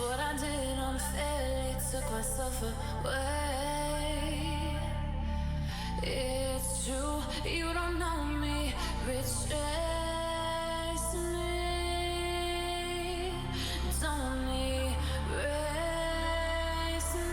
What I did unfairly took myself away. It's true, you don't know me. Retrace me. Don't erase me.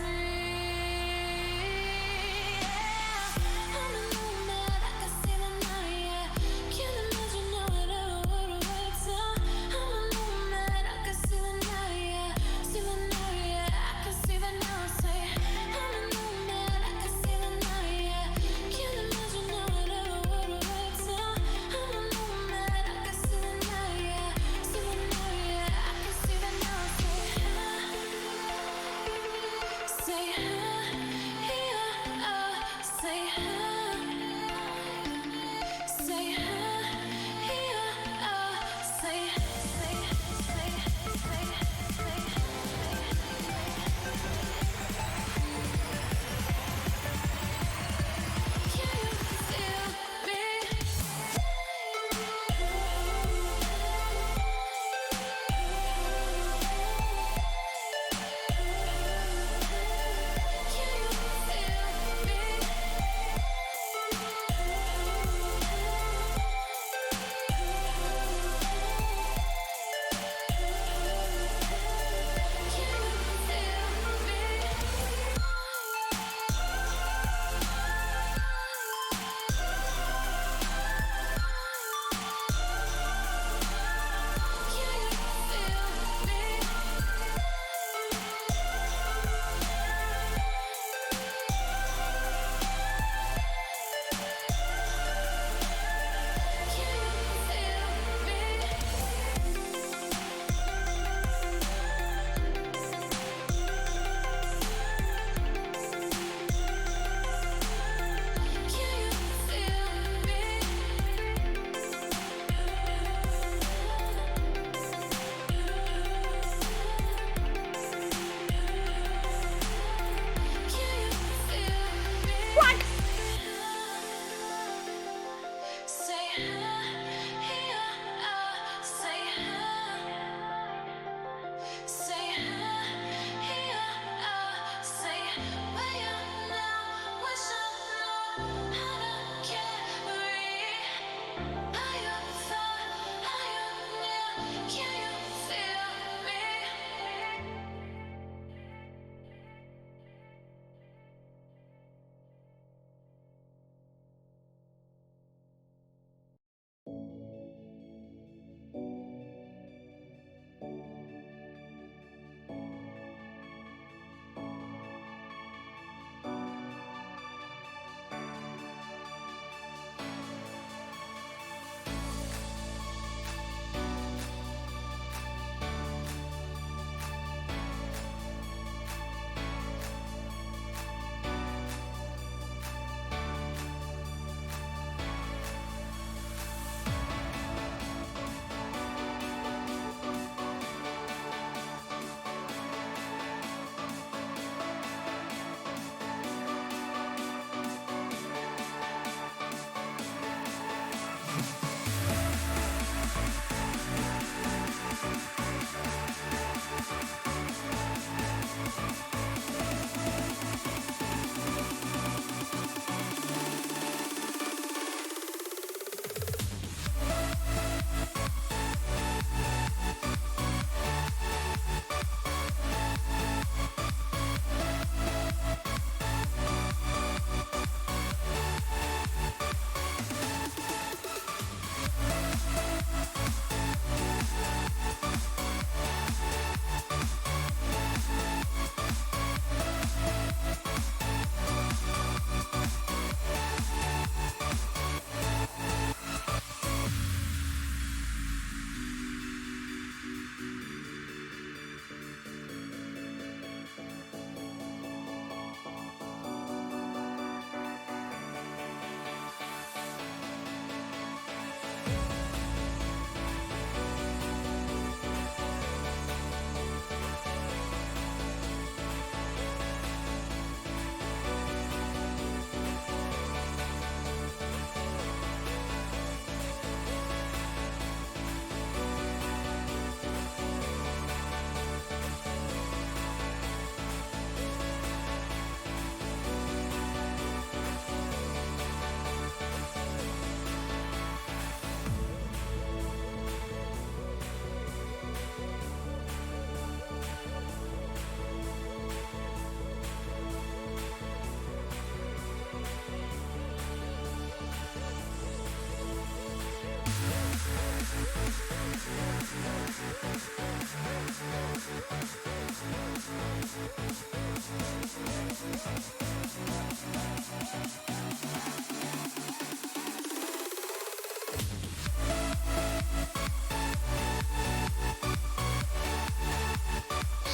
Yeah, I'm a nomad, I can see the night, yeah. Can't imagine how it ever would've worked out. I'm a nomad, I can see the night, yeah. See the night, yeah, I can see the now. Say, I'm a nomad, I can see the night, yeah. Can't imagine how it ever would've worked out. I'm a nomad, I can see the night, yeah.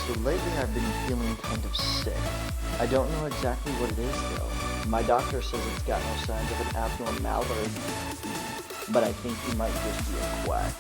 So lately I've been feeling kind of sick. I don't know exactly what it is though. My doctor says it's got no signs of an abnormality, but I think he might just be a quack.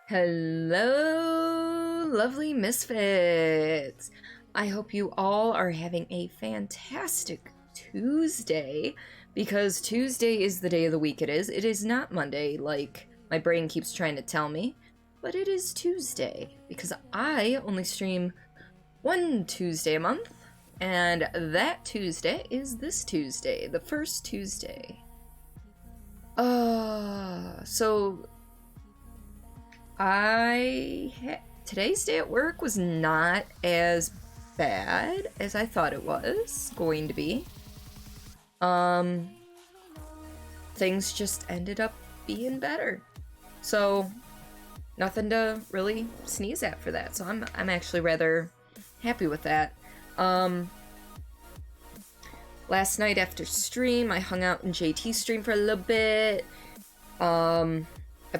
Hello, lovely misfits. I hope you all are having a fantastic Tuesday, because Tuesday is the day of the week it is. It is not Monday, like my brain keeps trying to tell me, but it is Tuesday, because I only stream one Tuesday a month, and that Tuesday is this Tuesday, the first Tuesday. So today's day at work was not as bad as I thought it was going to be. Things just ended up being better. So nothing to really sneeze at for that. So I'm actually rather happy with that. Last night after stream, I hung out in JT's stream for a little bit. I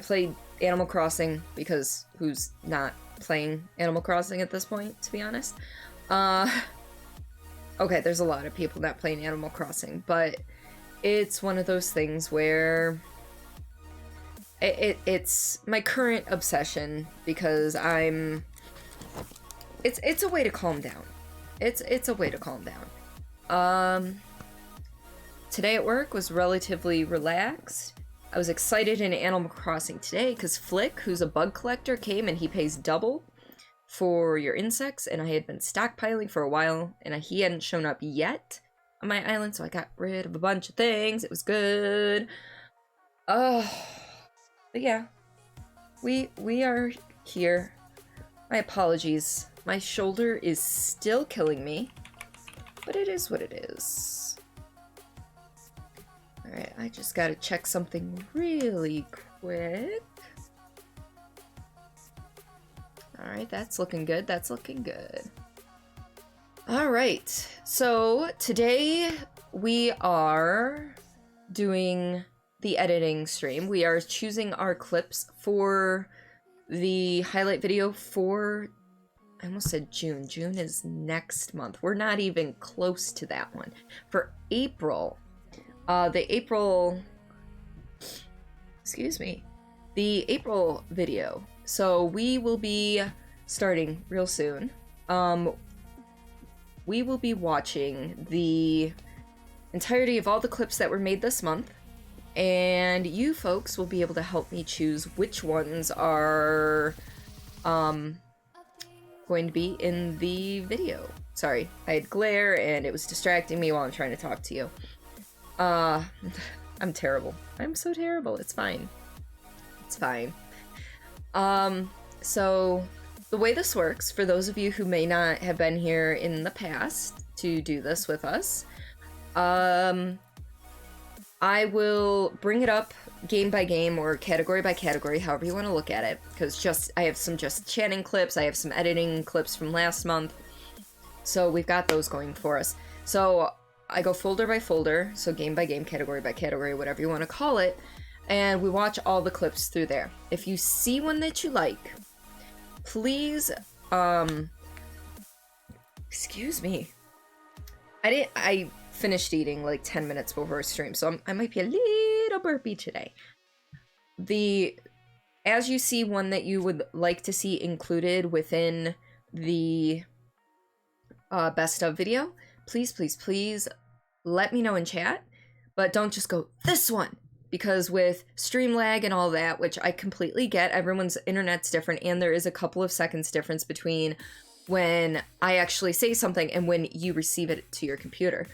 played Animal Crossing, because who's not playing Animal Crossing at this point, to be honest? Okay, there's a lot of people not playing Animal Crossing, but it's one of those things where it's my current obsession, because it's a way to calm down. It's a way to calm down. Today at work was relatively relaxed. I was excited in Animal Crossing today because Flick, who's a bug collector, came and he pays double for your insects, and I had been stockpiling for a while, and he hadn't shown up yet on my island, so I got rid of a bunch of things. It was good. But yeah, we are here. My apologies. My shoulder is still killing me, but it is what it is. Alright, I just gotta check something really quick. Alright, that's looking good. That's looking good. Alright, so today we are doing the editing stream. We are choosing our clips for the highlight video for, I almost said June. June is next month. We're not even close to that one. For April, the April video. So we will be starting real soon. We will be watching the entirety of all the clips that were made this month, and you folks will be able to help me choose which ones are going to be in the video. Sorry, I had glare and it was distracting me while I'm trying to talk to you. I'm terrible. I'm so terrible. It's fine. It's fine. So the way this works, for those of you who may not have been here in the past to do this with us, I will bring it up game by game or category by category, however you want to look at it, because I have some just chatting clips, I have some editing clips from last month, so we've got those going for us. So I go folder by folder, so game by game, category by category, whatever you want to call it, and we watch all the clips through there. If you see one that you like, please Excuse me. I finished eating like 10 minutes before stream, so I might be a little burpy today. As you see one that you would like to see included within the best of video, please, please, please let me know in chat, but don't just go, this one, because with stream lag and all that, which I completely get, everyone's internet's different, and there is a couple of seconds difference between when I actually say something and when you receive it to your computer.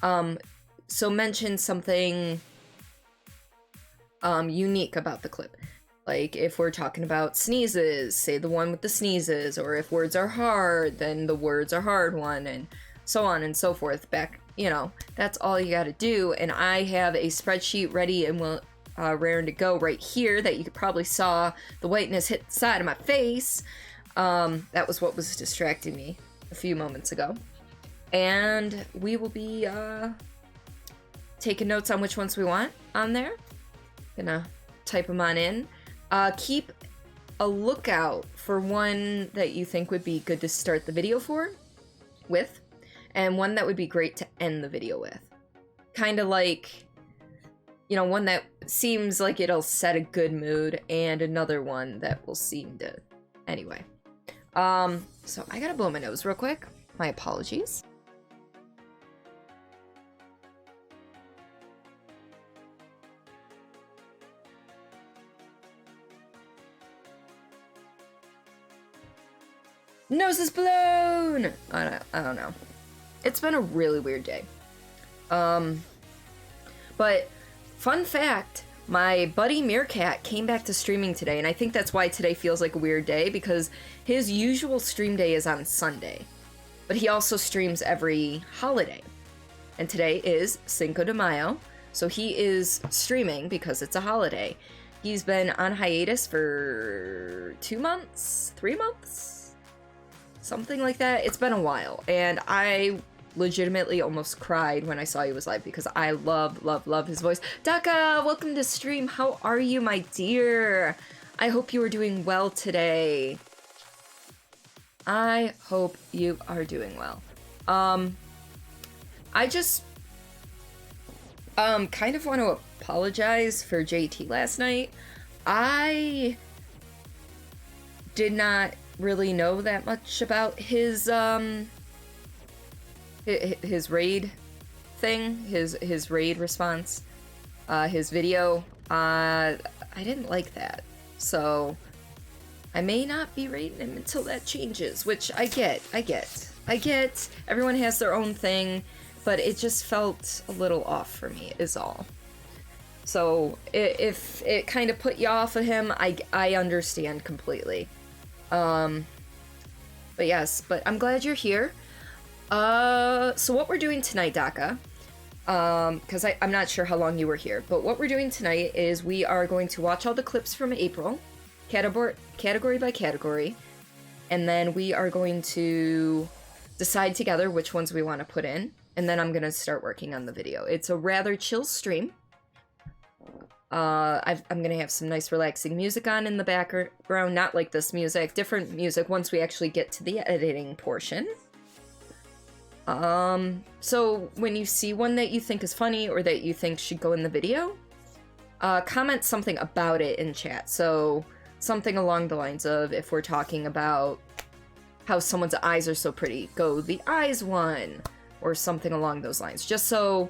So mention something unique about the clip. Like, if we're talking about sneezes, say the one with the sneezes, or if words are hard, then the words are hard one, and so on and so forth. That's all you gotta do, and I have a spreadsheet ready and raring to go right here that you probably saw the whiteness hit the side of my face. That was what was distracting me a few moments ago. And we will be taking notes on which ones we want on there. Gonna type them on in. Keep a lookout for one that you think would be good to start the video with, and one that would be great to end the video with. Kind of like, one that seems like it'll set a good mood, and another one that will seem to... Anyway. So I gotta blow my nose real quick. My apologies. Nose is blown! I don't know. It's been a really weird day. But fun fact, my buddy Meerkat came back to streaming today, and I think that's why today feels like a weird day, because his usual stream day is on Sunday. But he also streams every holiday. And today is Cinco de Mayo, so he is streaming because it's a holiday. He's been on hiatus for 2 months? 3 months? Something like that. It's been a while, and I legitimately almost cried when I saw he was live because I love, love, love his voice. Daka, welcome to stream. How are you, my dear? I hope you are doing well today. I hope you are doing well. I just kind of want to apologize for JT last night. I did not really know that much about his raid thing, his raid response, his video. I didn't like that, so I may not be raiding him until that changes, which I get. Everyone has their own thing, but it just felt a little off for me, is all. So if it kind of put you off of him, I understand completely. But yes, but I'm glad you're here. So what we're doing tonight, Daka, because I'm not sure how long you were here, but what we're doing tonight is we are going to watch all the clips from April, category by category, and then we are going to decide together which ones we want to put in, and then I'm going to start working on the video. It's a rather chill stream. I'm going to have some nice relaxing music on in the background, not like this music, different music once we actually get to the editing portion. So when you see one that you think is funny or that you think should go in the video, comment something about it in chat. So something along the lines of, if we're talking about how someone's eyes are so pretty, go the eyes one, or something along those lines. Just so,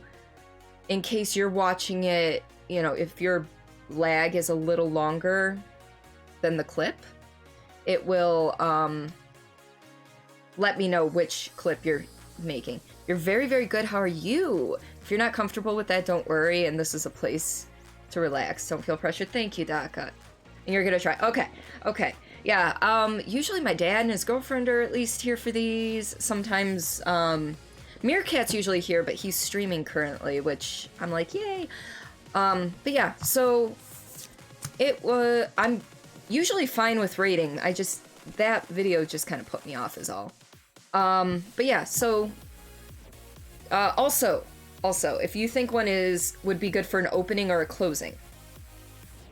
in case you're watching it, if your lag is a little longer than the clip, it will, let me know which clip you're making. You're very, very good. How are you? If you're not comfortable with that, don't worry, and this is a place to relax. Don't feel pressured. Thank you, Daka. And you're gonna try. Okay. Yeah, usually my dad and his girlfriend are at least here for these. Sometimes, Meerkat's usually here, but he's streaming currently, which I'm like, yay. But yeah, so I'm usually fine with rating. That video just kind of put me off is all. But yeah, so, also, if you think one would be good for an opening or a closing,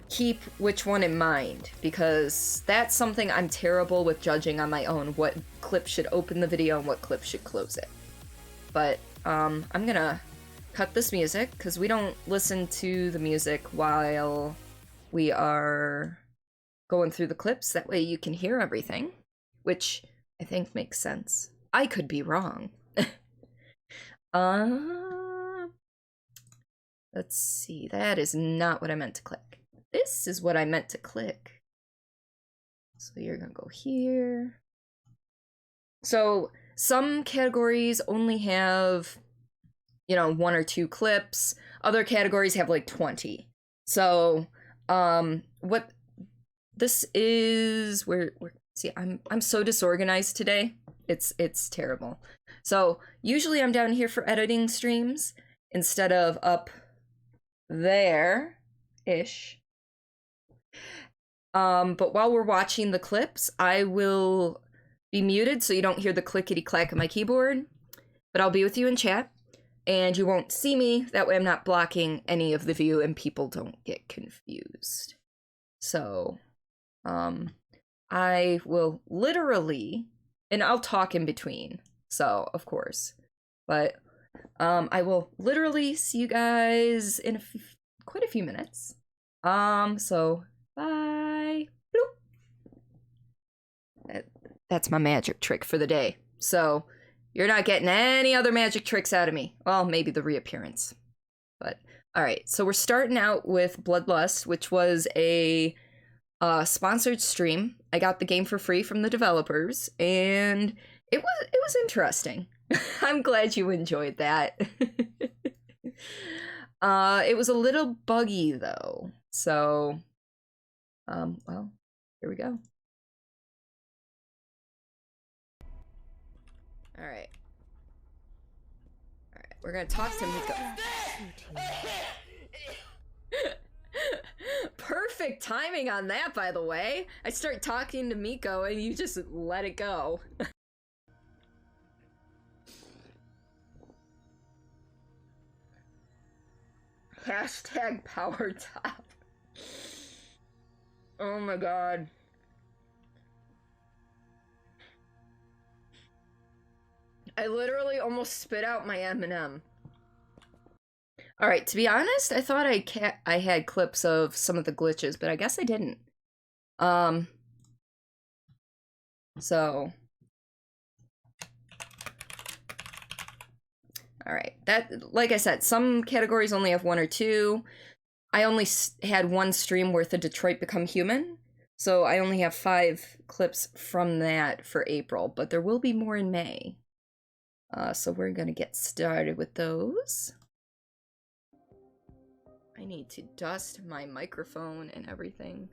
keep which one in mind, because that's something I'm terrible with judging on my own, what clip should open the video and what clip should close it. But I'm gonna cut this music because we don't listen to the music while we are going through the clips. That way you can hear everything, which I think makes sense. I could be wrong. Let's see. That is not what I meant to click. This is what I meant to click. So you're gonna go here. So some categories only have, you know, 1 or 2 clips. Other categories have like 20. So, what this is, see, I'm so disorganized today. It's terrible. So usually I'm down here for editing streams instead of up there-ish. But while we're watching the clips, I will be muted so you don't hear the clickety-clack of my keyboard. But I'll be with you in chat, and you won't see me. That way I'm not blocking any of the view and people don't get confused. So, I will literally, and I'll talk in between, so, of course. But, I will literally see you guys in quite a few minutes. So, bye. Bloop. That's my magic trick for the day. So, you're not getting any other magic tricks out of me. Well, maybe the reappearance. But, alright, so we're starting out with Bloodlust, which was a sponsored stream. I got the game for free from the developers, and it was interesting. I'm glad you enjoyed that. It was a little buggy, though. So, well, here we go. Alright. Alright, we're gonna talk to Miko. Perfect timing on that, by the way. I start talking to Miko and you just let it go. Hashtag power top. Oh my god. I literally almost spit out my M&M. Alright, to be honest, I thought I had clips of some of the glitches, but I guess I didn't. So. Alright, that, like I said, some categories only have 1 or 2. I only had 1 stream worth of Detroit Become Human, so I only have 5 clips from that for April, but there will be more in May. So we're gonna get started with those. I need to dust my microphone and everything.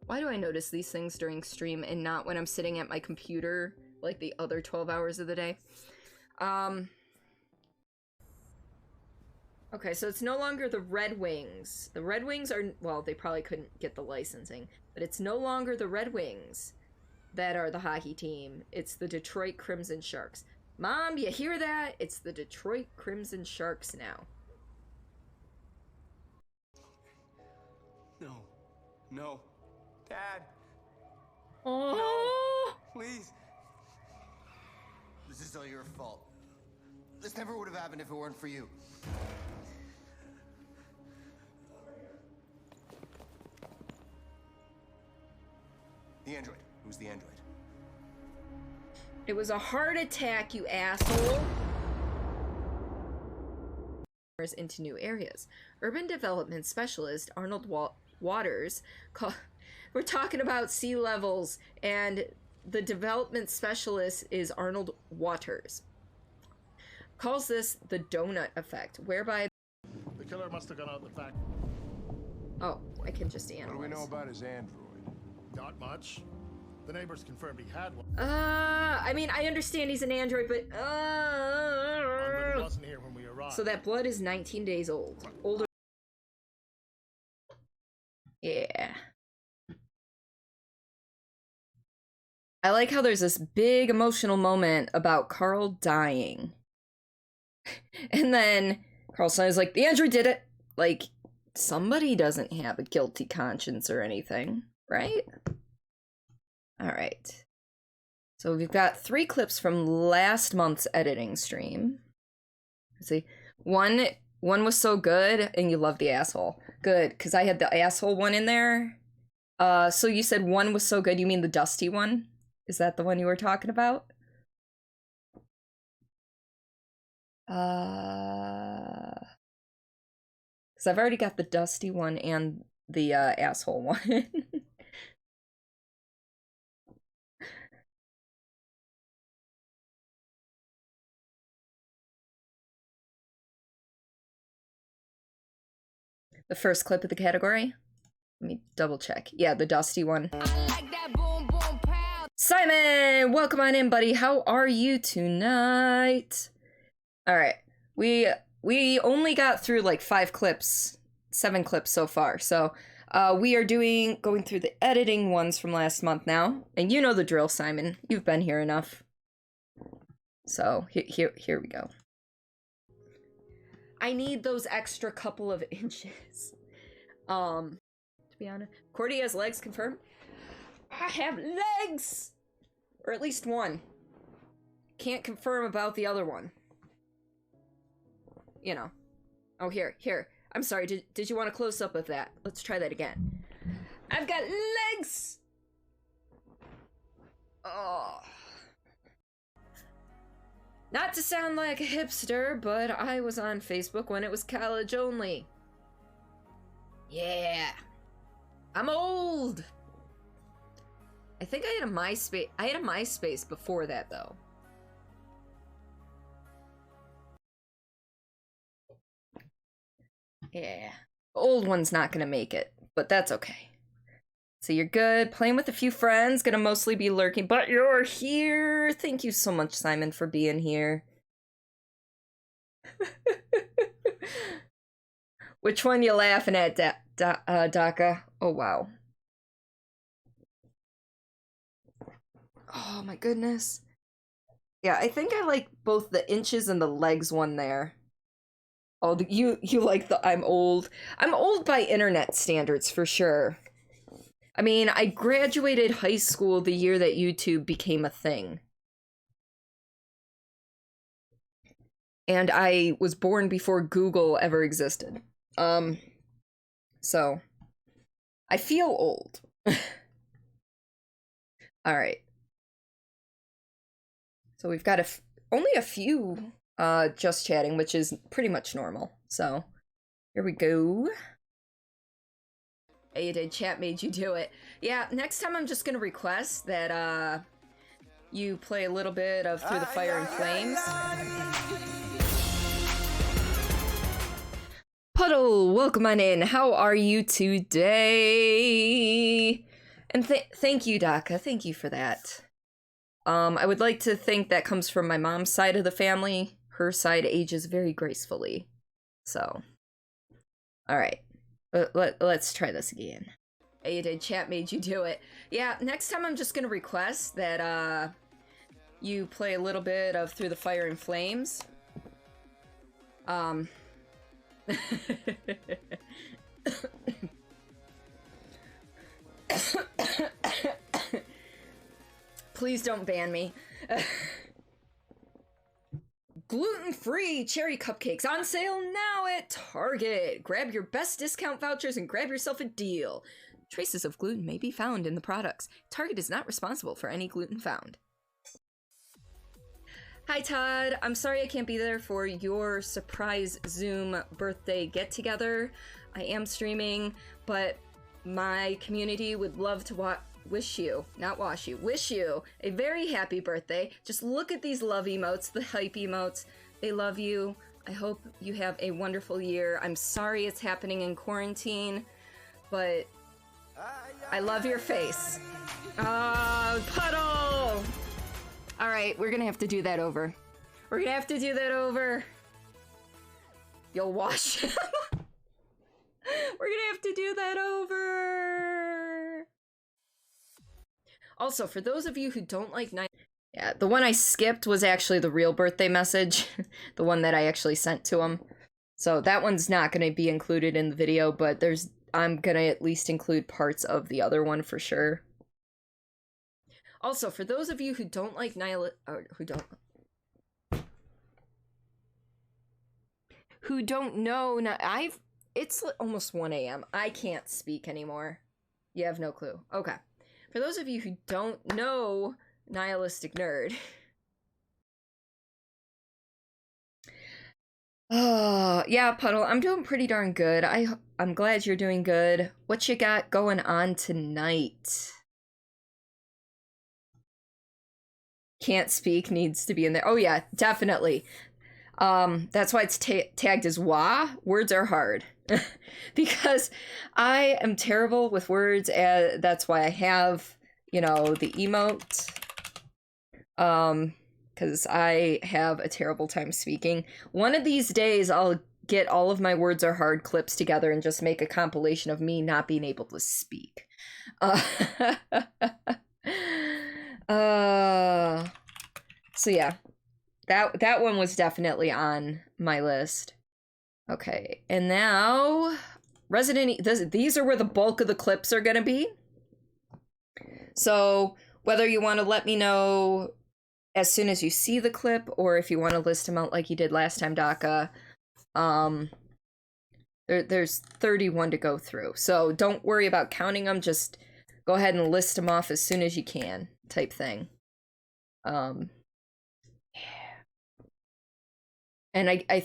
Why do I notice these things during stream and not when I'm sitting at my computer like the other 12 hours of the day? Okay, so it's no longer the Red Wings. The Red Wings are, well, they probably couldn't get the licensing, but it's no longer the Red Wings that are the hockey team. It's the Detroit Crimson Sharks. Mom, you hear that? It's the Detroit Crimson Sharks now. No. No. Dad. Oh. No. Please. This is all your fault. This never would have happened if it weren't for you. The android. Who's the android? It was a heart attack, you asshole. Into new areas. Urban Development Specialist Arnold Waters. We're talking about sea levels, and the development specialist is Arnold Waters. Calls this the donut effect, whereby The killer must have gone out the back. oh, I can just analyze. What do we know about his android? Not much. The neighbors confirmed he had one, I mean, I understand he's an android, but but he wasn't here when we arrived. so that blood is 19 days old. Older. Yeah. I like how there's this big emotional moment about Carl dying. And then Carl Stein is like, the android did it. Like, somebody doesn't have a guilty conscience or anything, right? All right. So we've got 3 clips from last month's editing stream. Let's see. One was so good, and you love the asshole. Good, because I had the asshole one in there. So you said one was so good, you mean the dusty one? Is that the one you were talking about? Because I've already got the dusty one and the asshole one. The first clip of the category? Let me double check. Yeah, the dusty one. Simon! Welcome on in, buddy. How are you tonight? Alright. We only got through like 5 clips, 7 clips so far. So we are going through the editing ones from last month now. And you know the drill, Simon. You've been here enough. So here we go. I need those extra couple of inches. To be honest. Cordy has legs confirmed. I have legs! Or at least one. Can't confirm about the other one. You know. Oh, here. I'm sorry, did you want a close-up of that? Let's try that again. I've got legs! Oh. Not to sound like a hipster, but I was on Facebook when it was college only. Yeah. I'm old! I think I had a MySpace before that, though. Yeah. Old one's not gonna make it, but that's okay. So you're good. Playing with a few friends. Gonna mostly be lurking, but you're here. Thank you so much, Simon, for being here. Which one you laughing at, Daka? Oh, wow. Oh, my goodness. Yeah, I think I like both the inches and the legs one there. Oh, you like the I'm old. I'm old by internet standards, for sure. I mean, I graduated high school the year that YouTube became a thing. And I was born before Google ever existed. So I feel old. All right. So we've got only a few just chatting, which is pretty much normal. So here we go. Hey, you did. Chat made you do it. Yeah, next time I'm just gonna request that you play a little bit of Through the Fire and Flames. Puddle, welcome on in. How are you today? And thank you, Daka. Thank you for that. I would like to think that comes from my mom's side of the family. Her side ages very gracefully. So, all right. Let's try this again. Hey, you did. Chat made you do it. Yeah, next time I'm just gonna request that you play a little bit of Through the Fire and Flames. Please don't ban me. Gluten-free cherry cupcakes on sale now at Target. Grab your best discount vouchers and grab yourself a deal. Traces of gluten may be found in the products. Target is not responsible for any gluten found. Hi Todd, I'm sorry I can't be there for your surprise Zoom birthday get-together. I am streaming, but my community would love to wish you a very happy birthday. Just look at these love emotes, the hype emotes. They love you. I hope you have a wonderful year. I'm sorry it's happening in quarantine, but I love your face. Puddle! All right, we're gonna have to do that over. We're gonna have to do that over. You'll wash. We're gonna have to do that over. Also, for those of you who don't like yeah, the one I skipped was actually the real birthday message. The one that I actually sent to him. So that one's not going to be included in the video, but I'm going to at least include parts of the other one for sure. Also, for those of you who don't like who don't know, it's almost 1 a.m. I can't speak anymore. You have no clue. Okay. For those of you who don't know Nihilistic Nerd. Oh, yeah, Puddle, I'm doing pretty darn good. I'm glad you're doing good. What you got going on tonight? Can't speak needs to be in there. Oh yeah, definitely. That's why it's tagged as wah. Words are hard. Because I am terrible with words, and that's why I have, you know, the emote. Because I have a terrible time speaking. One of these days, I'll get all of my words are hard clips together and just make a compilation of me not being able to speak. So yeah, that one was definitely on my list. Okay, and now these are where the bulk of the clips are gonna be. So whether you want to let me know as soon as you see the clip, or if you want to list them out like you did last time, Daka, there's 31 to go through. So don't worry about counting them. Just go ahead and list them off as soon as you can, type thing. And I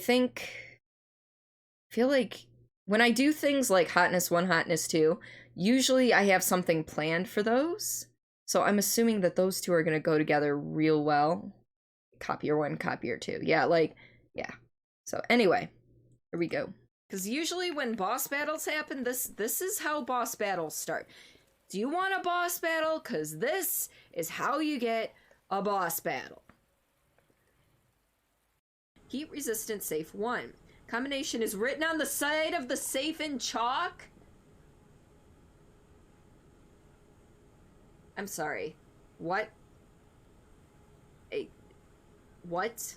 feel like when I do things like Hotness 1, Hotness 2, usually I have something planned for those. So I'm assuming that those two are going to go together real well. Copier 1, Copier 2. Yeah, yeah. So anyway, here we go. Because usually when boss battles happen, this is how boss battles start. Do you want a boss battle? Because this is how you get a boss battle. Heat resistant safe 1. Combination is written on the side of the safe in chalk. I'm sorry. What? What?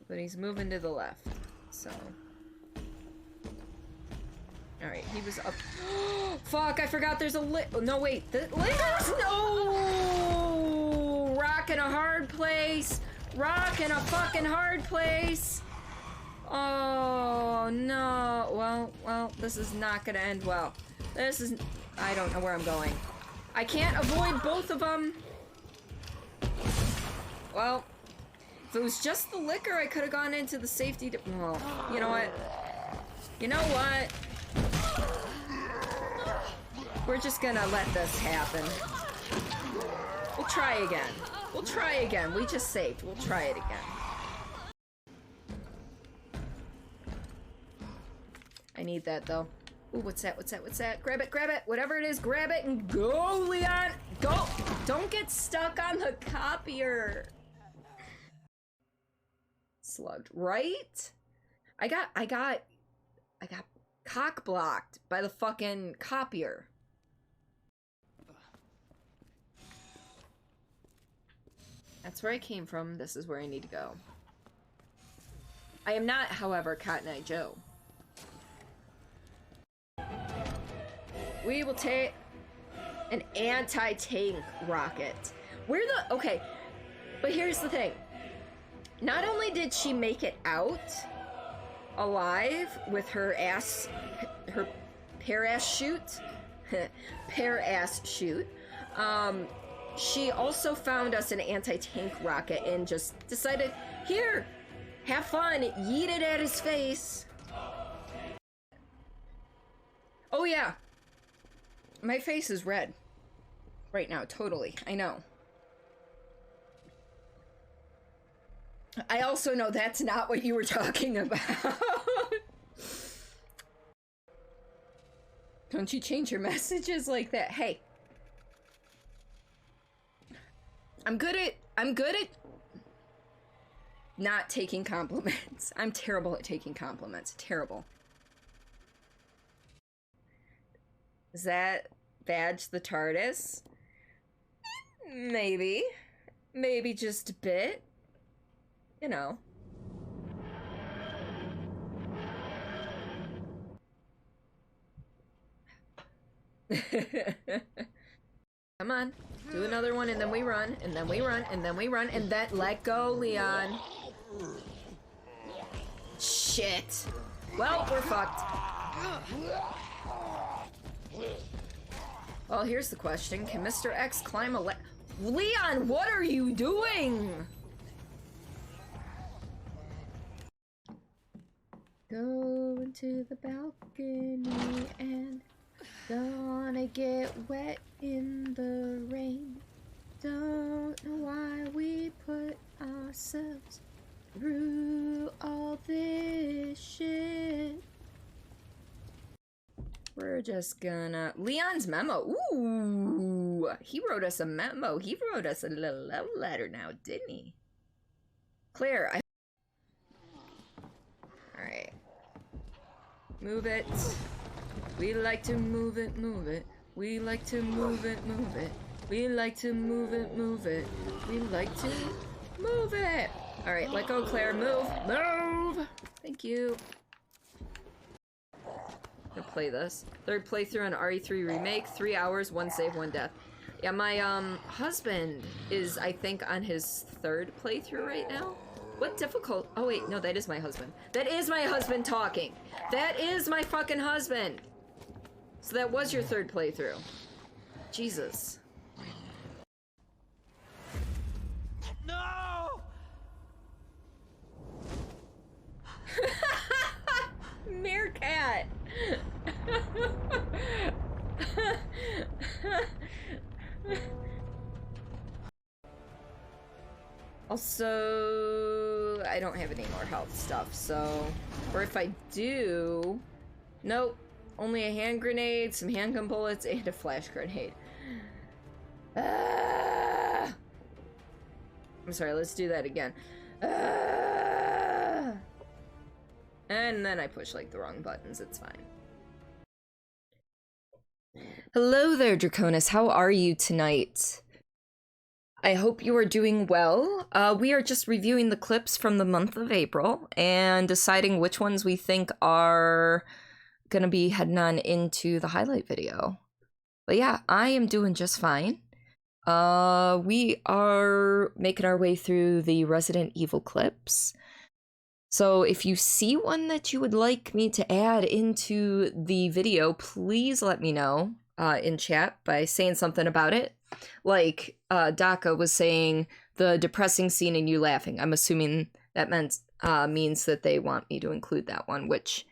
But he's moving to the left, so. Alright, he was up. Fuck, I forgot there's a no, wait. The litters? No! Rock in a hard place. Rock in a fucking hard place. Oh, no. Well, this is not gonna end well. I don't know where I'm going. I can't avoid both of them. Well, if it was just the liquor, I could have gone into the safety. Well, you know what? You know what? We're just gonna let this happen. We'll try again. We'll try again. We just saved. We'll try it again. I need that, though. Ooh, what's that? What's that? What's that? Grab it, grab it. Whatever it is, grab it and go, Leon. Go. Don't get stuck on the copier. Slugged, right? I got cock blocked by the fucking copier. That's where I came from. This is where I need to go. I am not, however, Cotton Eye Joe. We will take an anti-tank rocket. Okay, but here's the thing. Not only did she make it out alive with her pear-ass shoot, she also found us an anti-tank rocket and just decided, here, have fun, yeet it at his face. Oh yeah, my face is red right now, totally, I know. I also know that's not what you were talking about. Don't you change your messages like that. Hey. I'm good at not taking compliments. I'm terrible at taking compliments. Terrible. Is that Badge the TARDIS? Maybe. Maybe just a bit. You know. Come on. Do another one, and then we run, and then we run, and then we run, and then let go, Leon. Shit. Well, we're fucked. Well, here's the question. Can Mr. X climb a Leon, what are you doing? Go into the balcony and gonna get wet in the rain. Don't know why we put ourselves through all this shit. We're just gonna... Leon's memo. Ooh, he wrote us a memo. He wrote us a little love letter now, didn't he? Claire, Alright. Move it. We like to move it, move it. We like to move it, move it. We like to move it, move it. We like to move it. Alright, let go, Claire. Move. Move! Thank you. I'm gonna play this. Third playthrough on RE3 Remake. 3 hours, 1 save, 1 death. Yeah, my husband is, I think, on his 3rd playthrough right now. What difficult? Oh wait, no, that is my husband. That is my husband talking. That is my fucking husband. So that was your 3rd playthrough. Jesus. No! Meerkat. Also, I don't have any more health stuff, so... Or if I do... Nope. Only a hand grenade, some handgun bullets, and a flash grenade. I'm sorry, let's do that again. And then I push, like, the wrong buttons. It's fine. Hello there, Draconis. How are you tonight? I hope you are doing well. We are just reviewing the clips from the month of April and deciding which ones we think are gonna be heading on into the highlight video. But yeah, I am doing just fine. We are making our way through the Resident Evil clips. So if you see one that you would like me to add into the video, please let me know in chat by saying something about it. Like Daka was saying, the depressing scene and you laughing. I'm assuming that means that they want me to include that one, which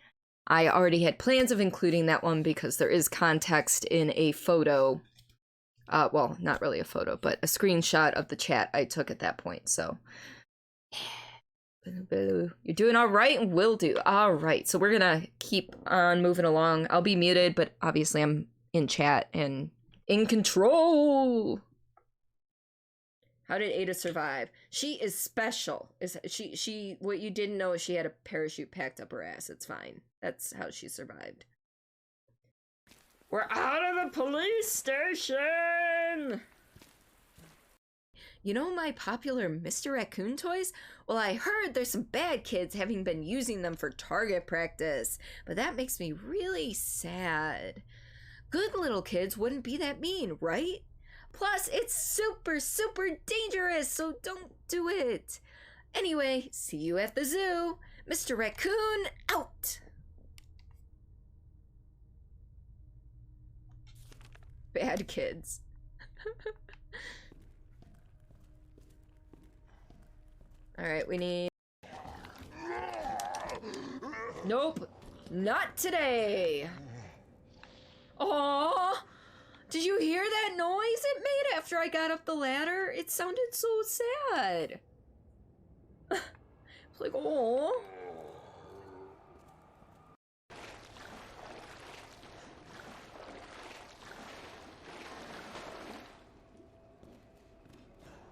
I already had plans of including that one because there is context in a photo. Well, not really a photo, but a screenshot of the chat I took at that point, so... You're doing all right, and will do. All right, so we're gonna keep on moving along. I'll be muted, but obviously I'm in chat and in control. How did Ada survive? She is special. She what you didn't know is she had a parachute packed up her ass. It's fine. That's how she survived. We're out of the police station! You know my popular Mr. Raccoon toys? Well, I heard there's some bad kids having been using them for target practice, but that makes me really sad. Good little kids wouldn't be that mean, right? Plus, it's super, super dangerous, so don't do it. Anyway, see you at the zoo. Mr. Raccoon, out! Bad kids. Alright, we need... Nope! Not today! Aww! Did you hear that noise it made after I got up the ladder? It sounded so sad. It's like, aww.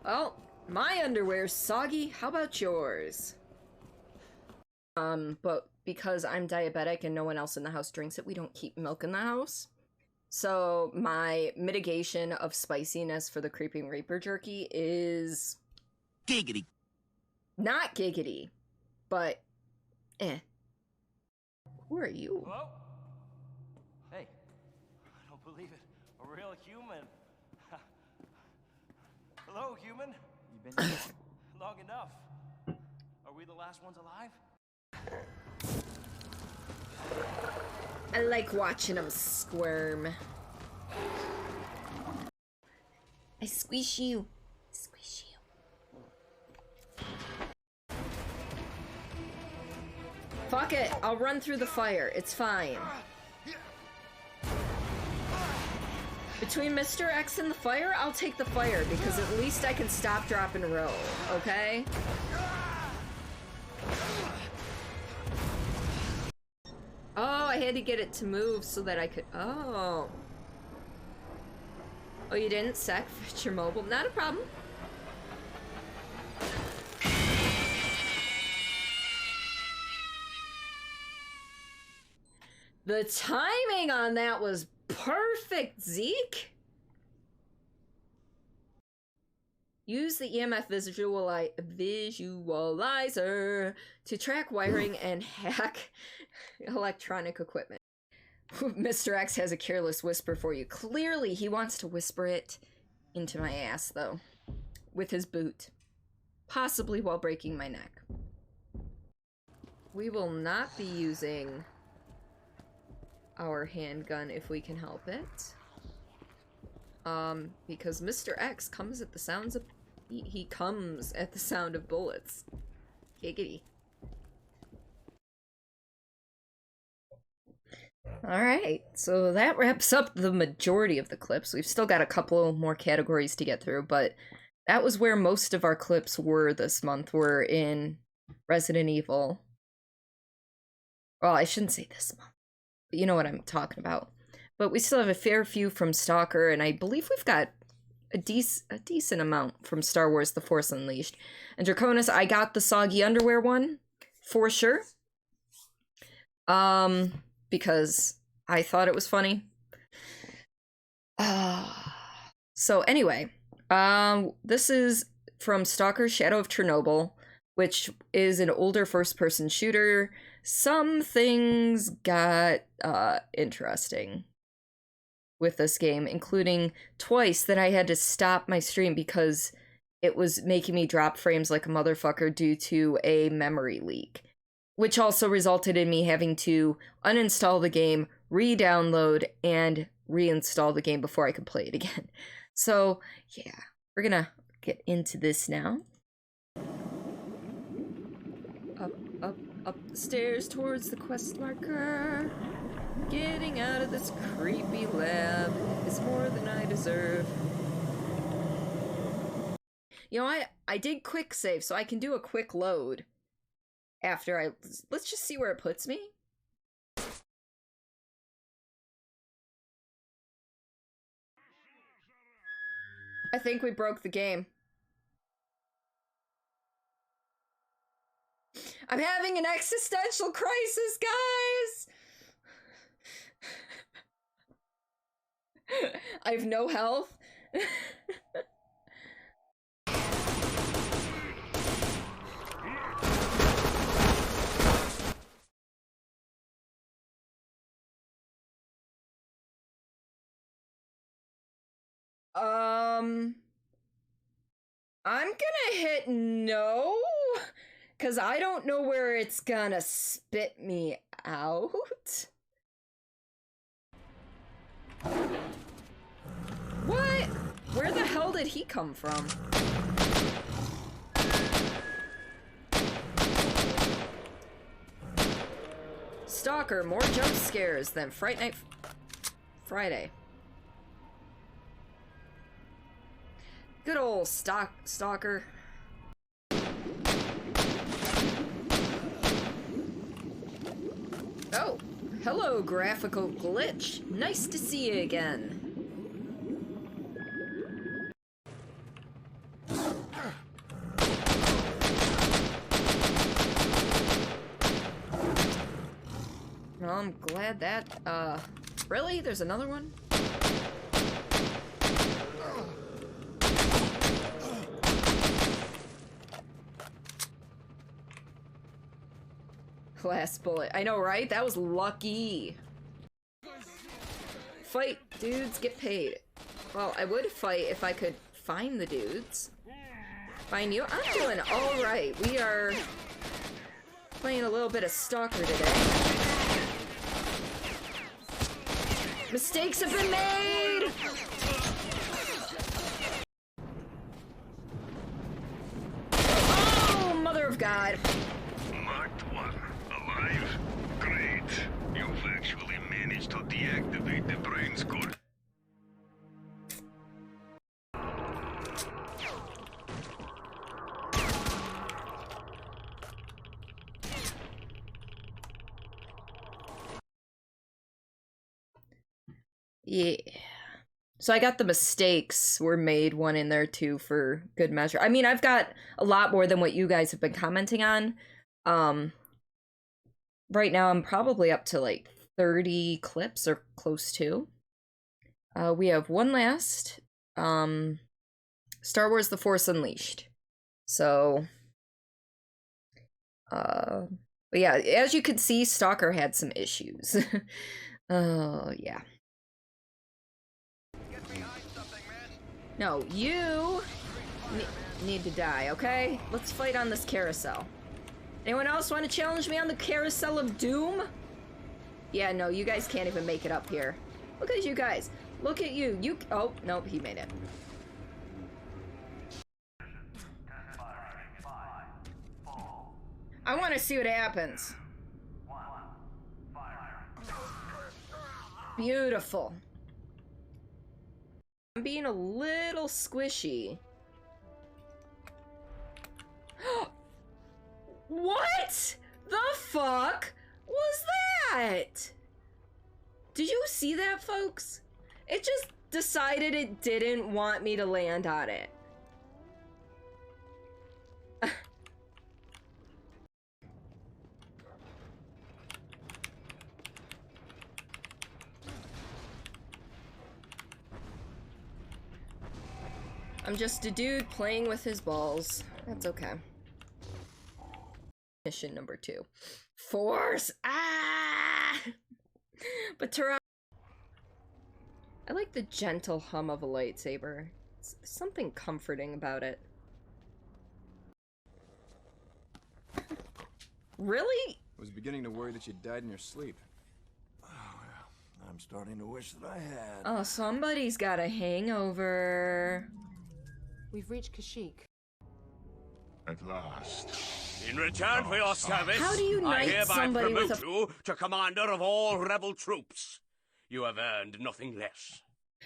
Well, my underwear's soggy. How about yours? But because I'm diabetic and no one else in the house drinks it, we don't keep milk in the house. So my mitigation of spiciness for the Creeping Reaper jerky is Giggity. Not giggity, but eh. Who are you? Hello? Hey, I don't believe it. A real human. Hello, human. You've been here. Long enough. Are we the last ones alive? I like watching them squirm. I squish you. Squish you. Fuck it. I'll run through the fire. It's fine. Between Mr. X and the fire, I'll take the fire because at least I can stop, drop, and roll. Okay? Oh, I had to get it to move so that I could... Oh. Oh, you didn't sec fetch your mobile? Not a problem. The timing on that was perfect, Zeke. Use the EMF visualizer to track wiring and hack electronic equipment. Mr. X has a careless whisper for you. Clearly, he wants to whisper it into my ass, though, with his boot. Possibly while breaking my neck. We will not be using our handgun if we can help it. Because Mr. X comes at the sounds of... He comes at the sound of bullets. Giggity. Alright, so that wraps up the majority of the clips. We've still got a couple more categories to get through, but that was where most of our clips were this month, were in Resident Evil. Well, I shouldn't say this month, but you know what I'm talking about. But we still have a fair few from Stalker, and I believe we've got a decent amount from Star Wars The Force Unleashed. And Draconis, I got the soggy underwear one, for sure. Because I thought it was funny. So anyway, this is from Stalker Shadow of Chernobyl, which is an older first-person shooter. Some things got interesting with this game, including twice that I had to stop my stream because it was making me drop frames like a motherfucker due to a memory leak, which also resulted in me having to uninstall the game, re-download, and reinstall the game before I could play it again. So, yeah, we're gonna get into this now. Up the stairs towards the quest marker. Getting out of this creepy lab is more than I deserve. You know, I did quick save, so I can do a quick load after I... Let's just see where it puts me. I think we broke the game. I'm having an existential crisis, guys! I have no health. I'm gonna hit no, because I don't know where it's gonna spit me out. What? Where the hell did he come from? Stalker, more jump scares than Fright Night Friday. Good old Stalker. Oh, hello, graphical glitch. Nice to see you again. Well, I'm glad that, really? There's another one? Last bullet. I know, right? That was lucky. Fight, dudes, get paid. Well, I would fight if I could find the dudes. Find you? I'm doing alright. We are playing a little bit of Stalker today. Mistakes have been made! Oh, mother of God. Marked one. Alive? Great. You've actually managed to deactivate the brain's core. Yeah. So I got the mistakes were made one in there too for good measure. I mean, I've got a lot more than what you guys have been commenting on. Right now I'm probably up to like 30 clips or close to. We have one last. Star Wars The Force Unleashed. So but yeah, as you can see, Stalker had some issues. Oh, yeah. No, you need to die, okay? Let's fight on this carousel. Anyone else want to challenge me on the carousel of doom? Yeah, no, you guys can't even make it up here. Look at you guys. Look at you. You. Oh, nope, he made it. I want to see what happens. Beautiful. I'm being a little squishy. What the fuck was that? Did you see that, folks? It just decided it didn't want me to land on it. I'm just a dude playing with his balls. That's okay. Mission number 2. Force! Ah! But Tara... I like the gentle hum of a lightsaber. It's something comforting about it. Really? I was beginning to worry that you died in your sleep. Oh, well, I'm starting to wish that I had. Oh, somebody's got a hangover. We've reached Kashyyyk. At last. In return for your service, How do you I knight hereby somebody with promote a... you to commander of all rebel troops. You have earned nothing less.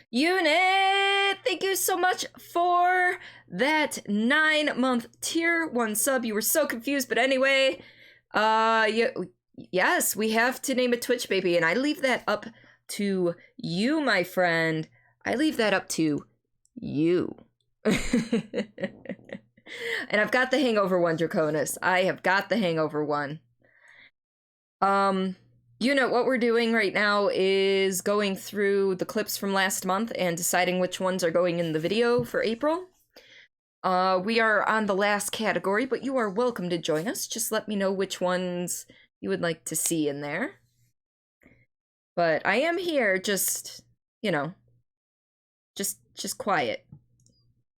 Unit! Thank you so much for that 9-month tier 1 sub. You were so confused, but anyway, yes, we have to name a Twitch baby, and I leave that up to you, my friend. I leave that up to you. And I've got the hangover one, Draconis. I have got the hangover one. You know, what we're doing right now is going through the clips from last month and deciding which ones are going in the video for April. We are on the last category, but you are welcome to join us. Just let me know which ones you would like to see in there. But I am here just, you know, just quiet.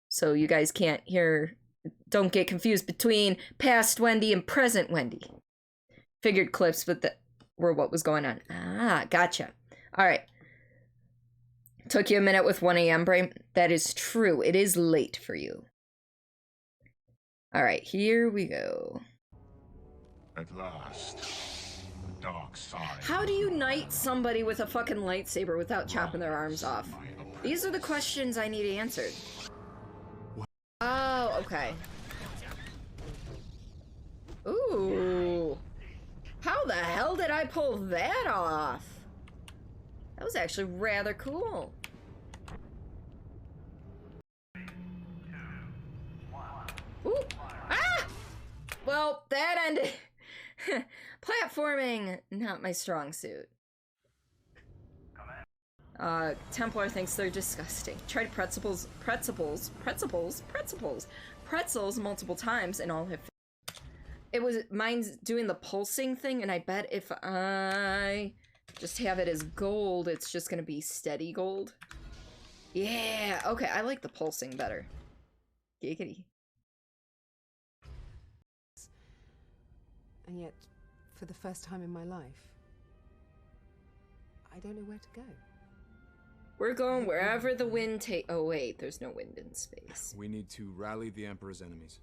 So you guys can't hear, don't get confused between past Wendy and present Wendy. Figured clips, but were what was going on. Ah, gotcha. All right. Took you a minute with 1 a.m. brain. That is true. It is late for you. All right, here we go. At last. The dark side. How do you knight somebody with a fucking lightsaber without chopping their arms off? These are the questions I need answered. Oh, okay. Ooh. How the hell did I pull that off? That was actually rather cool. Ooh. Ah! Well, that ended. Platforming, not my strong suit. Templar thinks they're disgusting. Tried pretzels multiple times and all have. It was, mine's doing the pulsing thing, and I bet if I just have it as gold, it's just gonna be steady gold. Yeah, okay, I like the pulsing better. Giggity. And yet, for the first time in my life, I don't know where to go. We're going wherever the wind take. Oh wait, there's no wind in space. We need to rally the Emperor's enemies.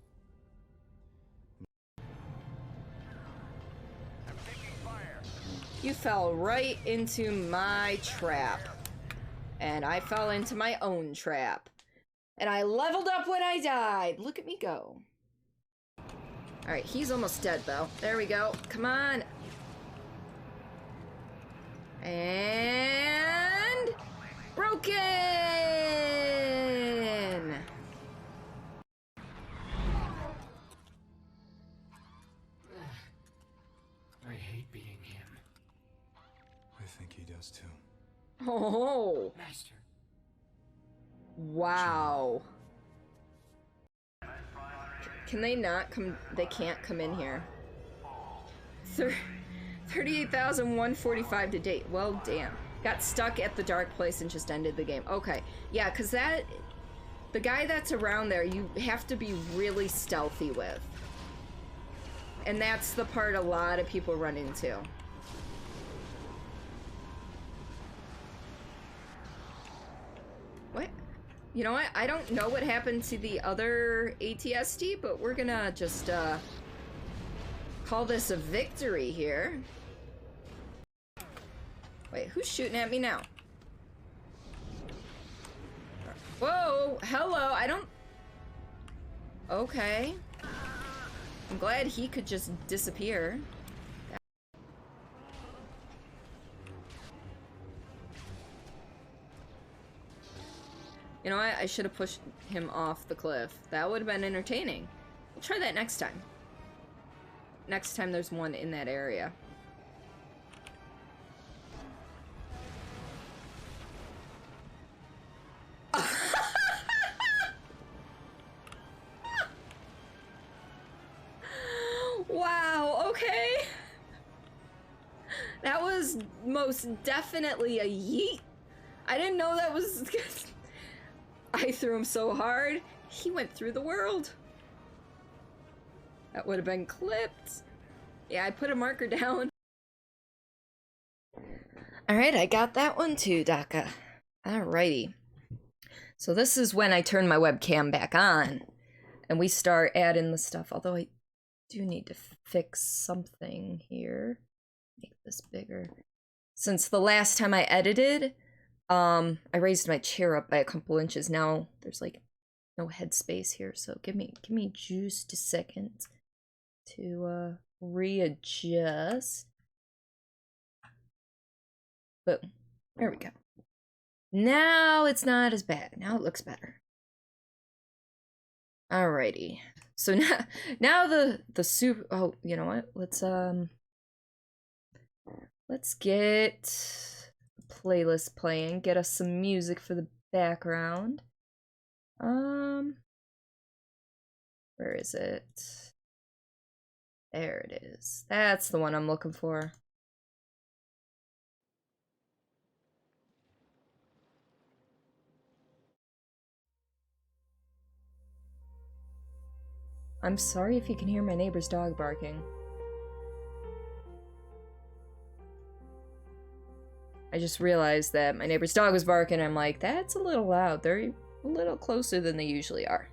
You fell right into my trap. And I fell into my own trap. And I leveled up when I died. Look at me go. Alright, he's almost dead though. There we go. Come on. And... broken! I hate being him. I think he does too. Oh! Master. Wow. Can they not come? They can't come in here. 38,145 to date. Well, damn. Got stuck at the dark place and just ended the game. Okay. Yeah, because that... the guy that's around there, you have to be really stealthy with. And that's the part a lot of people run into. What? You know what? I don't know what happened to the other ATSD, but we're gonna just, call this a victory here. Wait, who's shooting at me now? Whoa! Hello! I don't... okay. I'm glad he could just disappear. You know what? I should have pushed him off the cliff. That would have been entertaining. We'll try that next time. Next time there's one in that area. Wow, okay. That was most definitely a yeet. I didn't know that was... I threw him so hard, he went through the world. That would have been clipped. Yeah, I put a marker down. Alright, I got that one too, Daka. Alrighty. So this is when I turn my webcam back on. And we start adding the stuff. Although I do need to fix something here. Make this bigger. Since the last time I edited... I raised my chair up by a couple inches. Now there's like no headspace here, so give me just a second to readjust. Boom. There we go. Now it's not as bad. Now it looks better. Alrighty. So now the super... oh, you know what? Let's get playlist playing, get us some music for the background. Where is it? There it is. That's the one I'm looking for. I'm sorry if you can hear my neighbor's dog barking. I just realized that my neighbor's dog was barking. I'm like, that's a little loud. They're a little closer than they usually are.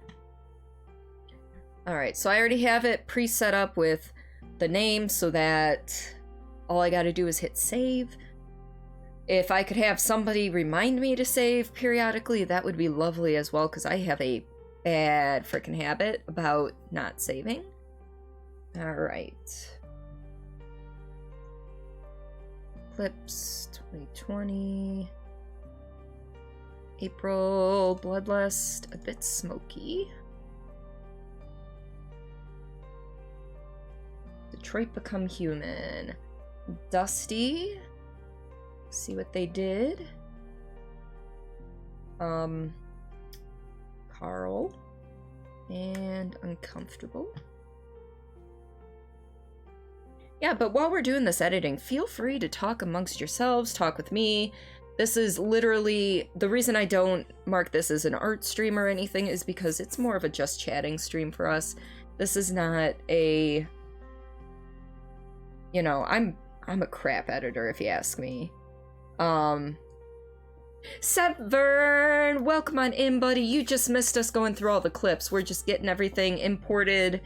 Alright, so I already have it pre-set up with the name so that all I gotta do is hit save. If I could have somebody remind me to save periodically, that would be lovely as well, because I have a bad freaking habit about not saving. Alright. Eclipse 2020. April, Bloodlust, a bit smoky. Detroit Become Human. Dusty. See what they did. Carl. And Uncomfortable. Yeah, but while we're doing this editing, feel free to talk amongst yourselves, talk with me. This is literally, the reason I don't mark this as an art stream or anything is because it's more of a just chatting stream for us. This is not a, you know, I'm a crap editor if you ask me. Severn, welcome on in, buddy. You just missed us going through all the clips. We're just getting everything imported,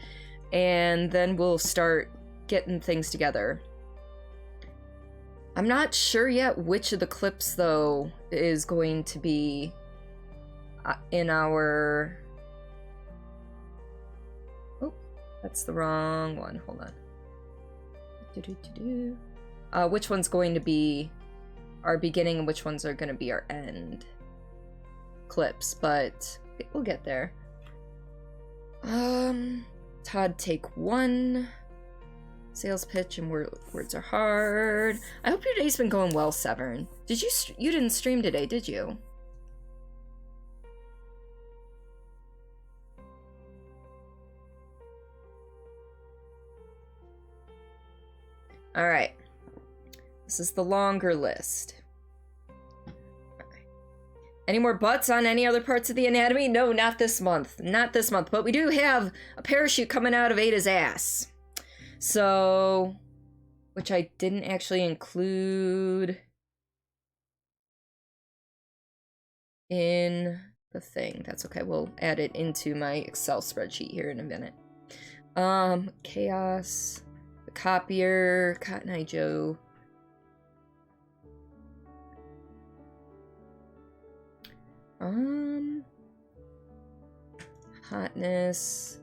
and then we'll start getting things together. I'm not sure yet which of the clips, though, is going to be in our... Oh, that's the wrong one. Hold on. Which one's going to be our beginning and which ones are going to be our end clips, but we'll get there. Todd, take 1. Sales pitch and words are hard. I hope your day's been going well, Severn. Did you didn't stream today, did you? All right. This is the longer list. Any more butts on any other parts of the anatomy? No, not this month. Not this month. But we do have a parachute coming out of Ada's ass. So, which I didn't actually include in the thing. That's okay. We'll add it into my Excel spreadsheet here in a minute. Chaos, the copier, Cotton Eye Joe. Hotness.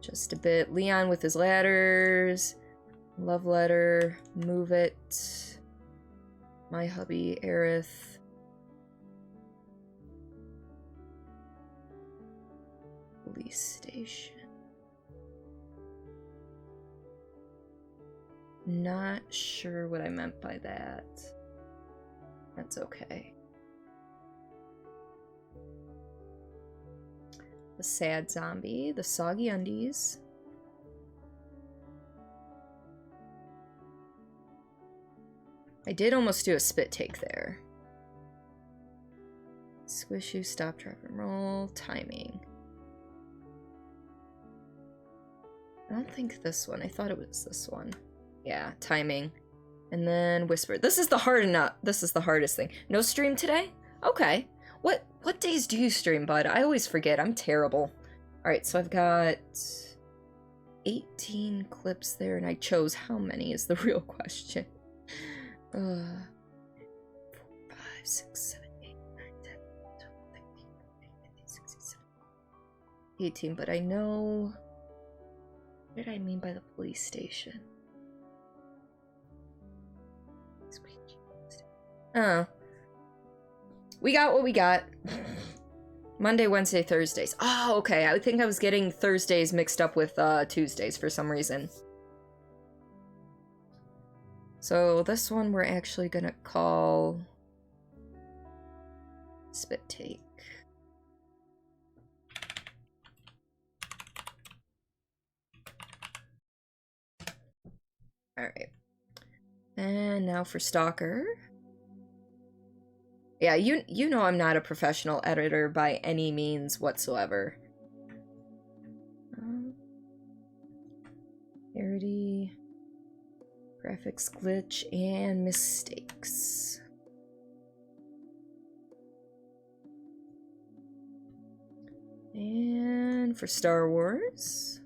Just a bit. Leon with his ladders. Love letter. Move it. My hubby, Aerith. Police station. Not sure what I meant by that. That's okay. The sad zombie, the soggy undies. I did almost do a spit take there. Squish you, stop, drop, and roll. Timing. I don't think this one. I thought it was this one. Yeah, timing. And then whisper. This is the hardest thing. No stream today? Okay. What days do you stream, bud? I always forget. I'm terrible. Alright, so I've got 18 clips there, and I chose how many is the real question. 4, 5, 6, 7, 8, 9, 10, 12, 13, 14, 15, 16, 17, 18, but I know... What did I mean by the police station? Oh. We got what we got. Monday, Wednesday, Thursdays. Oh, okay. I think I was getting Thursdays mixed up with Tuesdays for some reason. So this one we're actually gonna call Spit Take. Alright. And now for Stalker. Yeah, you know I'm not a professional editor by any means whatsoever. Parody, graphics glitch, and mistakes. And for Star Wars...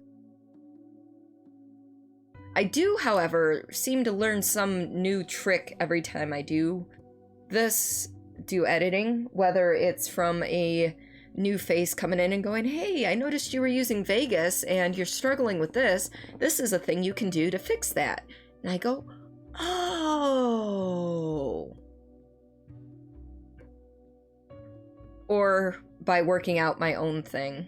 I do, however, seem to learn some new trick every time I do editing, whether it's from a new face coming in and going, hey, I noticed you were using Vegas and you're struggling with this. This is a thing you can do to fix that. And I go, oh. Or by working out my own thing.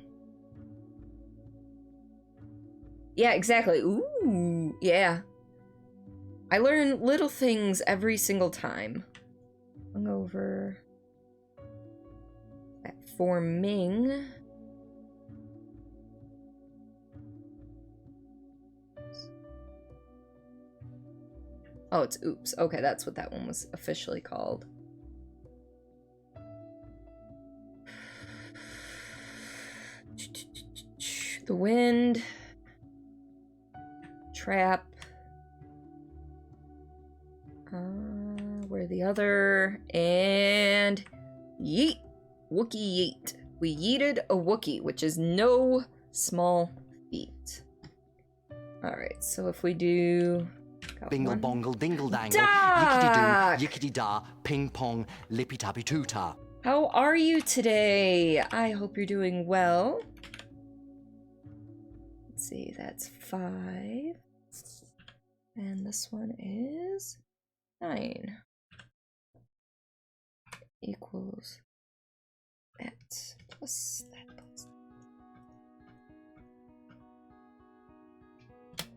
Yeah, exactly. Ooh, yeah. I learn little things every single time. Hungover. That forming. Oh, it's Oops. Okay, that's what that one was officially called. The Wind. Trap. Where the other? And yeet. Wookie yeet. We yeeted a Wookie, which is no small feat. Alright, so if we do... Bingle bongle dingle dangle, Doc! yickety doo, yickety da, ping pong, lippy tappy too-ta. How are you today? I hope you're doing well. Let's see, that's 5. And this one is 9. Equals that plus that plus that.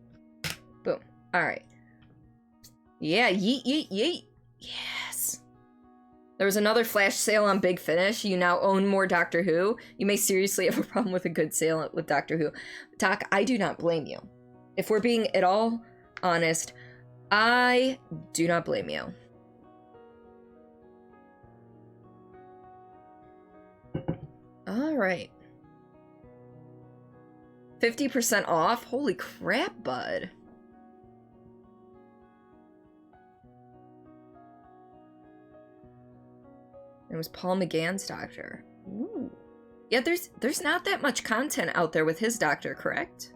Boom. Alright. Yeah, yeet, yeet, yeet. Yes. There was another flash sale on Big Finish. You now own more Doctor Who. You may seriously have a problem with a good sale with Doctor Who. Doc, I do not blame you. If we're being at all honest, I do not blame you. All right. 50% off? Holy crap, bud. It was Paul McGann's Doctor. Ooh. Yeah, there's not that much content out there with his Doctor, correct?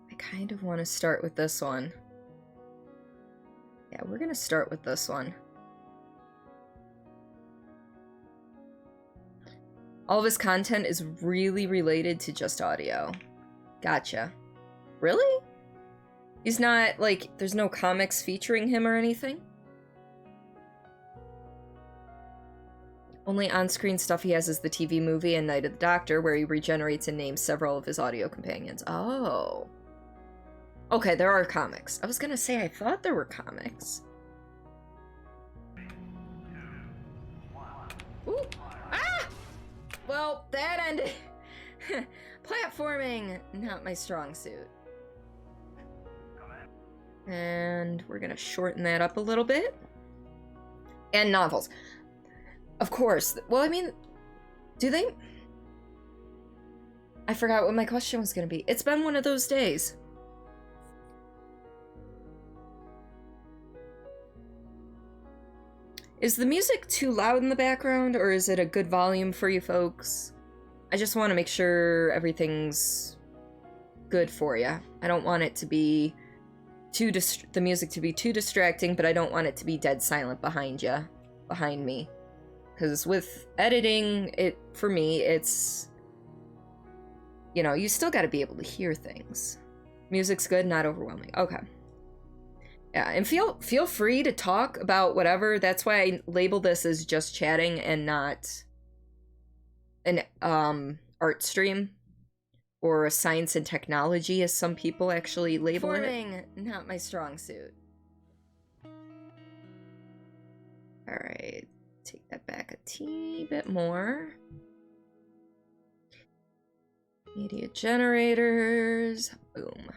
I kind of want to start with this one. Yeah, we're gonna start with this one. All of his content is really related to just audio. Gotcha. Really? He's not, like, there's no comics featuring him or anything? Only on-screen stuff he has is the TV movie and Night of the Doctor, where he regenerates and names several of his audio companions. Oh. Okay, there are comics. I was gonna say, I thought there were comics. Ooh. Ah! Well, that ended... Platforming, not my strong suit. And we're gonna shorten that up a little bit. And novels. Of course. Well, I mean, do they... I forgot what my question was gonna be. It's been one of those days. Is the music too loud in the background, or is it a good volume for you folks? I just want to make sure everything's good for you. I don't want it to be the music to be too distracting, but I don't want it to be dead silent behind me. Because with editing, for me, it's, you know, you still got to be able to hear things. Music's good, not overwhelming. Okay. Yeah, and feel free to talk about whatever. That's why I label this as just chatting and not an art stream or a science and technology, as some people actually label it. Not my strong suit. All right, take that back a teeny bit more. Media generators, boom.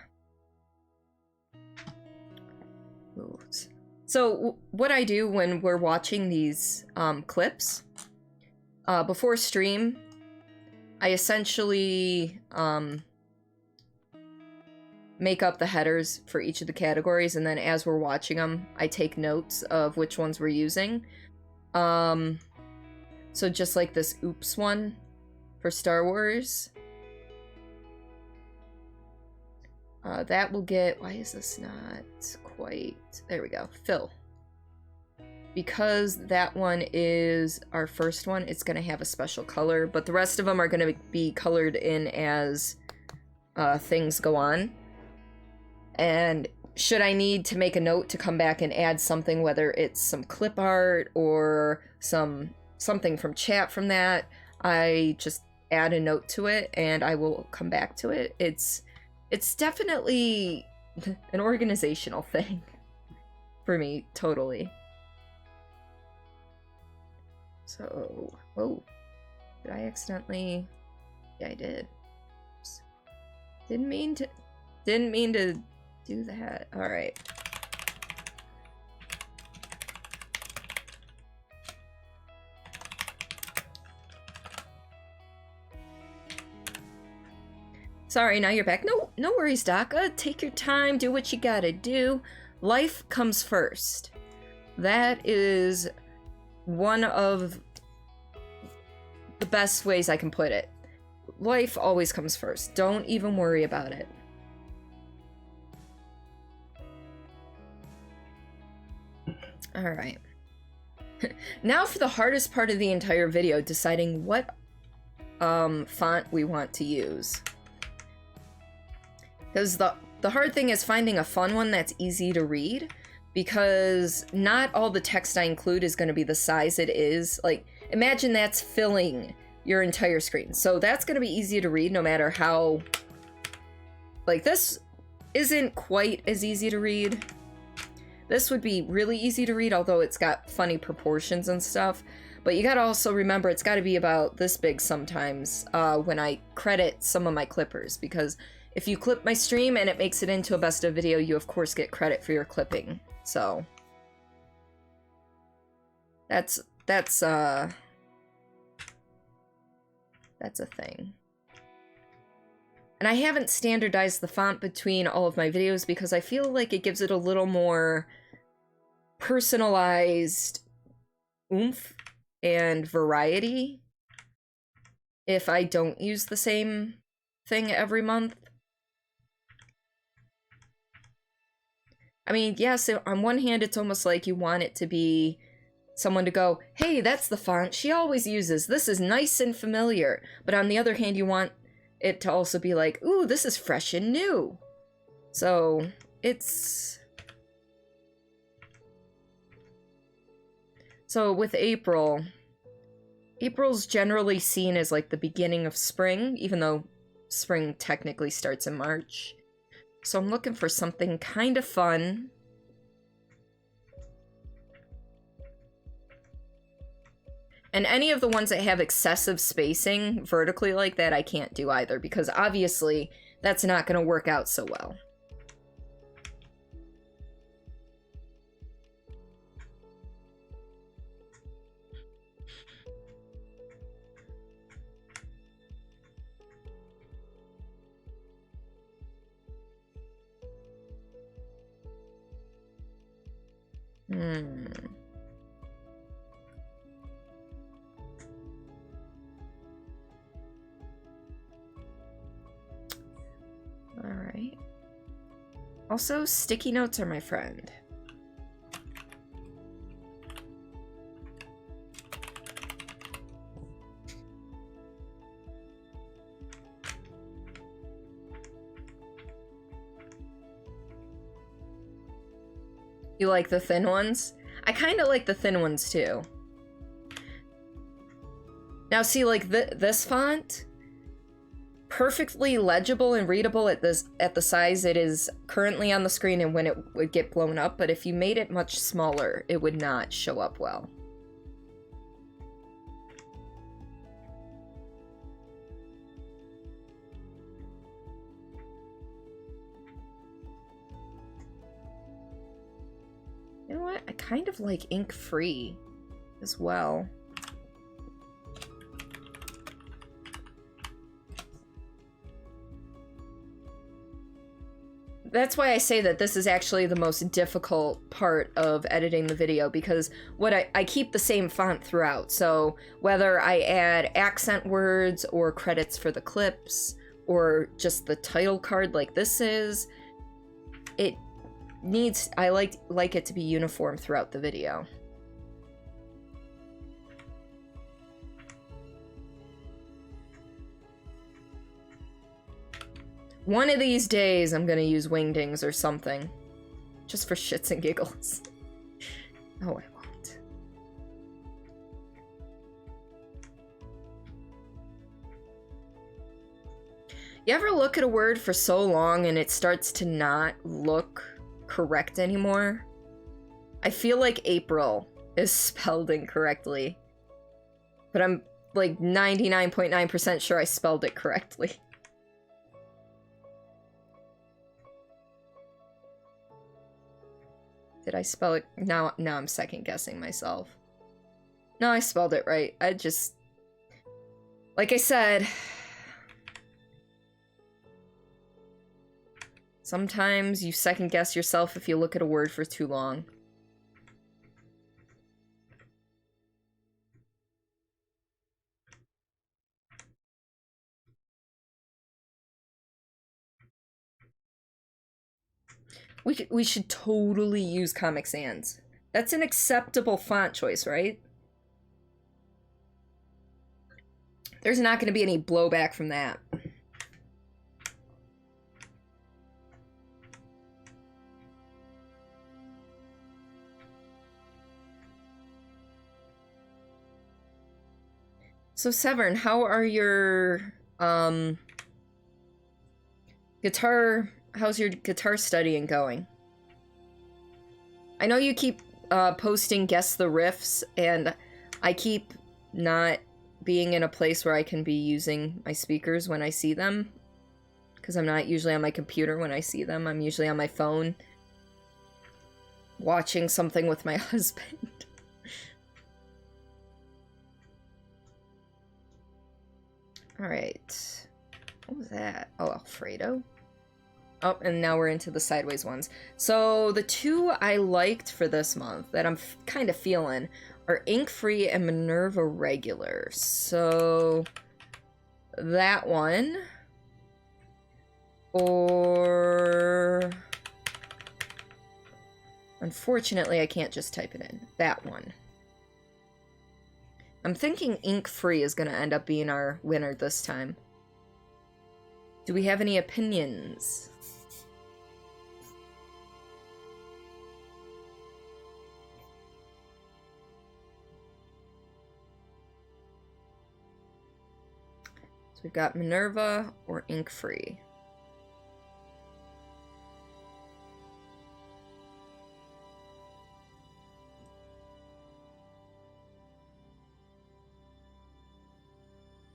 Moves. So what I do when we're watching these clips, before stream, I essentially make up the headers for each of the categories, and then as we're watching them, I take notes of which ones we're using. So just like this Oops one for Star Wars. That will get... Why is this not quite... There we go. Fill. Because that one is our first one, it's going to have a special color, but the rest of them are going to be colored in as things go on. And should I need to make a note to come back and add something, whether it's some clip art or something from chat from that, I just add a note to it and I will come back to it. It's definitely an organizational thing for me, totally. So, whoa, did I accidentally? Yeah, I did. Didn't mean to do that. All right. Sorry, now you're back. No worries, Doc. Take your time, do what you gotta do. Life comes first. That is one of the best ways I can put it. Life always comes first. Don't even worry about it. Alright. Now for the hardest part of the entire video, deciding what font we want to use. Because the hard thing is finding a fun one that's easy to read, because not all the text I include is going to be the size it is. Like, imagine that's filling your entire screen. So that's going to be easy to read no matter how... Like, this isn't quite as easy to read. This would be really easy to read, although it's got funny proportions and stuff. But you gotta also remember it's gotta be about this big sometimes when I credit some of my clippers, because if you clip my stream and it makes it into a best of video, you of course get credit for your clipping. So that's a thing. And I haven't standardized the font between all of my videos because I feel like it gives it a little more personalized oomph and variety if I don't use the same thing every month. I mean, yes, on one hand, it's almost like you want it to be someone to go, hey, that's the font she always uses. This is nice and familiar. But on the other hand, you want it to also be like, ooh, this is fresh and new. So, it's... So, with April, April's generally seen as like the beginning of spring, even though spring technically starts in March. So I'm looking for something kind of fun. And any of the ones that have excessive spacing vertically like that, I can't do either, because obviously that's not going to work out so well. Alright. Also, sticky notes are my friend. You like the thin ones? I kind of like the thin ones too. Now see, like this font, perfectly legible and readable at the size it is currently on the screen and when it would get blown up, but if you made it much smaller, it would not show up well. You know what? I kind of like ink free as well. That's why I say that this is actually the most difficult part of editing the video, because I keep the same font throughout. So whether I add accent words or credits for the clips or just the title card like this is, it needs, I like it to be uniform throughout the video. One of these days I'm gonna use wingdings or something. Just for shits and giggles. No, I won't. You ever look at a word for so long and it starts to not look correct anymore? I feel like April is spelled incorrectly. But I'm like 99.9% sure I spelled it correctly. Did I spell it? Now I'm second guessing myself. No, I spelled it right. I just... Like I said... Sometimes you second guess yourself if you look at a word for too long. We should totally use Comic Sans. That's an acceptable font choice, right? There's not going to be any blowback from that. So Severn, how are your guitar... How's your guitar studying going? I know you keep posting Guess the Riffs, and I keep not being in a place where I can be using my speakers when I see them. Because I'm not usually on my computer when I see them. I'm usually on my phone watching something with my husband. Alright. What was that? Oh, Alfredo? Oh, and now we're into the sideways ones. So the two I liked for this month that I'm kind of feeling are Ink Free and Minerva Regular. So that one, or unfortunately I can't just type it in. That one. I'm thinking Ink Free is going to end up being our winner this time. Do we have any opinions? We've got Minerva or Ink Free.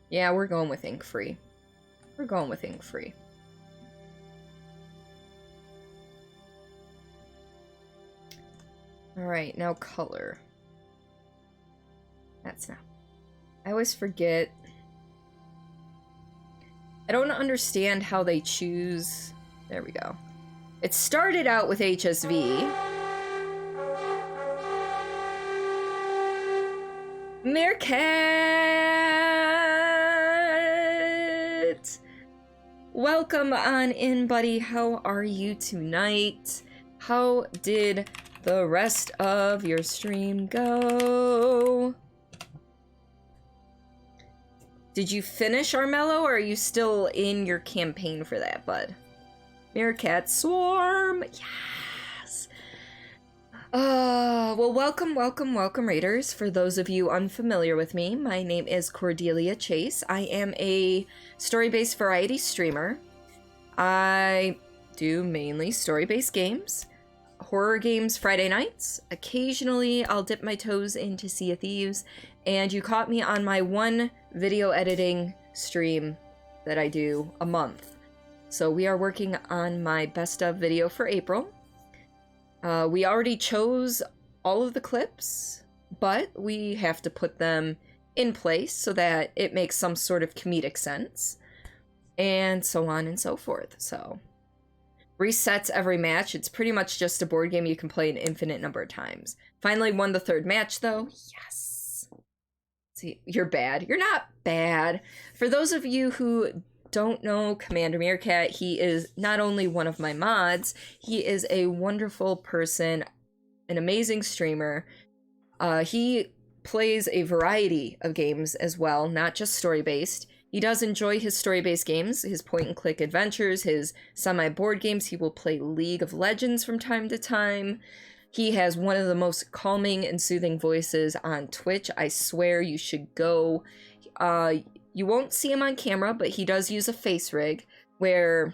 Yeah, we're going with Ink Free. We're going with Ink Free. Alright, now color. That's not... I always forget... I don't understand how they choose... There we go. It started out with HSV. Meerkat! Welcome on in, buddy. How are you tonight? How did the rest of your stream go? Did you finish Armello, or are you still in your campaign for that, bud? Meerkat Swarm! Yes! Well, welcome, Raiders. For those of you unfamiliar with me, my name is Cordelia Chase. I am a story-based variety streamer. I do mainly story-based games, horror games Friday nights. Occasionally, I'll dip my toes into Sea of Thieves, and you caught me on my one video editing stream that I do a month. So we are working on my best of video for April. We already chose all of the clips, but we have to put them in place so that it makes some sort of comedic sense, and so on and so forth. So resets every match. It's pretty much just a board game you can play an infinite number of times. Finally won the third match, though. Yes. See, you're bad. You're not bad. For those of you who don't know Commander Meerkat, he is not only one of my mods, he is a wonderful person, an amazing streamer. He plays a variety of games as well, not just story-based. He does enjoy his story-based games, his point-and-click adventures, his semi-board games. He will play League of Legends from time to time. He has one of the most calming and soothing voices on Twitch. I swear you should go. You won't see him on camera, but he does use a face rig where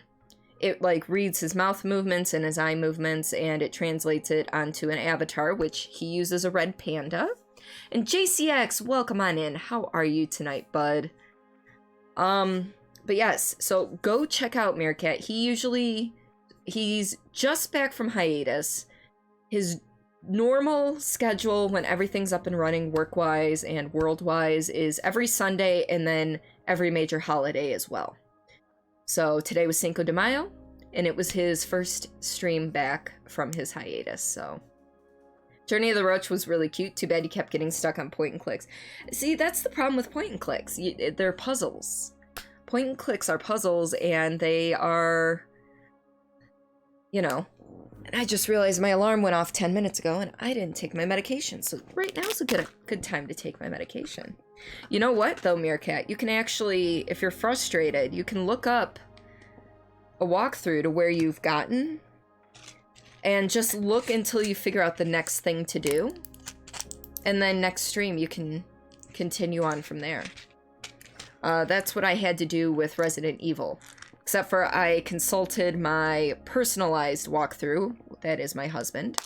it like reads his mouth movements and his eye movements, and it translates it onto an avatar, which he uses a red panda. And JCX, welcome on in. How are you tonight, bud? But yes, so go check out Meerkat. He's just back from hiatus. his normal schedule when everything's up and running work-wise and world-wise is every Sunday and then every major holiday as well. So today was Cinco de Mayo, and it was his first stream back from his hiatus, so... Journey of the Roach was really cute. Too bad you kept getting stuck on point and clicks. See, that's the problem with point and clicks. They're puzzles. Point and clicks are puzzles, and they are... You know... And I just realized my alarm went off 10 minutes ago, and I didn't take my medication, so right now is a good time to take my medication. You know what, though, Meerkat? You can actually, if you're frustrated, you can look up a walkthrough to where you've gotten, and just look until you figure out the next thing to do. And then next stream, you can continue on from there. That's what I had to do with Resident Evil. Except for I consulted my personalized walkthrough. That is my husband.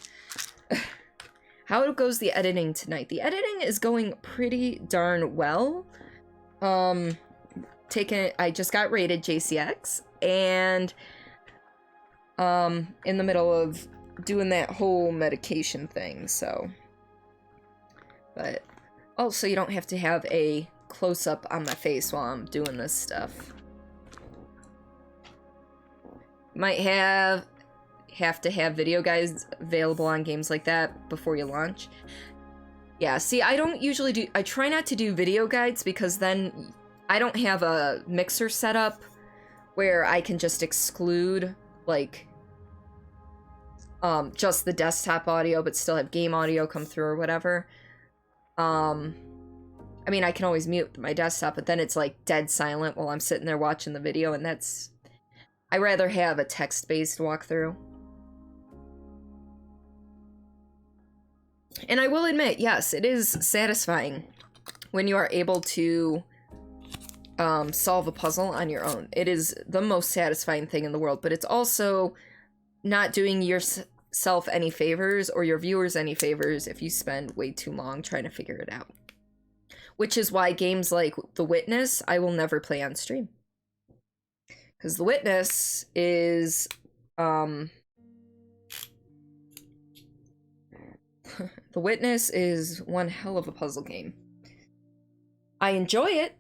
How goes the editing tonight? The editing is going pretty darn well. I just got rated JCX, and in the middle of doing that whole medication thing, so. But also you don't have to have a close-up on my face while I'm doing this stuff. Might have to have video guides available on games like that before you launch. Yeah, see, I don't usually I try not to do video guides because then I don't have a mixer set up where I can just exclude, like, just the desktop audio but still have game audio come through or whatever. I mean, I can always mute my desktop, but then it's, like, dead silent while I'm sitting there watching the video, and that's... I rather have a text-based walkthrough. And I will admit, yes, it is satisfying when you are able to solve a puzzle on your own. It is the most satisfying thing in the world, but it's also not doing yourself any favors or your viewers any favors if you spend way too long trying to figure it out. Which is why games like The Witness, I will never play on stream. Because The Witness is, The Witness is one hell of a puzzle game. I enjoy it.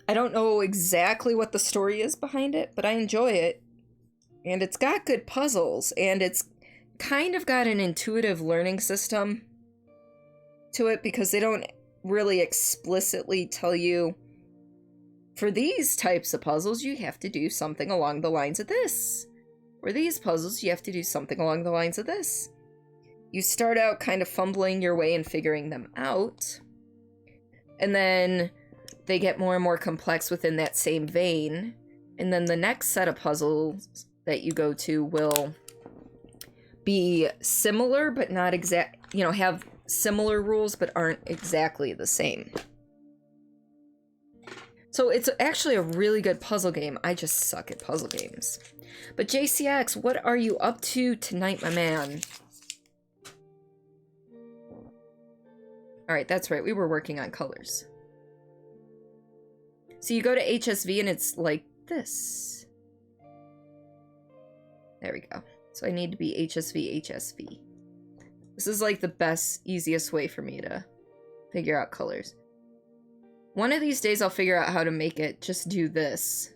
I don't know exactly what the story is behind it, but I enjoy it. And it's got good puzzles, and it's kind of got an intuitive learning system to it, because they don't really explicitly tell you, for these types of puzzles, you have to do something along the lines of this. For these puzzles, you have to do something along the lines of this. You start out kind of fumbling your way and figuring them out, and then they get more and more complex within that same vein, and then the next set of puzzles that you go to will be similar, but not exact, you know, have similar rules, but aren't exactly the same. So it's actually a really good puzzle game. I just suck at puzzle games. But JCX, what are you up to tonight, my man? Alright, that's right. We were working on colors. So you go to HSV and it's like this. There we go. So I need to be HSV. This is like the best, easiest way for me to figure out colors. One of these days I'll figure out how to make it just do this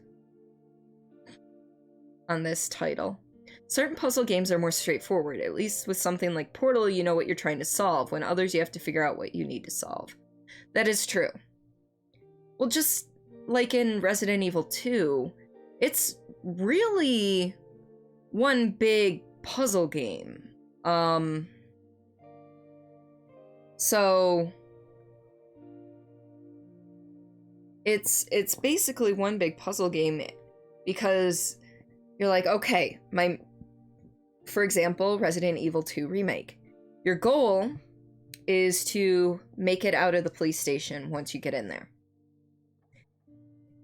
on this title. Certain puzzle games are more straightforward. At least with something like Portal, you know what you're trying to solve. When others, you have to figure out what you need to solve. That is true. Well, just like in Resident Evil 2, it's really one big puzzle game. So it's basically one big puzzle game, because you're like, okay, for example, Resident Evil 2 Remake. Your goal is to make it out of the police station once you get in there.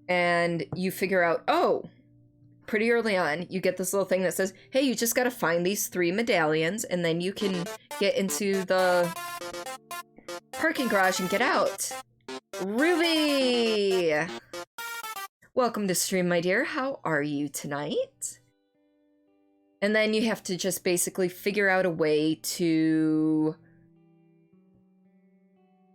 And you figure out, oh, pretty early on, you get this little thing that says, hey, you just gotta find these 3 medallions, and then you can get into the parking garage and get out. Ruby! Welcome to stream, my dear. How are you tonight? And then you have to just basically figure out a way to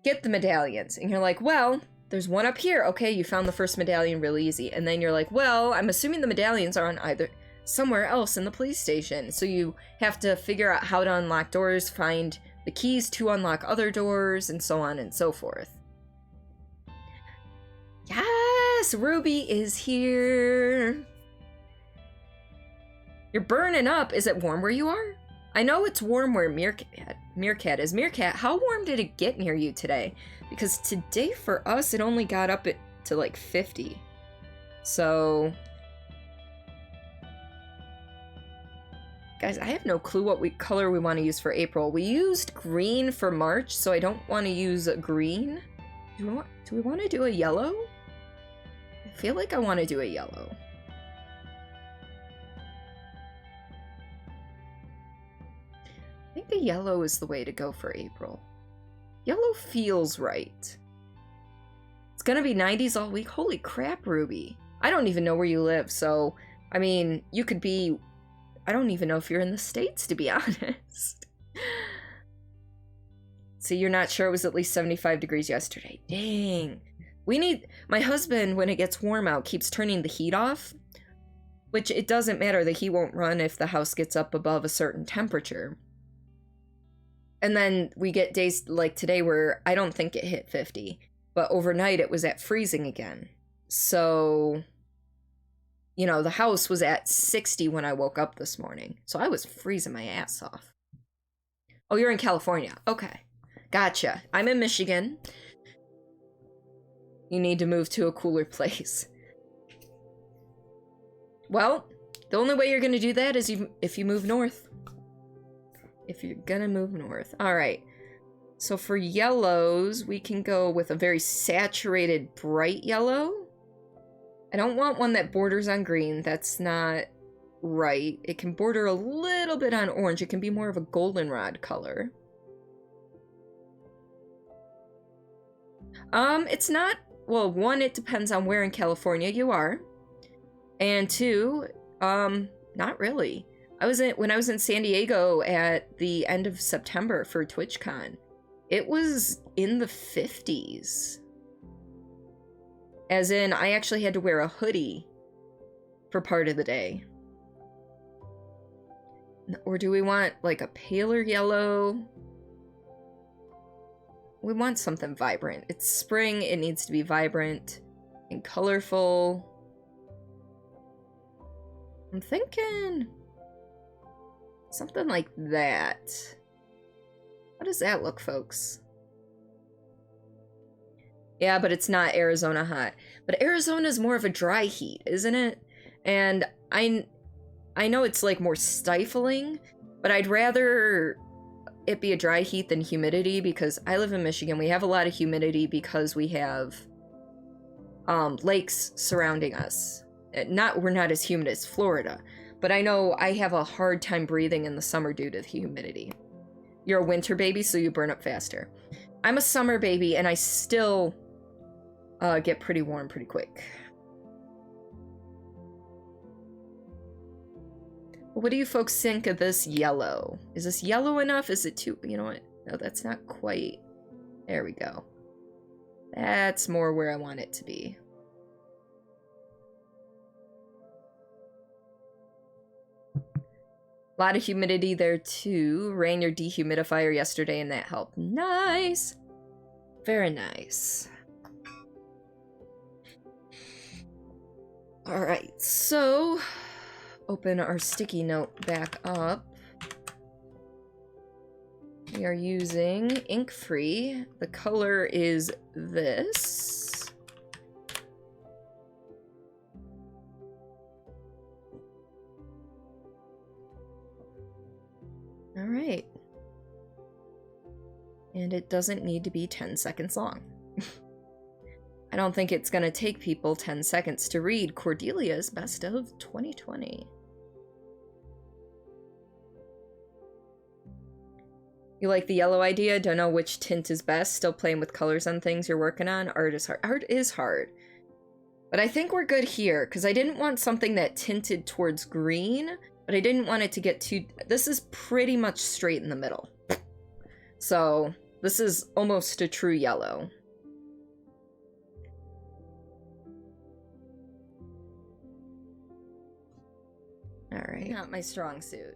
get the medallions. And you're like, well, there's one up here. Okay, you found the first medallion really easy. And then you're like, well, I'm assuming the medallions are on either somewhere else in the police station. So you have to figure out how to unlock doors, find the keys to unlock other doors, and so on and so forth. Yes, Ruby is here. You're burning up. Is it warm where you are? I know it's warm where Meerkat is. Meerkat, how warm did it get near you today? Because today for us, it only got up to like 50. So... Guys, I have no clue what color we want to use for April. We used green for March, so I don't want to use green. Do we want to do a yellow? I feel like I want to do a yellow. I think a yellow is the way to go for April. Yellow feels right. It's gonna be 90s all week. Holy crap, Ruby. I don't even know where you live, so, I mean, you could be... I don't even know if you're in the States, to be honest. So you're not sure it was at least 75 degrees yesterday. Dang. We need... My husband, when it gets warm out, keeps turning the heat off. Which it doesn't matter. The heat won't run if the house gets up above a certain temperature. And then we get days like today where I don't think it hit 50. But overnight it was at freezing again. So... You know, the house was at 60 when I woke up this morning. So I was freezing my ass off. Oh, you're in California. Okay. Gotcha. I'm in Michigan. You need to move to a cooler place. Well, the only way you're going to do that is if you move north. If you're going to move north. All right. So for yellows, we can go with a very saturated bright yellow. I don't want one that borders on green. That's not right. It can border a little bit on orange. It can be more of a goldenrod color. It's not... Well, one, it depends on where in California you are. And two, not really. When I was in San Diego at the end of September for TwitchCon, it was in the 50s. As in, I actually had to wear a hoodie for part of the day. Or do we want, like, a paler yellow? We want something vibrant. It's spring, it needs to be vibrant and colorful. I'm thinking something like that. How does that look, folks? Yeah, but it's not Arizona hot. But Arizona's more of a dry heat, isn't it? And I know it's like more stifling, but I'd rather it be a dry heat than humidity because I live in Michigan. We have a lot of humidity because we have lakes surrounding us. We're not as humid as Florida, but I know I have a hard time breathing in the summer due to the humidity. You're a winter baby, so you burn up faster. I'm a summer baby, and I still get pretty warm pretty quick. What do you folks think of this yellow? Is this yellow enough? Is it too... You know what? No, that's not quite... There we go. That's more where I want it to be. A lot of humidity there too. Ran your dehumidifier yesterday and that helped. Nice! Very nice. Alright, so... Open our sticky note back up. We are using ink free. The color is this. All right. And it doesn't need to be 10 seconds long. I don't think it's going to take people 10 seconds to read Cordelia's Best of 2020. You like the yellow idea? Don't know which tint is best? Still playing with colors on things you're working on? Art is hard. Art is hard. But I think we're good here, because I didn't want something that tinted towards green, but I didn't want it to get too... This is pretty much straight in the middle. So this is almost a true yellow. All right. Not my strong suit.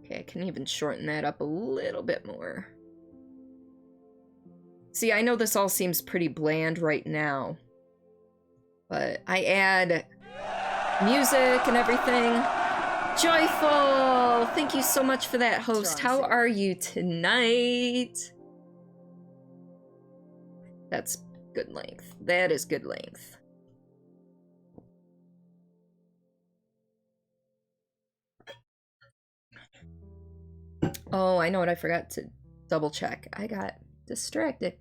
Okay, I can even shorten that up a little bit more. See, I know this all seems pretty bland right now, but I add music and everything. Joyful! Thank you so much for that, host. How are you tonight? That's good length. That is good length. Oh, I know what I forgot to double check. I got distracted.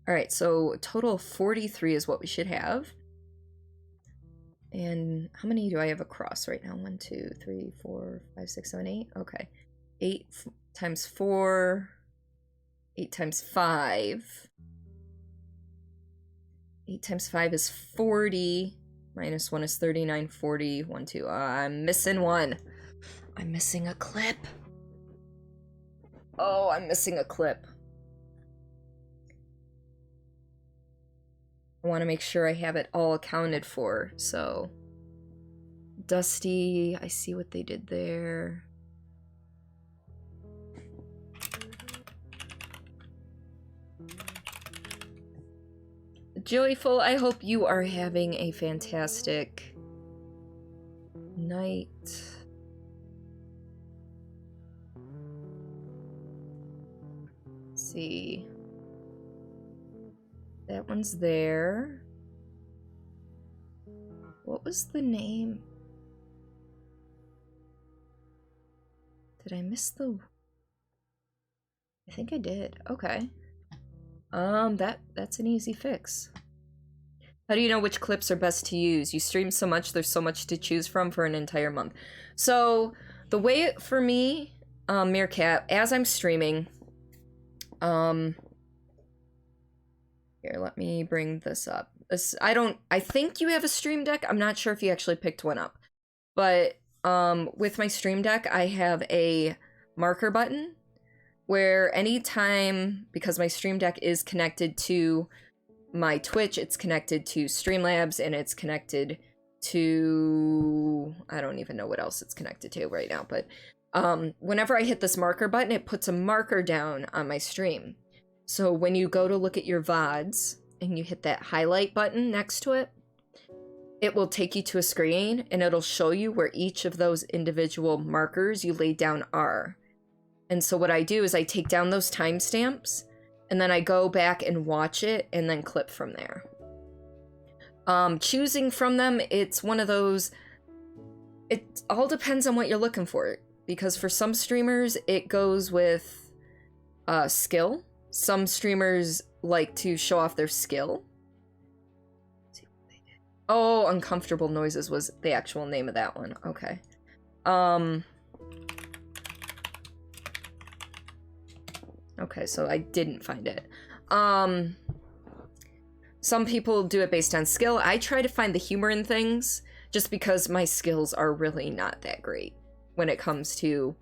All right, so a total of 43 is what we should have. And how many do I have across right now? 1, 2, 3, 4, 5, 6, 7, 8. Okay. 8 times 4. 8 times 5. 8 times 5 is 40. Minus 1 is 39, 40. 1, 2. I'm missing one. I'm missing a clip. Oh, I'm missing a clip. I want to make sure I have it all accounted for, so... Dusty, I see what they did there. Joyful, I hope you are having a fantastic night. Let's see. That one's there. What was the name? Did I miss the... I think I did. Okay. That's an easy fix. How do you know which clips are best to use? You stream so much, there's so much to choose from for an entire month. So, the way for me, Meerkat, as I'm streaming, here, let me bring this up. I think you have a stream deck. I'm not sure if you actually picked one up. But with my stream deck, I have a marker button where anytime, because my stream deck is connected to my Twitch, it's connected to Streamlabs, and it's connected to... I don't even know what else it's connected to right now, but whenever I hit this marker button, it puts a marker down on my stream. So when you go to look at your VODs and you hit that highlight button next to it, it will take you to a screen and it'll show you where each of those individual markers you laid down are. And so what I do is I take down those timestamps and then I go back and watch it and then clip from there. Choosing from them, it's one of those, it all depends on what you're looking for. Because for some streamers, it goes with skill. Some streamers like to show off their skill. Let's see what they did. Oh, Uncomfortable Noises was the actual name of that one. Okay. Okay, so I didn't find it. Some people do it based on skill. I try to find the humor in things just because my skills are really not that great when it comes to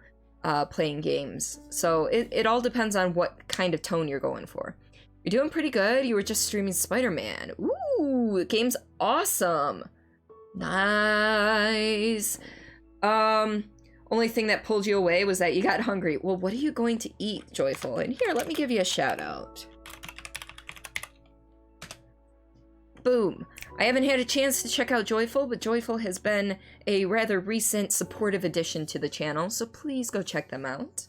playing games. So it all depends on what kind of tone you're going for. You're doing pretty good. You were just streaming Spider-Man. Ooh, the game's awesome. Nice. Only thing that pulled you away was that you got hungry. Well, what are you going to eat, Joyful? And here, let me give you a shout out. Boom. I haven't had a chance to check out Joyful, but Joyful has been a rather recent supportive addition to the channel, so please go check them out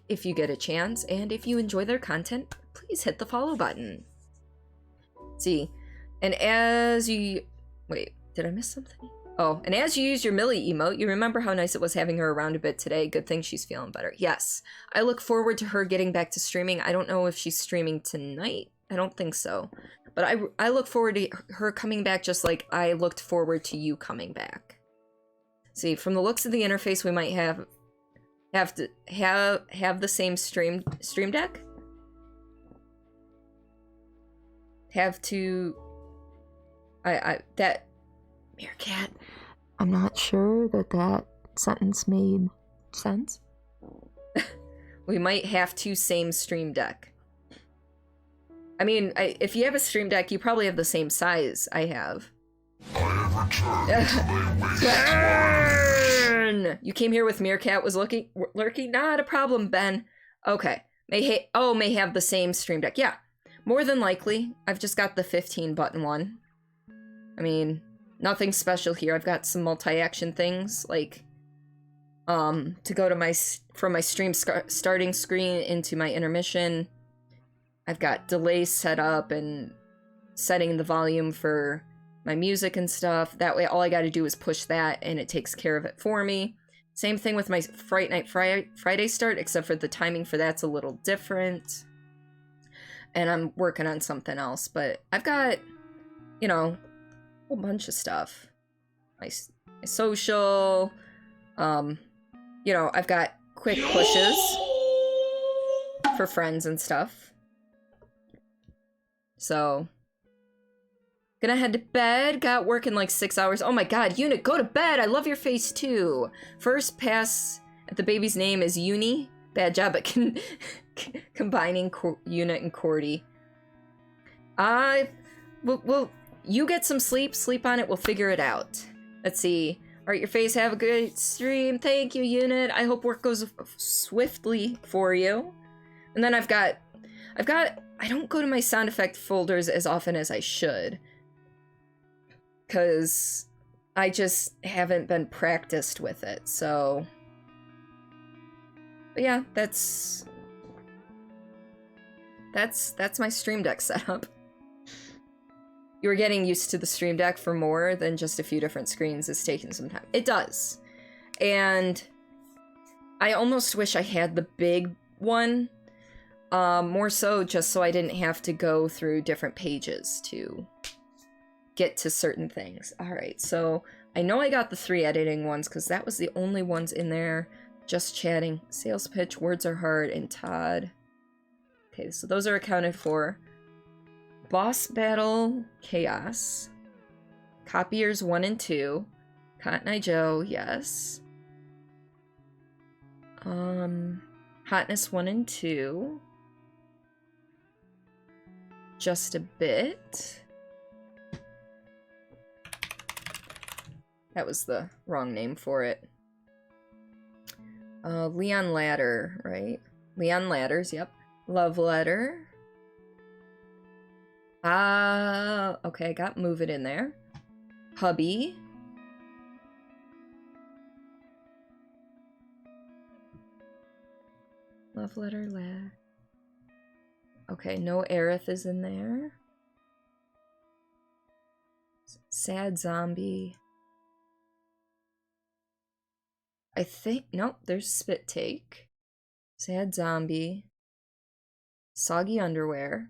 if you get a chance, and if you enjoy their content, please hit the follow button. See, and as you... Wait, did I miss something? Oh, and as you use your Millie emote, you remember how nice it was having her around a bit today. Good thing she's feeling better. Yes, I look forward to her getting back to streaming. I don't know if she's streaming tonight. I don't think so. But I look forward to her coming back just like I looked forward to you coming back. See, from the looks of the interface, we might have to have the same stream deck. Have to... Meerkat, I'm not sure that sentence made sense. We might have two same Stream Deck. I mean, if you have a Stream Deck, you probably have the same size I have. I have returned to Burn! You came here with Meerkat was lurking? Not a problem, Ben. Okay. May have the same Stream Deck. Yeah, more than likely. I've just got the 15-button one. I mean, nothing special here. I've got some multi-action things, like, to go to from my stream starting screen into my intermission. I've got delay set up and setting the volume for my music and stuff. That way, all I got to do is push that, and it takes care of it for me. Same thing with my Fright Night Friday start, except for the timing for that's a little different. And I'm working on something else, but I've got, you know, a whole bunch of stuff. My social, you know, I've got quick pushes for friends and stuff. So, gonna head to bed. Got work in like 6 hours. Oh my god, Unit, go to bed. I love your face too. First pass at the baby's name is Uni. Bad job at combining Unit and Cordy. Well, you get some sleep. Sleep on it. We'll figure it out. Let's see. All right, your face. Have a good stream. Thank you, Unit. I hope work goes swiftly for you. And then I've got. I don't go to my sound effect folders as often as I should, because I just haven't been practiced with it, so... But yeah, that's my Stream Deck setup. You were getting used to the Stream Deck for more than just a few different screens is taking some time. It does. And I almost wish I had the big one, more so just so I didn't have to go through different pages to get to certain things. Alright, so I know I got the 3 editing ones because that was the only ones in there. Just chatting, sales pitch, words are hard, and Todd. Okay, so those are accounted for. Boss battle, chaos. Copiers 1 and 2. Cotton Eye Joe, yes. Hotness 1 and 2. Just a bit. That was the wrong name for it. Leon Ladder, right? Leon Ladders, yep. Love Letter. Okay, I got Move It in there. Hubby. Love Letter, Lad. Okay, no Aerith is in there. Sad Zombie. I think, nope, there's Spit Take. Sad Zombie. Soggy Underwear.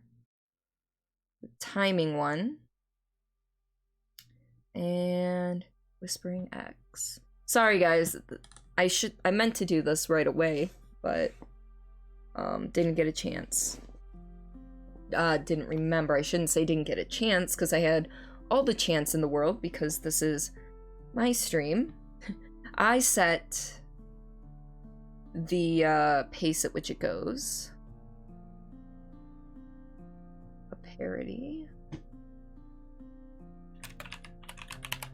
The Timing one. And Whispering X. Sorry guys, I meant to do this right away, but didn't get a chance. Didn't remember. I shouldn't say didn't get a chance, because I had all the chance in the world, because this is my stream. I set the pace at which it goes. A parody.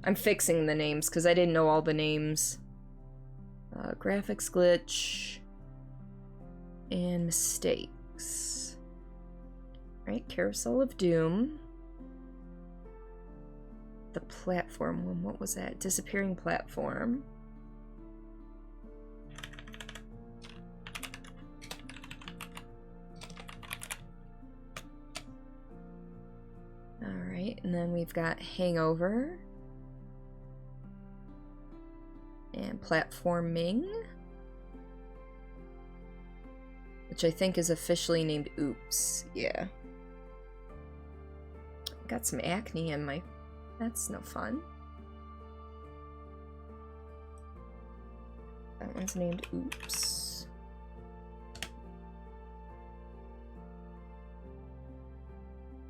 I'm fixing the names because I didn't know all the names. Graphics glitch. And mistakes. Right, Carousel of Doom. The platform one, what was that? Disappearing platform. Alright, and then we've got Hangover. And Platforming. Which I think is officially named Oops. Yeah. Got some acne in my... That's no fun. That one's named Oops.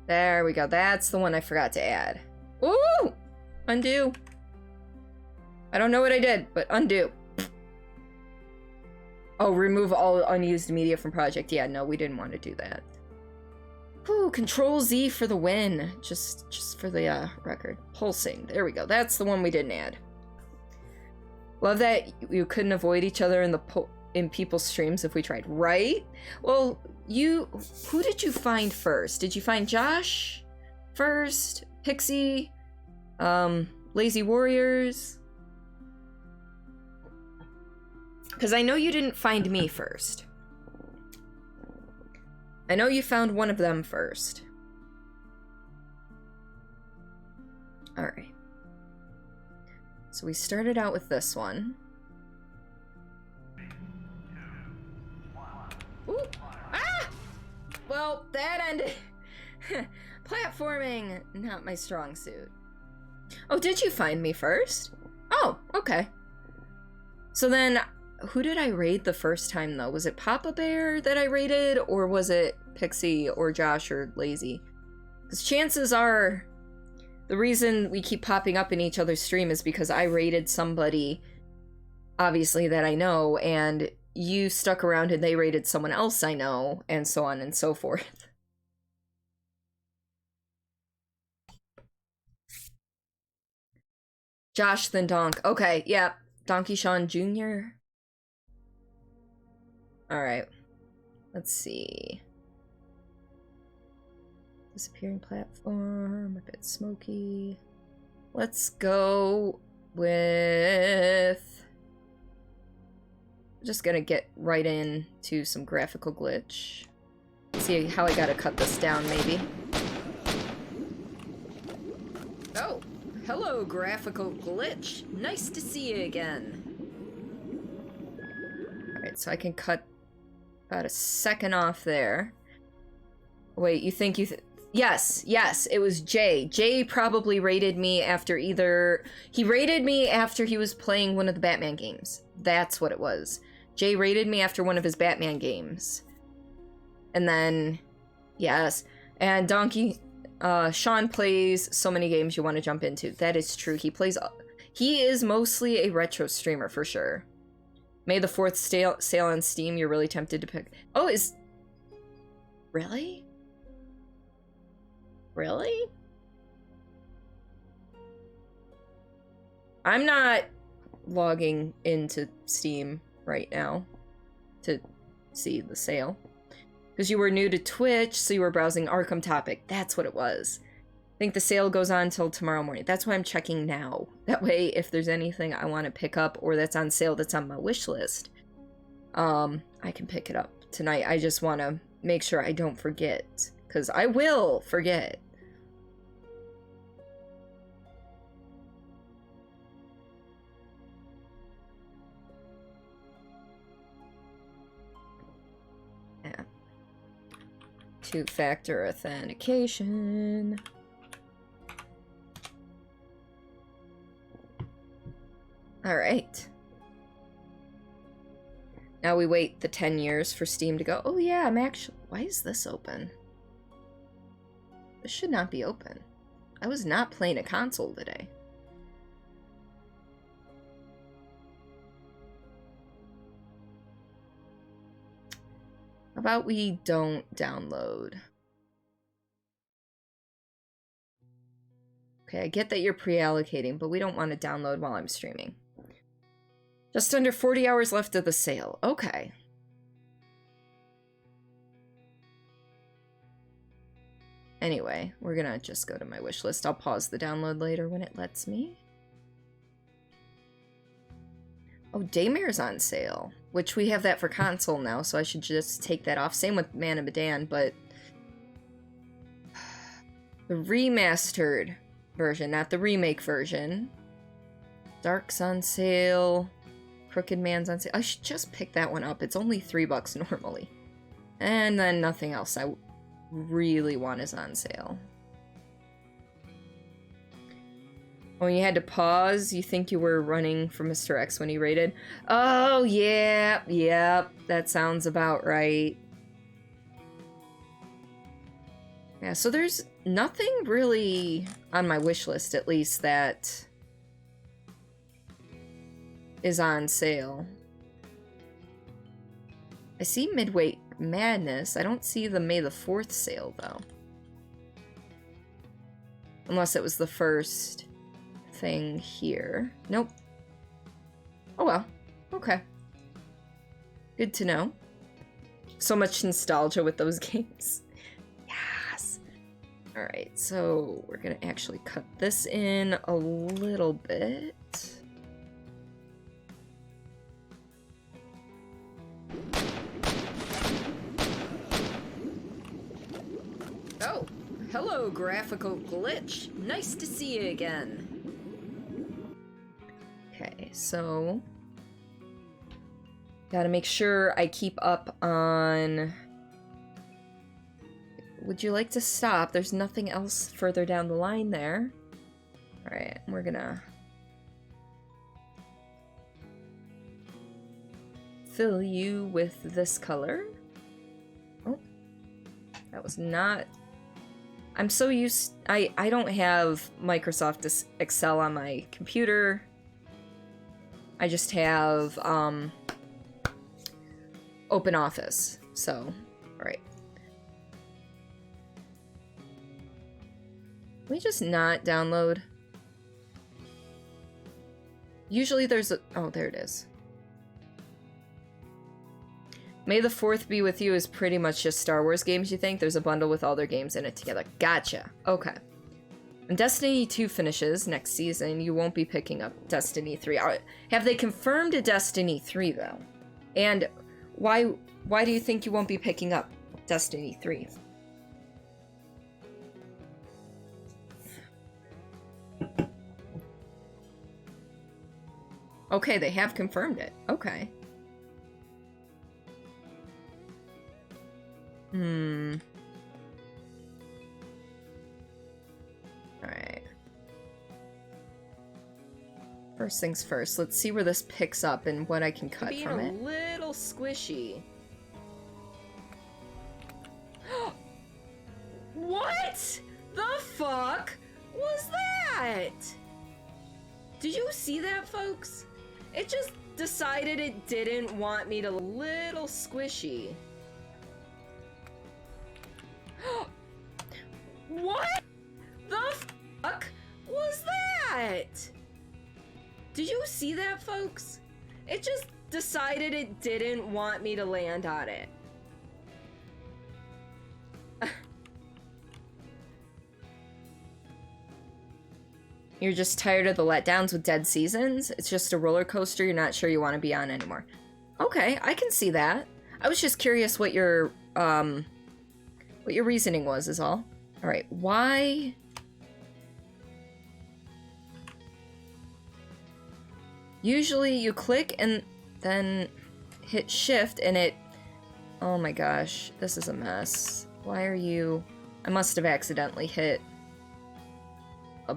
There we go. That's the one I forgot to add. Ooh! Undo. I don't know what I did, but undo. Oh, remove all unused media from project. Yeah, no, we didn't want to do that. Whew, Control Z for the win. Just for the record. Pulsing. There we go. That's the one we didn't add. Love that you couldn't avoid each other in people's streams if we tried. Right? Well, who did you find first? Did you find Josh first? Pixie? Lazy Warriors? Because I know you didn't find me first. I know you found one of them first. Alright. So we started out with this one. Ooh. Ah! Well, that ended... Platforming, not my strong suit. Oh, did you find me first? Oh, okay. So then... Who did I raid the first time, though? Was it Papa Bear that I raided? Or was it Pixie or Josh or Lazy? Because chances are the reason we keep popping up in each other's stream is because I raided somebody, obviously, that I know, and you stuck around and they raided someone else I know, and so on and so forth. Josh, then Donk. Okay, yeah. Donkey Sean Jr. Alright. Let's see. Disappearing platform, a bit smoky. Let's go with... Just gonna get right into some graphical glitch. See how I gotta cut this down, maybe. Oh, hello, graphical glitch. Nice to see you again. Alright, so I can cut about a second off there. Wait, you think you... Yes, it was Jay. Jay probably raided me after either... He raided me after he was playing one of the Batman games. That's what it was. Jay raided me after one of his Batman games. And then... Yes. And Donkey... Sean plays so many games you want to jump into. That is true. He plays... He is mostly a retro streamer, for sure. May the 4th sale on Steam, you're really tempted to pick... Oh, is... Really? Really? I'm not logging into Steam right now to see the sale. Because you were new to Twitch, so you were browsing Arkham Topic. That's what it was. I think the sale goes on till tomorrow morning. That's why I'm checking now. That way, if there's anything I want to pick up or that's on sale that's on my wish list, I can pick it up tonight. I just want to make sure I don't forget. Because I will forget. Yeah. Two-factor authentication. Alright. Now we wait the 10 years for Steam to go. Oh yeah, I'm actually... Why is this open? This should not be open. I was not playing a console today. How about we don't download? Okay, I get that you're pre-allocating, but we don't want to download while I'm streaming. Just under 40 hours left of the sale. Okay. Anyway, we're gonna just go to my wish list. I'll pause the download later when it lets me. Oh, Daymare's on sale, which we have that for console now, so I should just take that off. Same with Man of Medan, but the remastered version, not the remake version. Dark's on sale. Crooked Man's on sale. I should just pick that one up. It's only $3 normally. And then nothing else I really want is on sale. When you had to pause, you think you were running from Mr. X when he raided? Oh, yeah, yep, that sounds about right. Yeah, so there's nothing really on my wish list, at least, that is on sale. I see Midway Madness. I don't see the May the 4th sale, though. Unless it was the first thing here. Nope. Oh well. Okay. Good to know. So much nostalgia with those games. Yes! Alright, so we're gonna actually cut this in a little bit. Oh, hello, graphical glitch. Nice to see you again. Okay, so gotta make sure I keep up on... Would you like to stop? There's nothing else further down the line there. Alright, we're gonna fill you with this color. Oh, that was not... I'm so used... I don't have Microsoft Excel on my computer. I just have Open Office. So, alright. Can we just not download? Usually there's a... Oh, there it is. May the 4th be with you is pretty much just Star Wars games, you think? There's a bundle with all their games in it together. Gotcha. Okay. When Destiny 2 finishes next season, you won't be picking up Destiny 3. Have they confirmed a Destiny 3, though? And why do you think you won't be picking up Destiny 3? Okay, they have confirmed it. Okay. Alright. First things first, let's see where this picks up and what I can cut from it. Being a little squishy. What the fuck was that? Did you see that, folks? It just decided it didn't want me to... Little squishy. What the fuck was that? Did you see that, folks? It just decided it didn't want me to land on it. You're just tired of the letdowns with dead seasons? It's just a roller coaster you're not sure you want to be on anymore. Okay, I can see that. I was just curious what your reasoning was, is all. Alright, why... Usually you click and then hit shift and it... Oh my gosh, this is a mess. Why are you... I must have accidentally hit a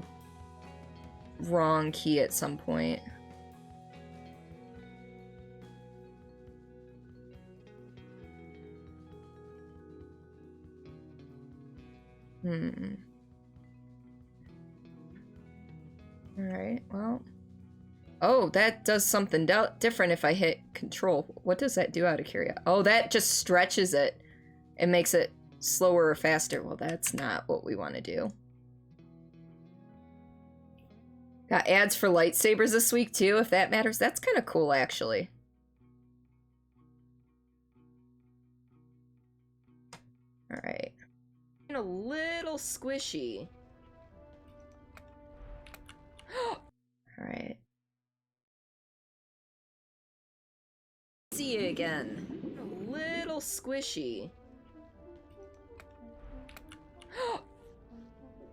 wrong key at some point. Alright, well... Oh, that does something different if I hit control. What does that do out of curiosity? Oh, that just stretches it and makes it slower or faster. Well, that's not what we want to do. Got ads for lightsabers this week, too, if that matters. That's kind of cool, actually. Alright. A little squishy. Alright. See you again. A little squishy.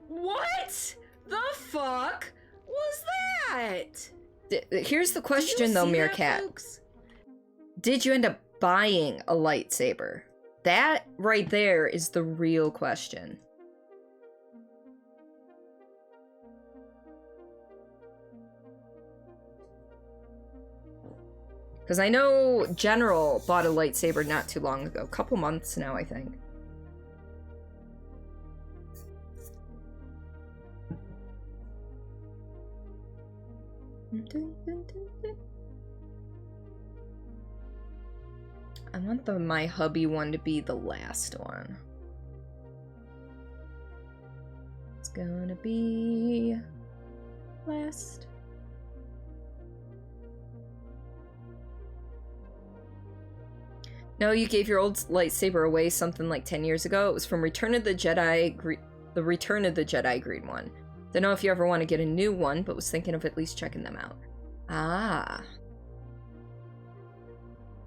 What the fuck was that? Here's the question, though, Meerkat. Did you end up buying a lightsaber? That right there is the real question. Because I know General bought a lightsaber not too long ago. A couple months now, I think. I want the My Hubby one to be the last one. It's gonna be last. No, you gave your old lightsaber away something like 10 years ago. It was from Return of the Jedi, the Return of the Jedi green one. Don't know if you ever want to get a new one, but was thinking of at least checking them out. Ah.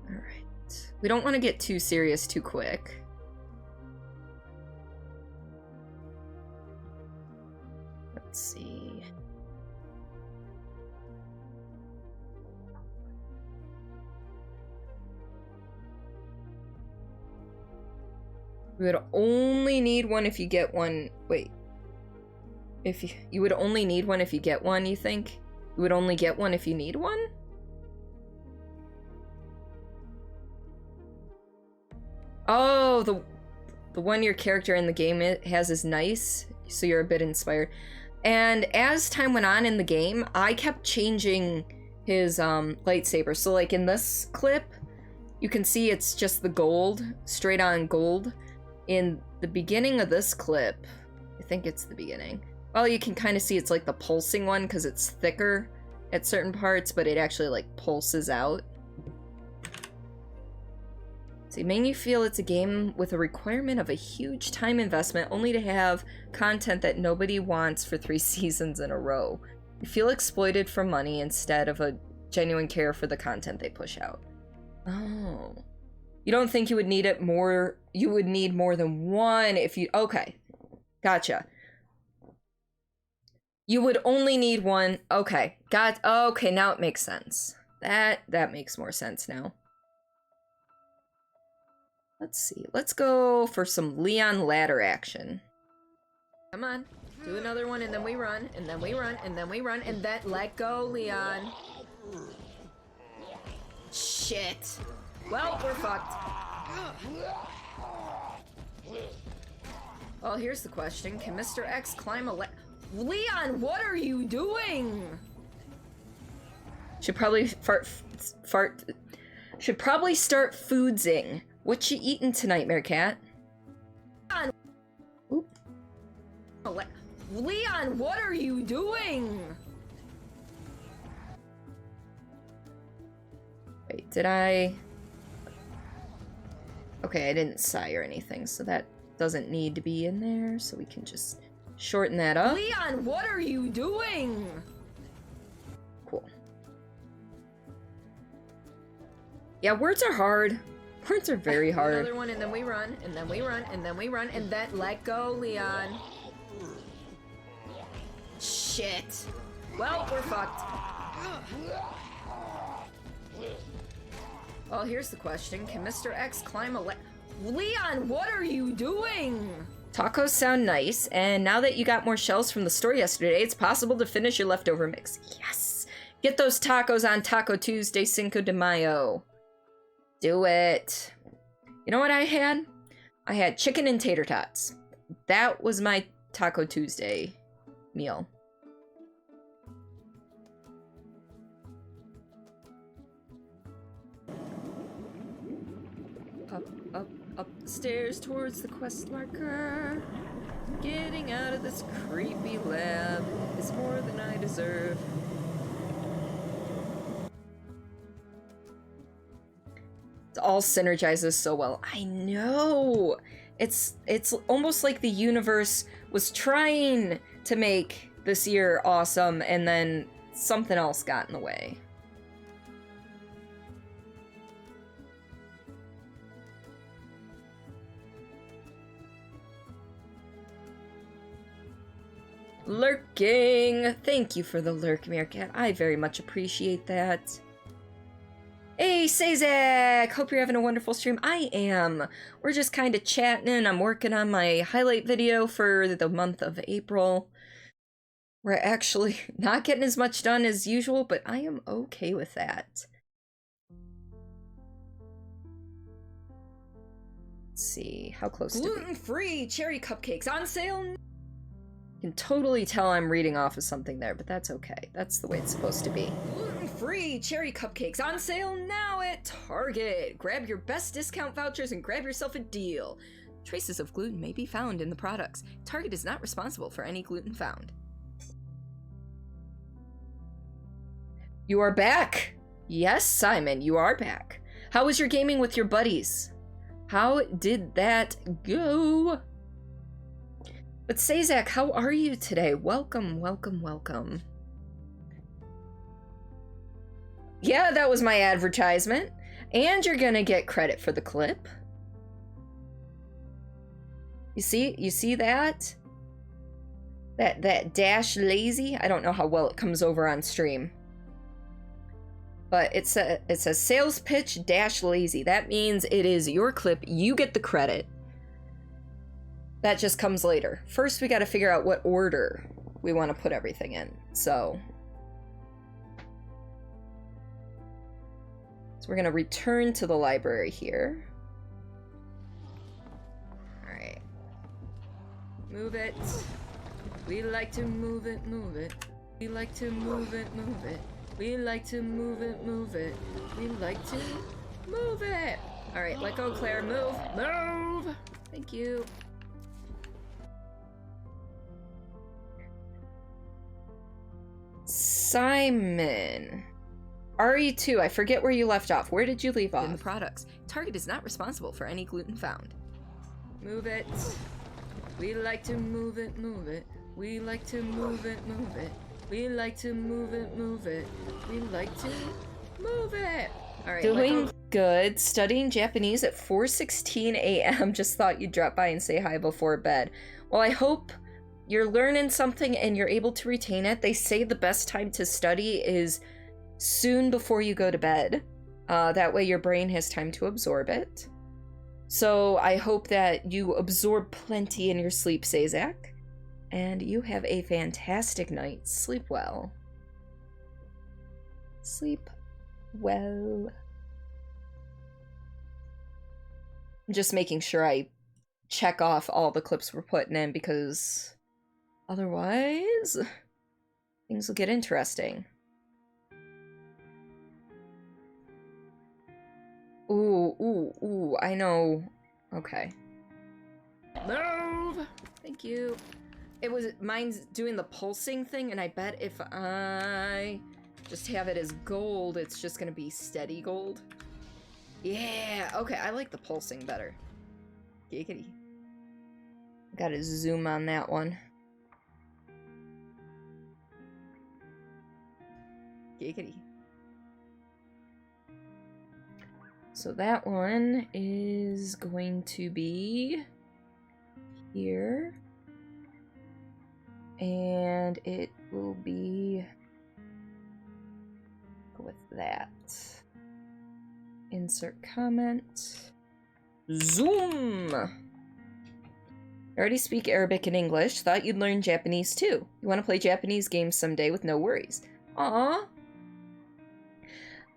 Alright. We don't want to get too serious too quick. Let's see. You would only need one if you get one. Wait. If you would only need one if you get one, you think? You would only get one if you need one? Oh, the one your character in the game has is nice, so you're a bit inspired. And as time went on in the game, I kept changing his lightsaber. So like in this clip, you can see it's just the gold, straight on gold. In the beginning of this clip, I think it's the beginning. Well, you can kind of see it's like the pulsing one because it's thicker at certain parts, but it actually like pulses out. So making you feel it's a game with a requirement of a huge time investment only to have content that nobody wants for 3 seasons in a row. You feel exploited for money instead of a genuine care for the content they push out. Oh. You don't think you would need it more? You would need more than one if you... Okay. Gotcha. You would only need one. Okay. Okay, now it makes sense. That makes more sense now. Let's see. Let's go for some Leon ladder action. Come on. Do another one, and then we run, and then we run, and then we run, and then let go, Leon. Shit. Well, we're fucked. Well, here's the question. Can Mr. X climb a Leon, what are you doing? Should probably should probably start foodsing. What you eating tonight, Meerkat? Oop. Leon, what are you doing? Wait, did I... Okay, I didn't sigh or anything, so that doesn't need to be in there, so we can just shorten that up. Leon, what are you doing? Cool. Yeah, words are hard. Words are very hard. Another one, and then we run, and then we run, and then we run, and then let go, Leon. Shit. Well, we're fucked. Well, here's the question. Can Mr. X climb a Leon, what are you doing? Tacos sound nice, and now that you got more shells from the store yesterday, it's possible to finish your leftover mix. Yes! Get those tacos on Taco Tuesday, Cinco de Mayo. Do it. You know what I had? I had chicken and tater tots. That was my Taco Tuesday meal. Up the stairs towards the quest marker. Getting out of this creepy lab is more than I deserve. It all synergizes so well. I know! It's almost like the universe was trying to make this year awesome, and then something else got in the way. Lurking! Thank you for the lurk, Meerkat. I very much appreciate that. Hey, Sazak! Hope you're having a wonderful stream. I am. We're just kind of chatting. I'm working on my highlight video for the month of April. We're actually not getting as much done as usual, but I am okay with that. Let's see. How close to gluten-free cherry cupcakes on sale. You can totally tell I'm reading off of something there, but that's okay. That's the way it's supposed to be. Gluten-free cherry cupcakes on sale now at Target. Grab your best discount vouchers and grab yourself a deal. Traces of gluten may be found in the products. Target is not responsible for any gluten found. You are back! Yes, Simon, you are back. How was your gaming with your buddies? How did that go? But Sazak, how are you today? Welcome, welcome, welcome. Yeah, that was my advertisement. And you're gonna get credit for the clip. You see that? That dash lazy? I don't know how well it comes over on stream. But it says sales pitch dash lazy. That means it is your clip. You get the credit. That just comes later. First, we got to figure out what order we want to put everything in. So we're going to return to the library here. All right. Move it. We like to move it, move it. We like to move it, move it. We like to move it, move it. We like to move it. All right, let go, Claire. Move, move. Thank you. Simon. RE2, I forget where you left off. Where did you leave off? In the products. Target is not responsible for any gluten found. Move it. We like to move it, move it. We like to move it, move it. We like to move it, move it. We like to move it. All right, doing good. Studying Japanese at 4:16 a.m. Just thought you'd drop by and say hi before bed. Well, I hope you're learning something and you're able to retain it. They say the best time to study is soon before you go to bed. That way your brain has time to absorb it. So I hope that you absorb plenty in your sleep, Sazak. And you have a fantastic night. Sleep well. Sleep well. I'm just making sure I check off all the clips we're putting in because otherwise things will get interesting. Ooh, I know. Okay. Move! Thank you. Mine's doing the pulsing thing, and I bet if I just have it as gold, it's just gonna be steady gold. Yeah, okay, I like the pulsing better. Giggity. Gotta zoom on that one. Giggity. So that one is going to be here. And it will be go with that. Insert comment. Zoom! I already speak Arabic and English. Thought you'd learn Japanese too. You want to play Japanese games someday with no worries. Aww.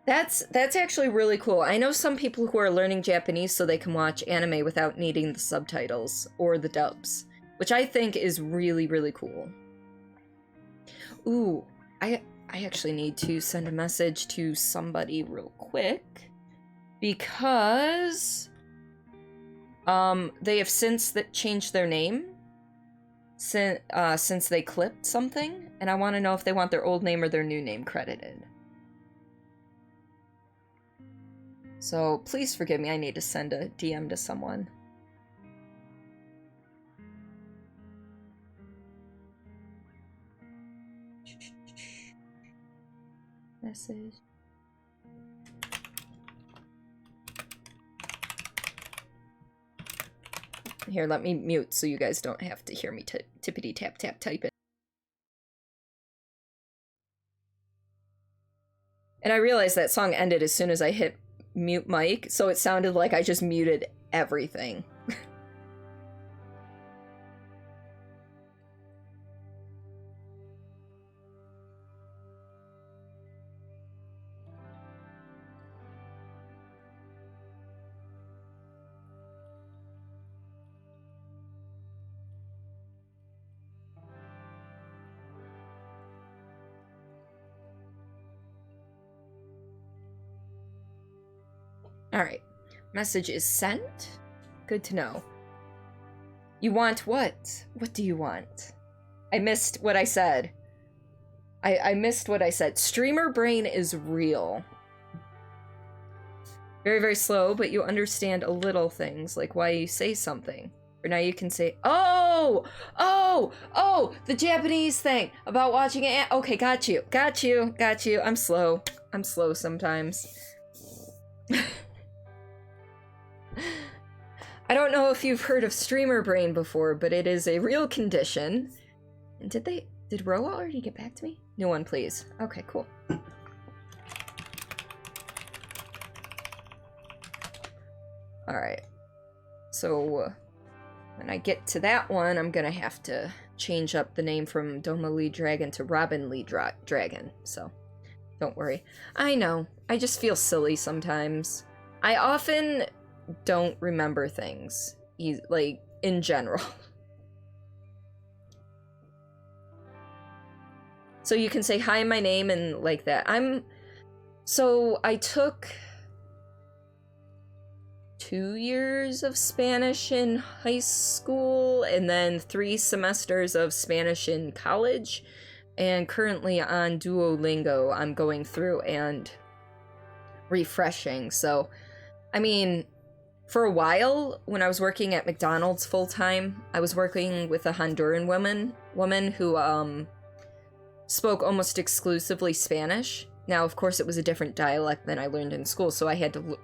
That's actually really cool. I know some people who are learning Japanese so they can watch anime without needing the subtitles or the dubs, which I think is really, really cool. Ooh, I actually need to send a message to somebody real quick because they have since changed their name since they clipped something, and I want to know if they want their old name or their new name credited. So please forgive me, I need to send a DM to someone. Message. Here, let me mute so you guys don't have to hear me tippity tap tap type it. And I realized that song ended as soon as I hit mute mic, so it sounded like I just muted everything. Alright. Message is sent. Good to know. You want what? What do you want? I missed what I said. I missed what I said. Streamer brain is real. Very, very slow, but you understand a little things, like why you say something. Or now you can say, oh, the Japanese thing about watching it. Okay, got you. I'm slow sometimes. I don't know if you've heard of streamer brain before, but it is a real condition. And did Roa already get back to me? New one, please. Okay, cool. Alright. So, when I get to that one, I'm gonna have to change up the name from Doma Lee Dragon to Robin Lee Dragon, so don't worry. I know, I just feel silly sometimes. I often don't remember things, like, in general. So you can say, hi, my name, and like that. So I took 2 years of Spanish in high school, and then 3 semesters of Spanish in college, and currently on Duolingo I'm going through and refreshing. So, I mean, for a while, when I was working at McDonald's full-time, I was working with a Honduran woman who, spoke almost exclusively Spanish. Now, of course, it was a different dialect than I learned in school, so I had to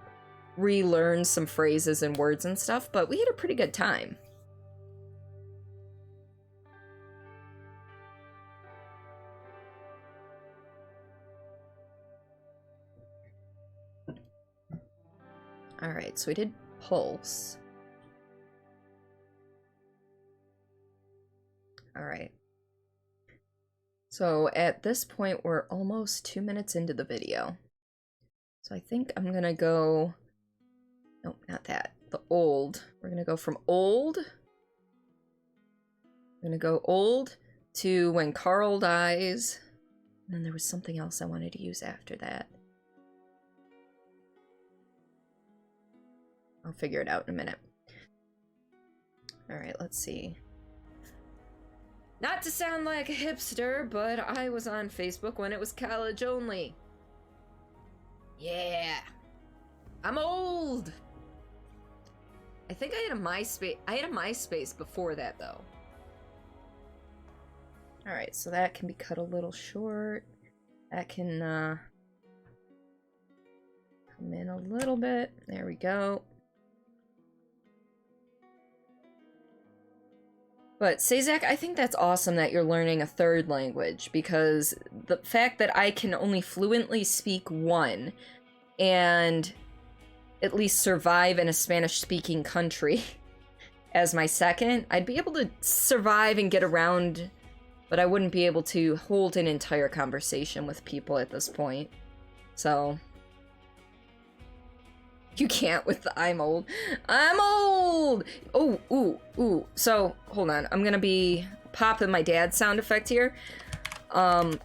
relearn some phrases and words and stuff, but we had a pretty good time. Alright, so we did Pulse. Alright. So at this point, we're almost 2 minutes into the video. So I think I'm gonna go... Nope, not that. The old. We're gonna go from old. I'm gonna go old to when Carl dies. And then there was something else I wanted to use after that. I'll figure it out in a minute. Alright, let's see. Not to sound like a hipster, but I was on Facebook when it was college only. Yeah. I'm old. I think I had a MySpace before that, though. Alright, so that can be cut a little short. That can, come in a little bit. There we go. But, Sazak, I think that's awesome that you're learning a third language, because the fact that I can only fluently speak one, and at least survive in a Spanish-speaking country as my second, I'd be able to survive and get around, but I wouldn't be able to hold an entire conversation with people at this point. So... You can't with the I'm old. I'm old! Oh, ooh. So, hold on. I'm gonna be popping my dad's sound effect here.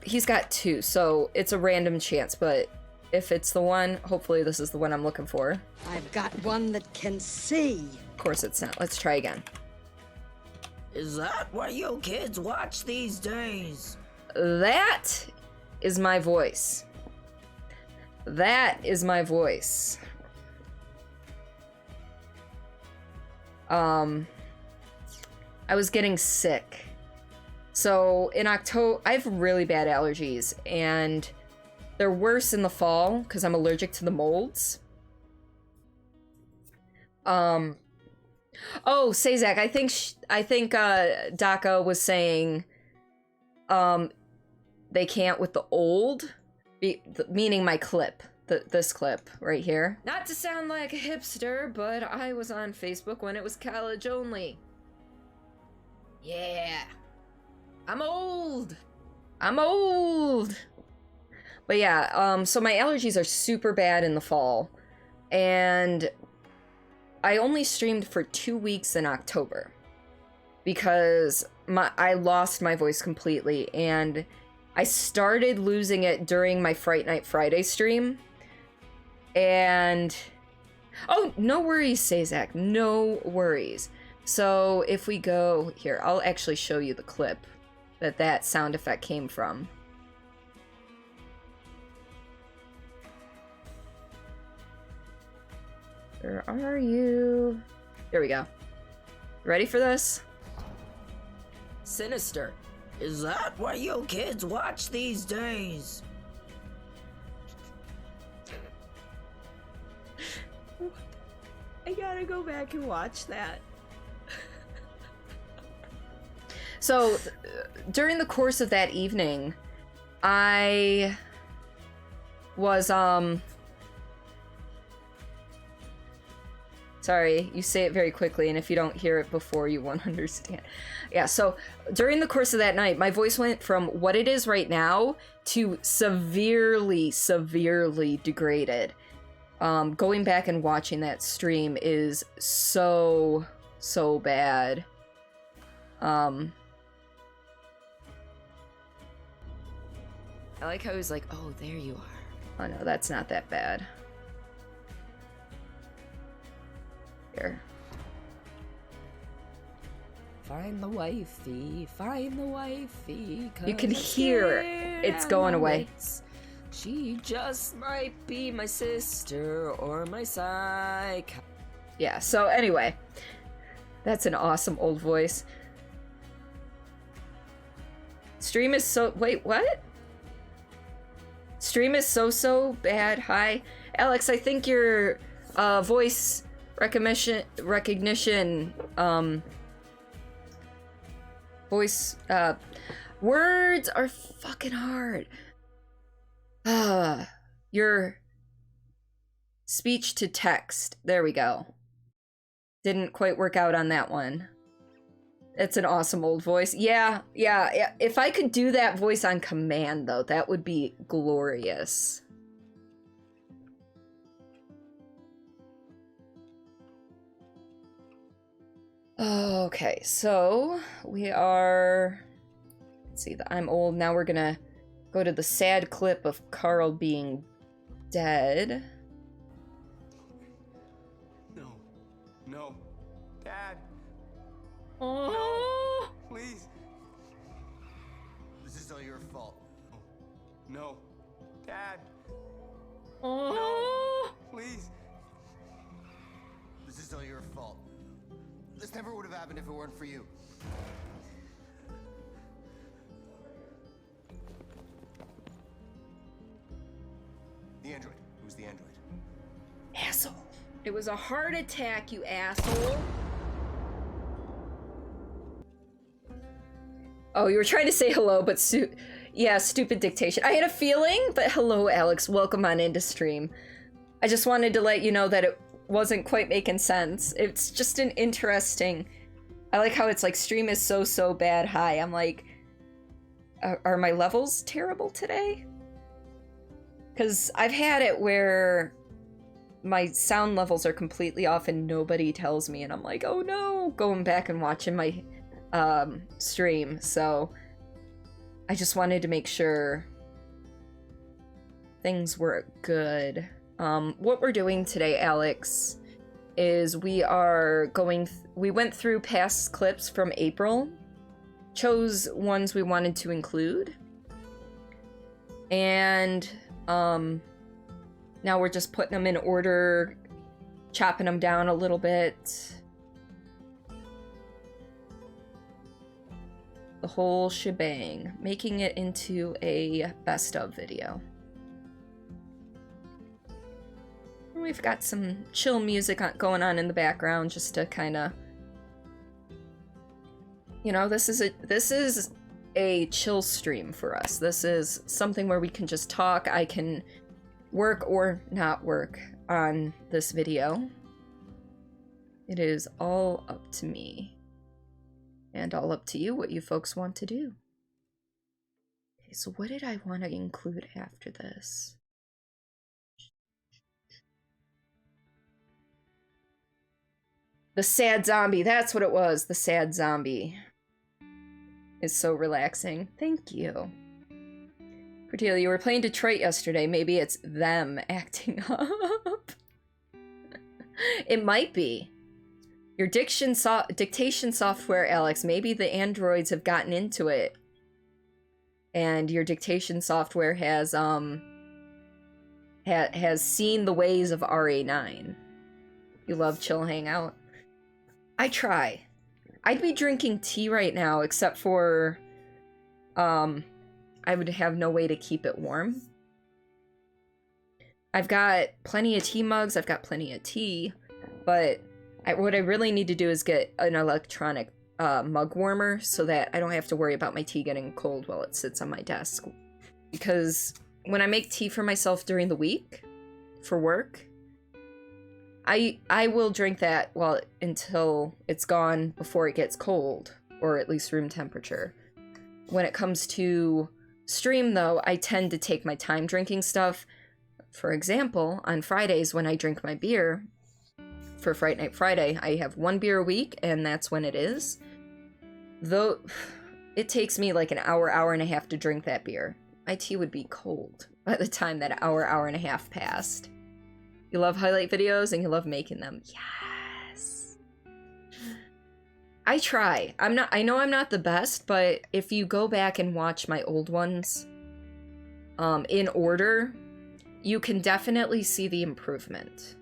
He's got 2, so it's a random chance, but if it's the one, hopefully this is the one I'm looking for. I've got one that can see. Of course it's not. Let's try again. Is that what you kids watch these days? That is my voice. That is my voice. I was getting sick. So in October, I have really bad allergies, and they're worse in the fall because I'm allergic to the molds. Oh, Sazak, I think Daka was saying, they can't with the old, meaning my clip. This clip right here. Not to sound like a hipster, but I was on Facebook when it was college only. Yeah. I'm old. I'm old. But yeah, so my allergies are super bad in the fall. And I only streamed for 2 weeks in October. Because I lost my voice completely. And I started losing it during my Fright Night Friday stream. And Oh, no worries, Sazak. No worries. So if we go here, I'll actually show you the clip that sound effect came from. Where are you? There we go. Ready for this? Sinister. Is that what you kids watch these days? I gotta go back and watch that. So, during the course of that evening, I was, sorry, you say it very quickly, and if you don't hear it before, you won't understand. Yeah, so during the course of that night, my voice went from what it is right now to severely, severely degraded. Going back and watching that stream is so, so bad. I like how he's like, oh, there you are. Oh no, that's not that bad. Here. Find the wifey, find the wifey. You can hear it's going away. She just might be my sister or my psych. Yeah, so anyway, that's an awesome old voice. Stream is so... Wait, what? Stream is so bad. Hi. Alex, I think your voice recognition voice words are fucking hard. Your speech to text. There we go. Didn't quite work out on that one. It's an awesome old voice. Yeah. If I could do that voice on command, though, that would be glorious. Okay, so we are... Let's see, I'm old. Now we're gonna go to the sad clip of Carl being dead. No. Dad. Oh. No. Please. This is all your fault. No. Dad. Oh. No. Please. This is all your fault. This never would have happened if it weren't for you. The android. Who's the android? Asshole. It was a heart attack, you asshole. Oh, you were trying to say hello, but yeah, stupid dictation. I had a feeling, but hello, Alex. Welcome on into stream. I just wanted to let you know that it wasn't quite making sense. It's just an interesting... I like how it's like, stream is so bad. Hi, I'm like... Are my levels terrible today? Because I've had it where my sound levels are completely off and nobody tells me, and I'm like, oh no, going back and watching my stream. So I just wanted to make sure things were good. What we're doing today, Alex, is we went through past clips from April, chose ones we wanted to include, and now we're just putting them in order, chopping them down a little bit. The whole shebang, making it into a best of video. We've got some chill music going on in the background just to kind of, you know, this is a chill stream for us. This is something where we can just talk. I can work or not work on this video. It is all up to me. And all up to you what you folks want to do. Okay, so what did I want to include after this? The sad zombie, that's what it was. The sad zombie is so relaxing. Thank you. Cordelia, you were playing Detroit yesterday. Maybe it's them acting up. It might be. Your dictation software, Alex, maybe the androids have gotten into it. And your dictation software has seen the ways of RA9. You love chill hangout? I try. I'd be drinking tea right now, except for I would have no way to keep it warm. I've got plenty of tea mugs, I've got plenty of tea, but what I really need to do is get an electronic mug warmer so that I don't have to worry about my tea getting cold while it sits on my desk. Because when I make tea for myself during the week for work, I will drink that until it's gone before it gets cold, or at least room temperature. When it comes to stream, though, I tend to take my time drinking stuff. For example, on Fridays when I drink my beer, for Fright Night Friday, I have 1 beer a week, and that's when it is. Though, it takes me like an hour, hour and a half to drink that beer. My tea would be cold by the time that hour, hour and a half passed. You love highlight videos, and you love making them. Yes! I try. I know I'm not the best, but if you go back and watch my old ones, in order, you can definitely see the improvement.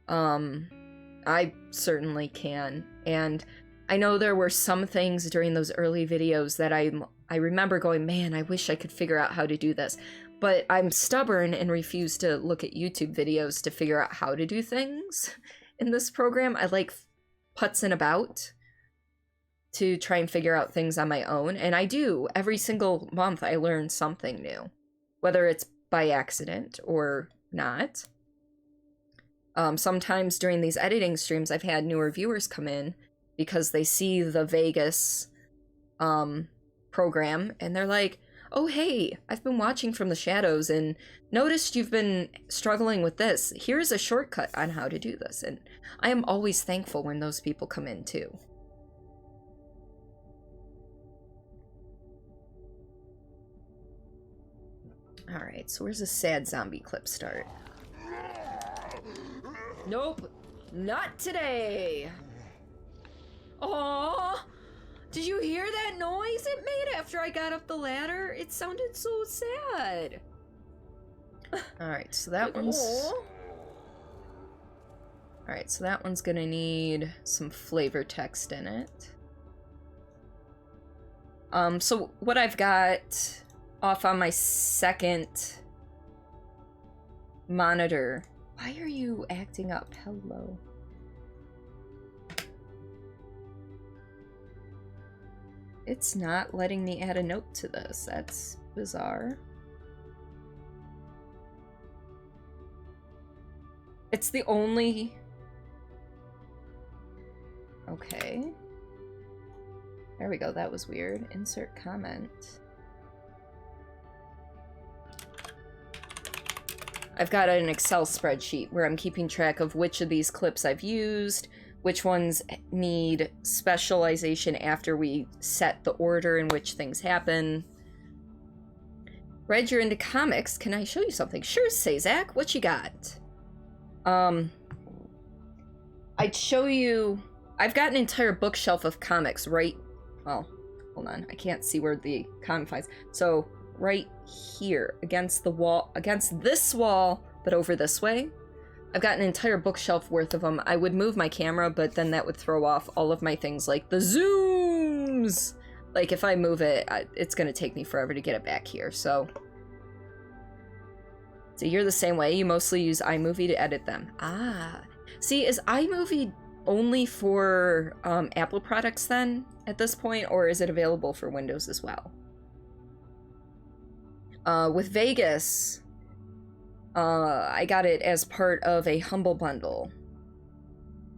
I certainly can. And I know there were some things during those early videos that I remember going, man, I wish I could figure out how to do this. But I'm stubborn and refuse to look at YouTube videos to figure out how to do things in this program. I like putzing about to try and figure out things on my own. And I do. Every single month I learn something new. Whether it's by accident or not. Sometimes during these editing streams, I've had newer viewers come in because they see the Vegas program and they're like, oh, hey, I've been watching from the shadows and noticed you've been struggling with this. Here's a shortcut on how to do this. And I am always thankful when those people come in too. Alright, so where's the sad zombie clip start? Nope, not today. Aww, did you hear that noise it made after I got up the ladder? It sounded so sad. Alright, so that one's... Alright, so that one's gonna need some flavor text in it. So what I've got off on my second monitor. Why are you acting up? Hello. It's not letting me add a note to this. That's bizarre. It's the only... Okay. There we go, that was weird. Insert comment. I've got an Excel spreadsheet where I'm keeping track of which of these clips I've used, which ones need specialization after we set the order in which things happen. Read you're into comics. Can I show you something? Sure, say Zach. What you got? I'd show you... I've got an entire bookshelf of comics right... Well, hold on. I can't see where the confines... So... right here against the wall, against this wall, but over this way. I've got an entire bookshelf worth of them. I would move my camera, but then that would throw off all of my things like the zooms. Like if I move it, it's gonna take me forever to get it back here. So you're the same way. You mostly use iMovie to edit them. Ah, see, is iMovie only for Apple products then at this point, or is it available for Windows as well? With Vegas, I got it as part of a Humble Bundle.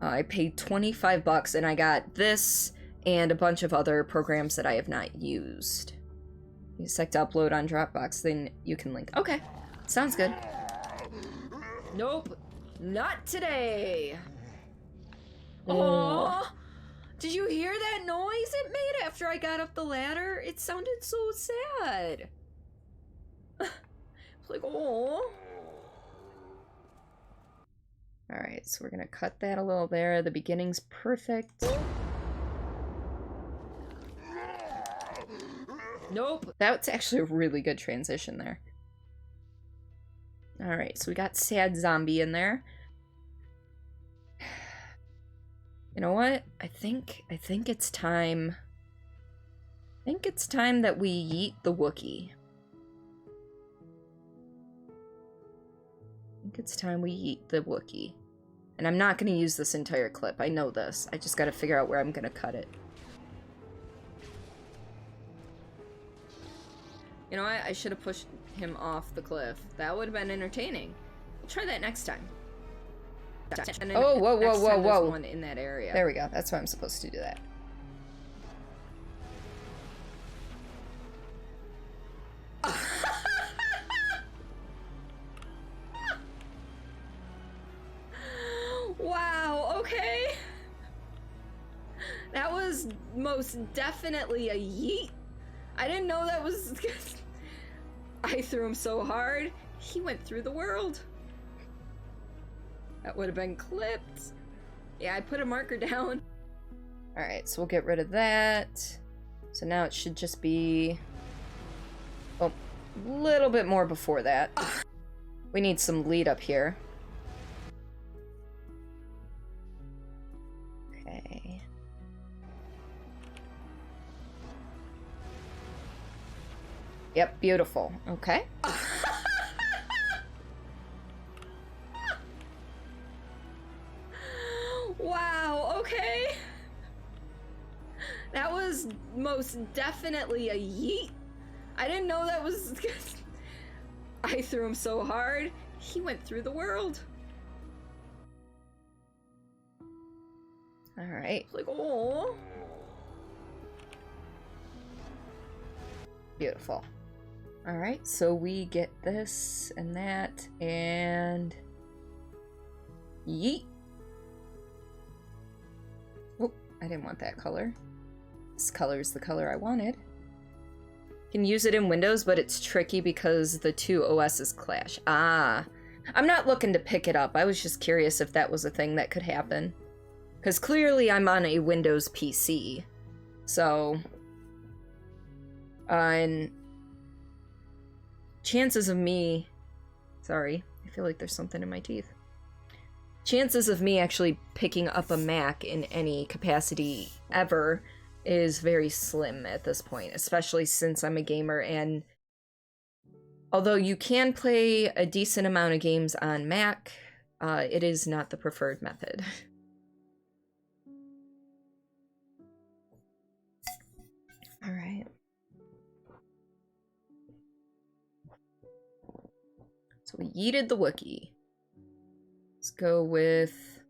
I paid $25 and I got this and a bunch of other programs that I have not used. You select upload on Dropbox, then you can link. Okay, sounds good. Nope, not today. Aww, did you hear that noise it made after I got up the ladder? It sounded so sad. Like, oh. Alright, so we're gonna cut that a little there. The beginning's perfect. Nope. That's actually a really good transition there. Alright, so we got sad zombie in there. You know what? I think it's time. I think it's time that we yeet the Wookiee. I think it's time we yeet the Wookiee. And I'm not going to use this entire clip. I know this. I just got to figure out where I'm going to cut it. You know what? I should have pushed him off the cliff. That would have been entertaining. We'll try that next time. Oh, whoa, whoa, whoa, whoa. There's one in that area. There we go. That's why I'm supposed to do that. Wow, okay. That was most definitely a yeet. I didn't know that was... I threw him so hard, he went through the world. That would have been clipped. Yeah, I put a marker down. Alright, so we'll get rid of that. So now it should just be... oh, a little bit more before that. We need some lead up here. Okay. Yep, beautiful. Okay. Wow, okay. That was most definitely a yeet. I didn't know that was... I threw him so hard, he went through the world. Alright. Like, oh. Beautiful. Alright, so we get this and that, and... yeet. Oh, I didn't want that color. This color is the color I wanted. You can use it in Windows, but it's tricky because the two OSs clash. Ah. I'm not looking to pick it up. I was just curious if that was a thing that could happen. Because clearly I'm on a Windows PC. So... and... chances of me... sorry, I feel like there's something in my teeth. Chances of me actually picking up a Mac in any capacity ever is very slim at this point, especially since I'm a gamer, and although you can play a decent amount of games on Mac, it is not the preferred method. Alright. So we yeeted the Wookiee. Let's go with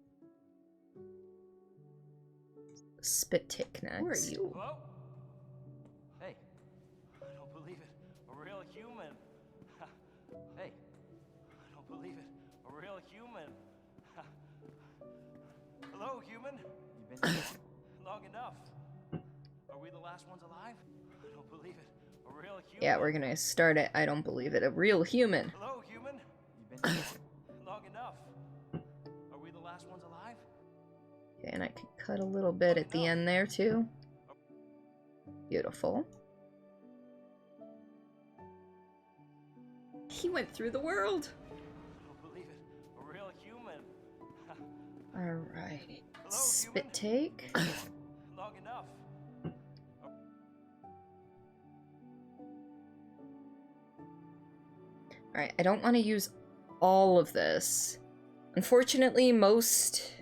Spit Tick next. Who are you? Hello? Hey, I don't believe it. A real human. Hey, I don't believe it. A real human. Hello, human. You've been here long enough. Are we the last ones alive? I don't believe it. A real human. Yeah, we're gonna start it. I don't believe it. A real human. Hello, human. You've been here long enough. Are we the last ones alive? Okay, and I could cut a little bit at the end there too. Beautiful. He went through the world. I don't believe it. A real human. Alright. Spit take. Long enough. Alright, I don't want to use all of this. Unfortunately, most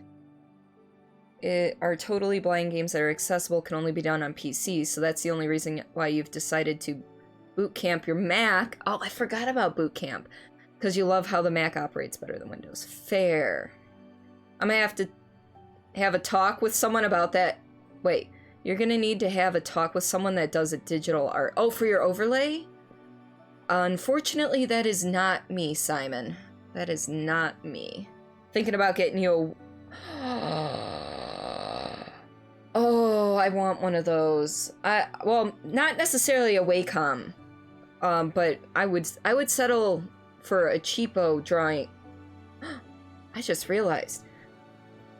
are totally blind games that are accessible can only be done on PC, so that's the only reason why you've decided to boot camp your Mac. Oh, I forgot about boot camp. Because you love how the Mac operates better than Windows. Fair. I'm gonna have to have a talk with someone about that. Wait, you're gonna need to have a talk with someone that does a digital art. Oh, for your overlay? Unfortunately, that is not me, Simon. That is not me. Thinking about getting you a... Oh, I want one of those. Well, not necessarily a Wacom, but I would settle for a cheapo drawing. I just realized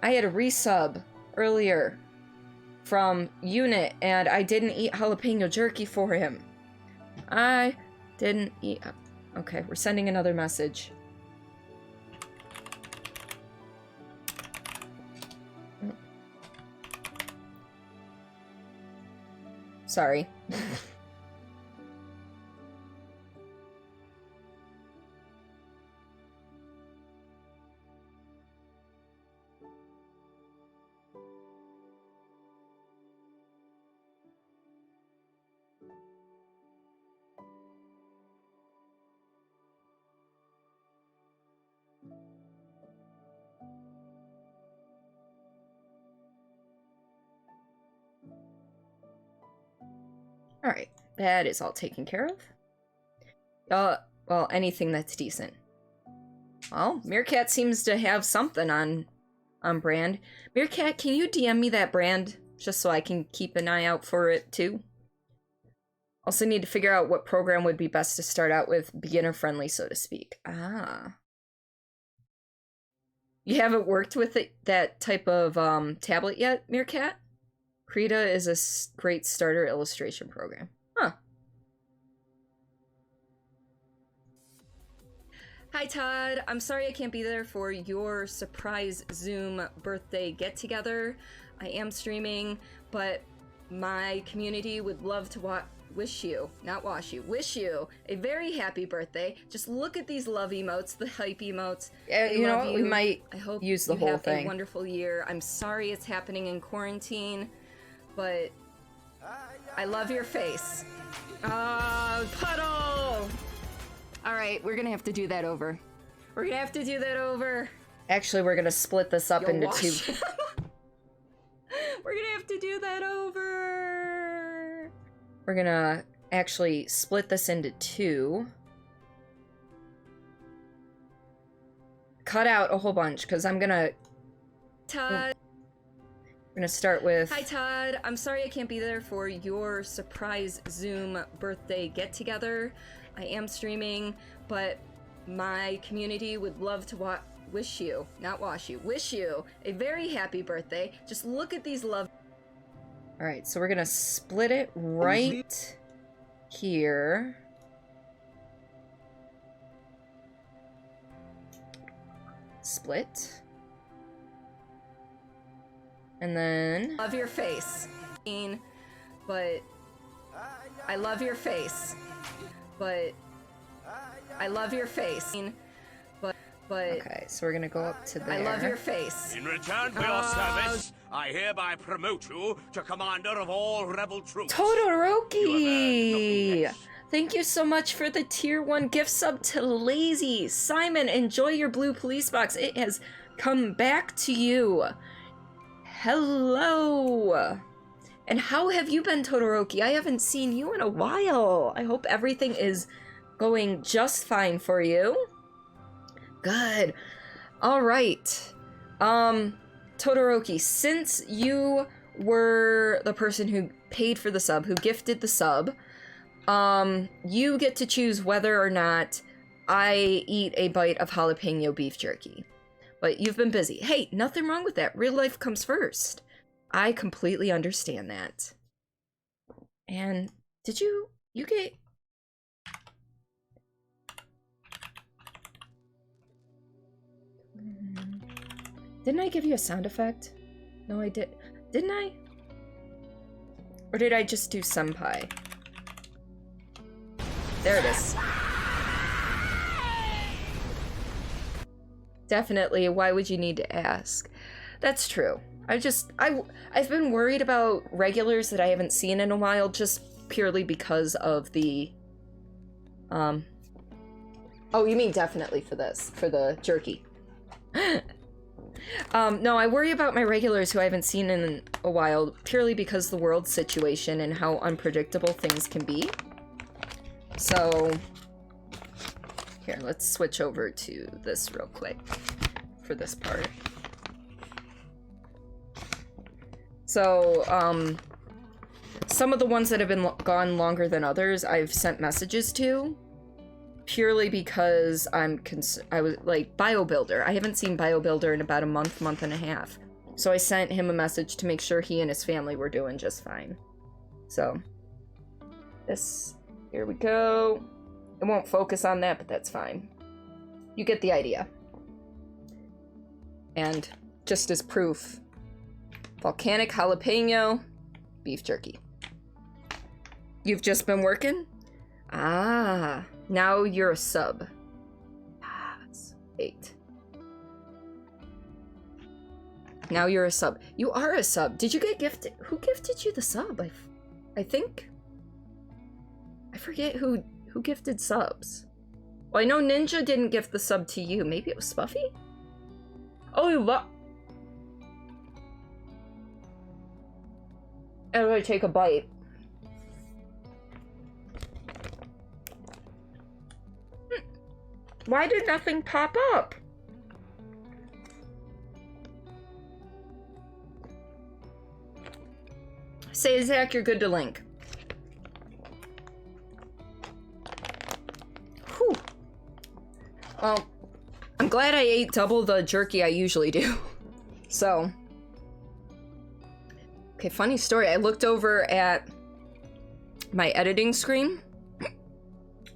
I had a resub earlier from Unit, and I didn't eat jalapeno jerky for him. I didn't eat... Okay, we're sending another message. Sorry. Alright, that is all taken care of. Well, anything that's decent. Well, Meerkat seems to have something on brand. Meerkat, can you DM me that brand? Just so I can keep an eye out for it, too. Also need to figure out what program would be best to start out with, beginner-friendly, so to speak. Ah. You haven't worked with that type of tablet yet, Meerkat? Krita is a great starter illustration program. Huh. Hi, Todd. I'm sorry I can't be there for your surprise Zoom birthday get-together. I am streaming, but my community would love to wish you a very happy birthday. Just look at these love emotes, the hype emotes. You know what? We might use the whole thing. A wonderful year. I'm sorry it's happening in quarantine, but I love your face. Puddle! Alright, we're gonna have to do that over. Actually, we're gonna split this up into two. We're gonna have to do that over. We're gonna actually split this into two. Cut out a whole bunch, because I'm gonna... Todd. We're gonna start with... Hi, Todd. I'm sorry I can't be there for your surprise Zoom birthday get-together. I am streaming, but my community would love to wish you a very happy birthday. Just look at these love... Alright, so we're gonna split it right here. Split. And then... Love your face. But... I love your face. But... I love your face. But... Okay, so we're gonna go up to there. I love your face. In return for your service, I hereby promote you to commander of all rebel troops. Todoroki! Thank you so much for the tier 1 gift sub to Lazy. Simon, enjoy your blue police box. It has come back to you. Hello! And how have you been, Todoroki? I haven't seen you in a while. I hope everything is going just fine for you. Good. Alright. Todoroki, since you were the person who paid for the sub, who gifted the sub, you get to choose whether or not I eat a bite of jalapeno beef jerky. But you've been busy. Hey, nothing wrong with that. Real life comes first. I completely understand that. And did you get... Didn't I give you a sound effect? No, I did. Didn't I? Or did I just do senpai? There it is. Definitely, why would you need to ask? That's true. I've been worried about regulars that I haven't seen in a while, just purely because of the... Oh, you mean definitely for this, for the jerky. No, I worry about my regulars who I haven't seen in a while, purely because the world situation and how unpredictable things can be. So, here, let's switch over to this real quick for this part. So, some of the ones that have been gone longer than others, I've sent messages to, purely because I was like, BioBuilder. I haven't seen BioBuilder in about a month and a half. So I sent him a message to make sure he and his family were doing just fine. So, here we go. It won't focus on that, but that's fine. You get the idea. And just as proof, volcanic jalapeno beef jerky. You've just been working? Ah, now you're a sub. Ah, that's 8. Now you're a sub. You are a sub. Did you get gifted? Who gifted you the sub? I think. I forget who gifted subs. Well, I know Ninja didn't gift the sub to you. Maybe it was Spuffy? Oh, you love. I'm gonna take a bite. Why did nothing pop up? Say, Zach, you're good to link. Whew. Well, I'm glad I ate double the jerky I usually do. So. Okay, funny story. I looked over at my editing screen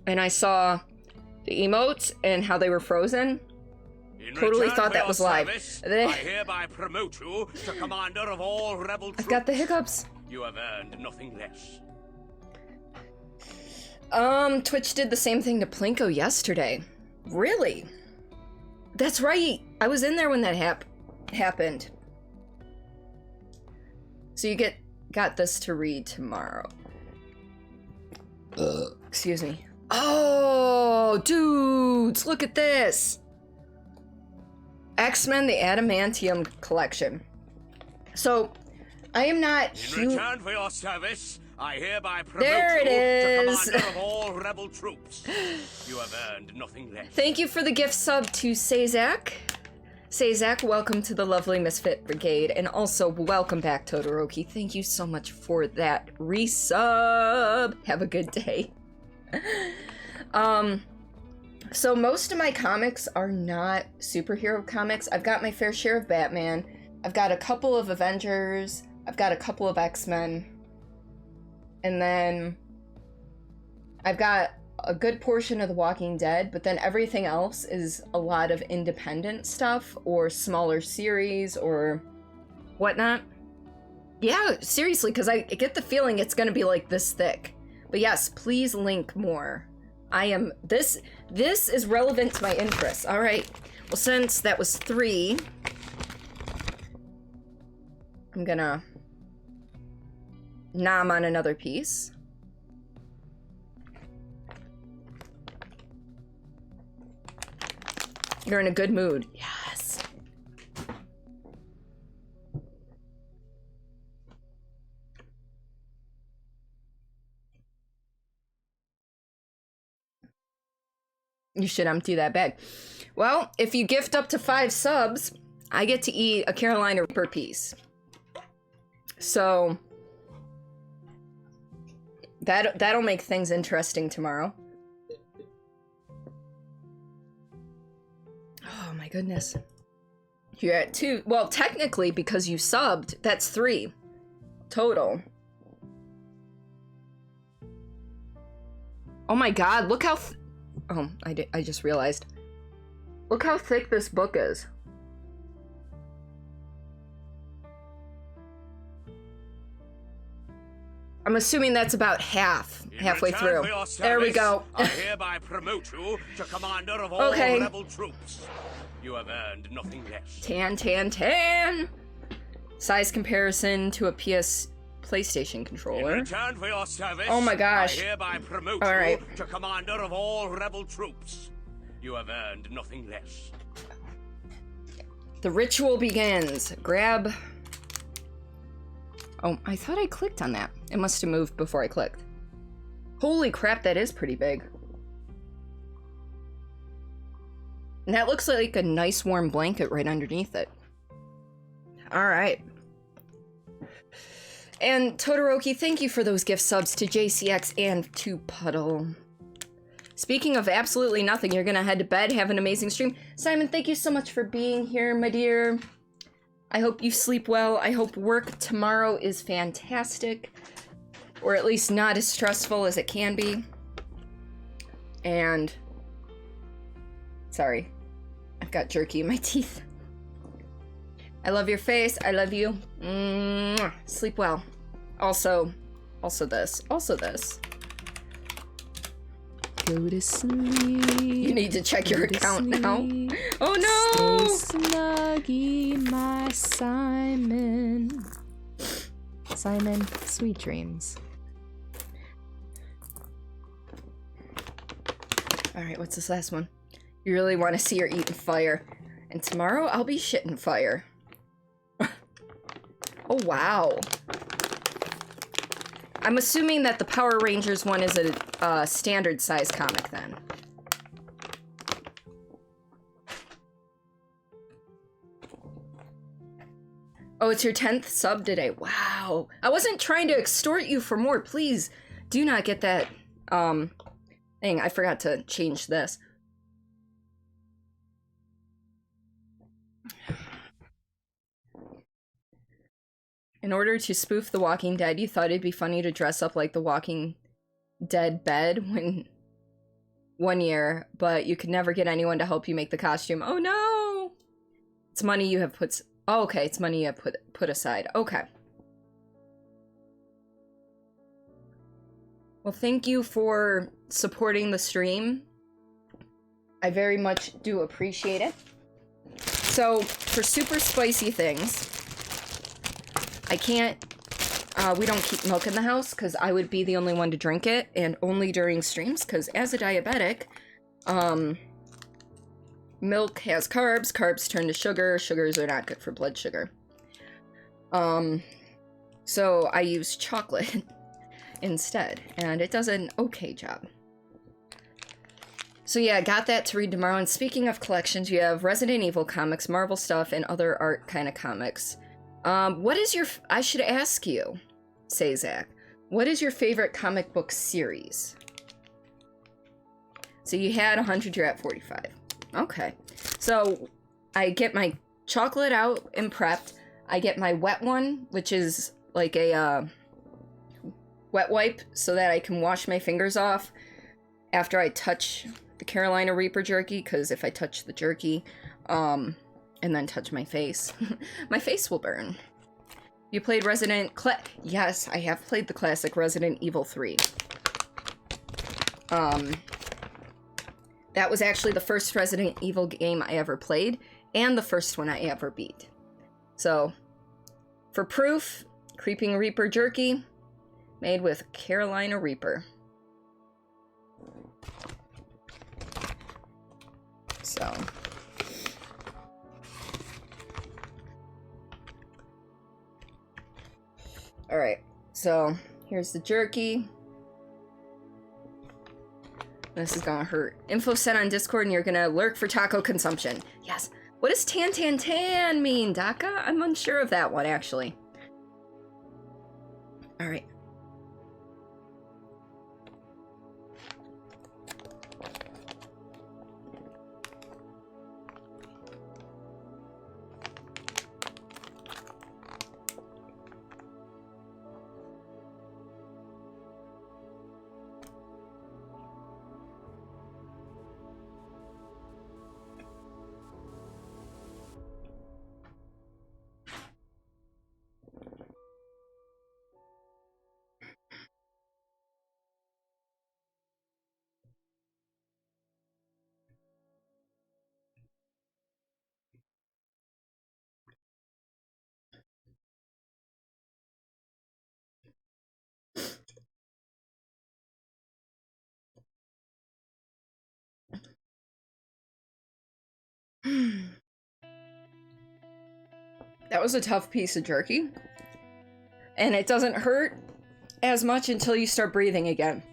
and I saw the emotes and how they were frozen. Totally thought that was live. I hereby promote you to commander of all rebel troops. I've got the hiccups. You have earned nothing less. Twitch did the same thing to Plinko yesterday. Really? That's right. I was in there when that happened. So you got this to read tomorrow. Excuse me. Oh, dudes, look at this. X-Men: The Adamantium Collection. So, I am not In return for your service, I hereby promote there it you is. to commander of all rebel troops. You have earned nothing less. Thank you for the gift sub to Sazak. Sazak, welcome to the lovely Misfit Brigade, and also welcome back, Todoroki. Thank you so much for that resub. Have a good day. So most of my comics are not superhero comics. I've got my fair share of Batman. I've got a couple of Avengers. I've got a couple of X-Men. And then I've got a good portion of The Walking Dead, but then everything else is a lot of independent stuff or smaller series or whatnot. Yeah, seriously, because I get the feeling it's going to be like this thick. But yes, please link more. This is relevant to my interests. All right. Well, since that was 3, I'm gonna nom on another piece. You're in a good mood. Yes. You should empty that bag. Well, if you gift up to 5 subs, I get to eat a Carolina Reaper piece. So that'll make things interesting tomorrow. Oh my goodness. You're at 2. Well, technically, because you subbed, that's 3 total. Oh my god, look how... Oh, I just realized. Look how thick this book is. I'm assuming that's about halfway through. There we go. I hereby promote you to commander of all Okay. rebel troops. You have earned nothing less. Tan. Size comparison to a PlayStation controller. In return for your service, Oh my gosh. I hereby promote All right. you to commander of all rebel troops. You have earned nothing less. The ritual begins. Grab... Oh, I thought I clicked on that. It must have moved before I clicked. Holy crap, that is pretty big. And that looks like a nice warm blanket right underneath it. Alright. And Todoroki, thank you for those gift subs to JCX and to Puddle. Speaking of absolutely nothing, you're gonna head to bed, have an amazing stream. Simon, thank you so much for being here, my dear. I hope you sleep well. I hope work tomorrow is fantastic. Or at least not as stressful as it can be. And... sorry. I've got jerky in my teeth. I love your face. I love you. Mwah. Sleep well. Also this. Go to sleep. You need to check your account now. Oh no! Stay snuggy, my Simon. Simon, sweet dreams. Alright, what's this last one? You really want to see her eating fire. And tomorrow, I'll be shitting fire. Oh, wow. I'm assuming that the Power Rangers one is a standard size comic then. Oh, it's your 10th sub today. Wow. I wasn't trying to extort you for more. Please do not get that thing. I forgot to change this. In order to spoof The Walking Dead, you thought it'd be funny to dress up like The Walking Dead bed one year, but you could never get anyone to help you make the costume. Oh no! It's money you have put... oh, okay, it's money you have put aside. Okay. Well, thank you for supporting the stream. I very much do appreciate it. So, for super spicy things... I can't, we don't keep milk in the house because I would be the only one to drink it, and only during streams, because as a diabetic, milk has carbs, carbs turn to sugar, sugars are not good for blood sugar. So I use chocolate instead, and it does an okay job. So yeah, got that to read tomorrow, and speaking of collections, you have Resident Evil comics, Marvel stuff, and other art kind of comics. What is your... I should ask you, say Zach. What is your favorite comic book series? So you had 100, you're at 45. Okay. So I get my chocolate out and prepped. I get my wet one, which is like a wet wipe so that I can wash my fingers off after I touch the Carolina Reaper jerky, because if I touch the jerky, and then touch my face, my face will burn. You played yes, I have played the classic Resident Evil 3. That was actually the first Resident Evil game I ever played, and the first one I ever beat. So, for proof, Creeping Reaper jerky, made with Carolina Reaper. So... alright, so here's the jerky. This is gonna hurt. Info sent on Discord and you're gonna lurk for taco consumption. Yes. What does tan tan tan mean, Daka? I'm unsure of that one, actually. Alright. That was a tough piece of jerky. And it doesn't hurt as much until you start breathing again.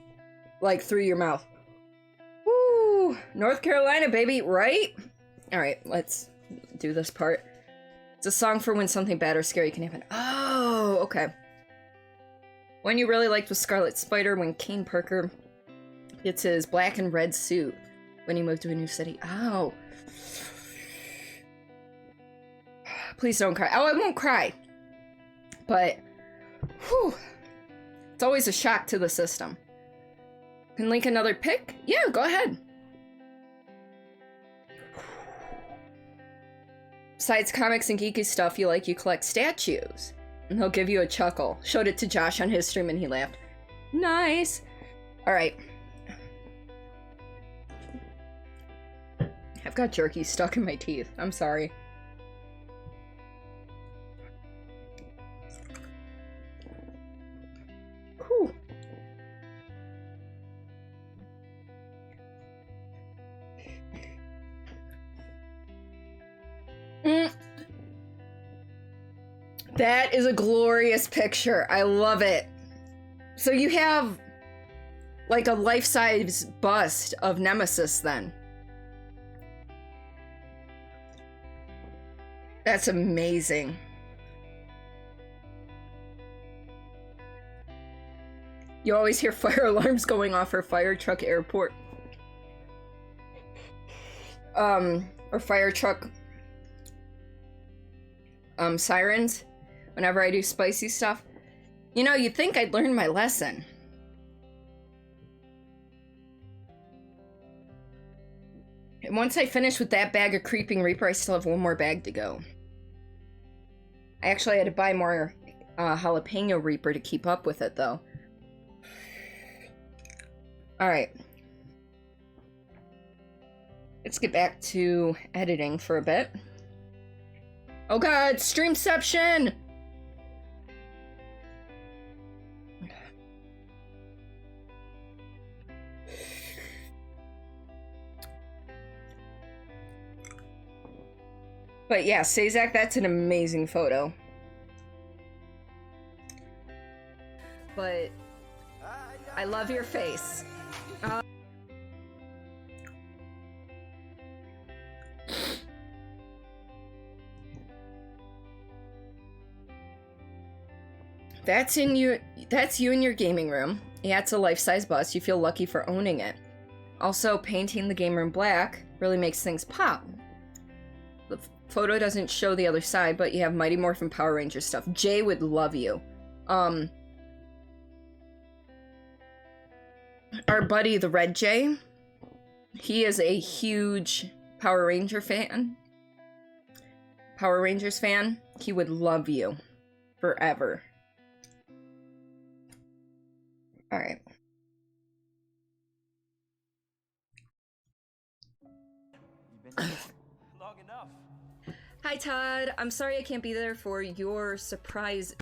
Like, through your mouth. Woo! North Carolina, baby, right? Alright, let's do this part. It's a song for when something bad or scary can happen. Oh, okay. One you really liked was Scarlet Spider when Kane Parker It's his black and red suit when he moved to a new city. Oh. Please don't cry. Oh, I won't cry. But, whew. It's always a shock to the system. Can link another pic? Yeah, go ahead. Besides comics and geeky stuff you collect statues. And he'll give you a chuckle. Showed it to Josh on his stream and he laughed. Nice. Alright. I've got jerky stuck in my teeth. I'm sorry. Whew. That is a glorious picture. I love it. So you have like a life-size bust of Nemesis then. That's amazing. You always hear fire alarms going off for fire truck airport. Or fire truck sirens whenever I do spicy stuff. You know, you'd think I'd learn my lesson. And once I finish with that bag of Creeping Reaper, I still have one more bag to go. I actually had to buy more Jalapeno Reaper to keep up with it, though. Alright. Let's get back to editing for a bit. Oh god, Streamception! But yeah, Sazak, that's an amazing photo. But I love your face. That's you in your gaming room. Yeah, it's a life-size bust. You feel lucky for owning it. Also, painting the game room black really makes things pop. The photo doesn't show the other side, but you have Mighty Morphin Power Ranger stuff. Jay would love you. Our buddy, the Red Jay, he is a huge Power Ranger fan. Power Rangers fan. He would love you forever. Alright. Long enough. Hi, Todd. I'm sorry I can't be there for your surprise.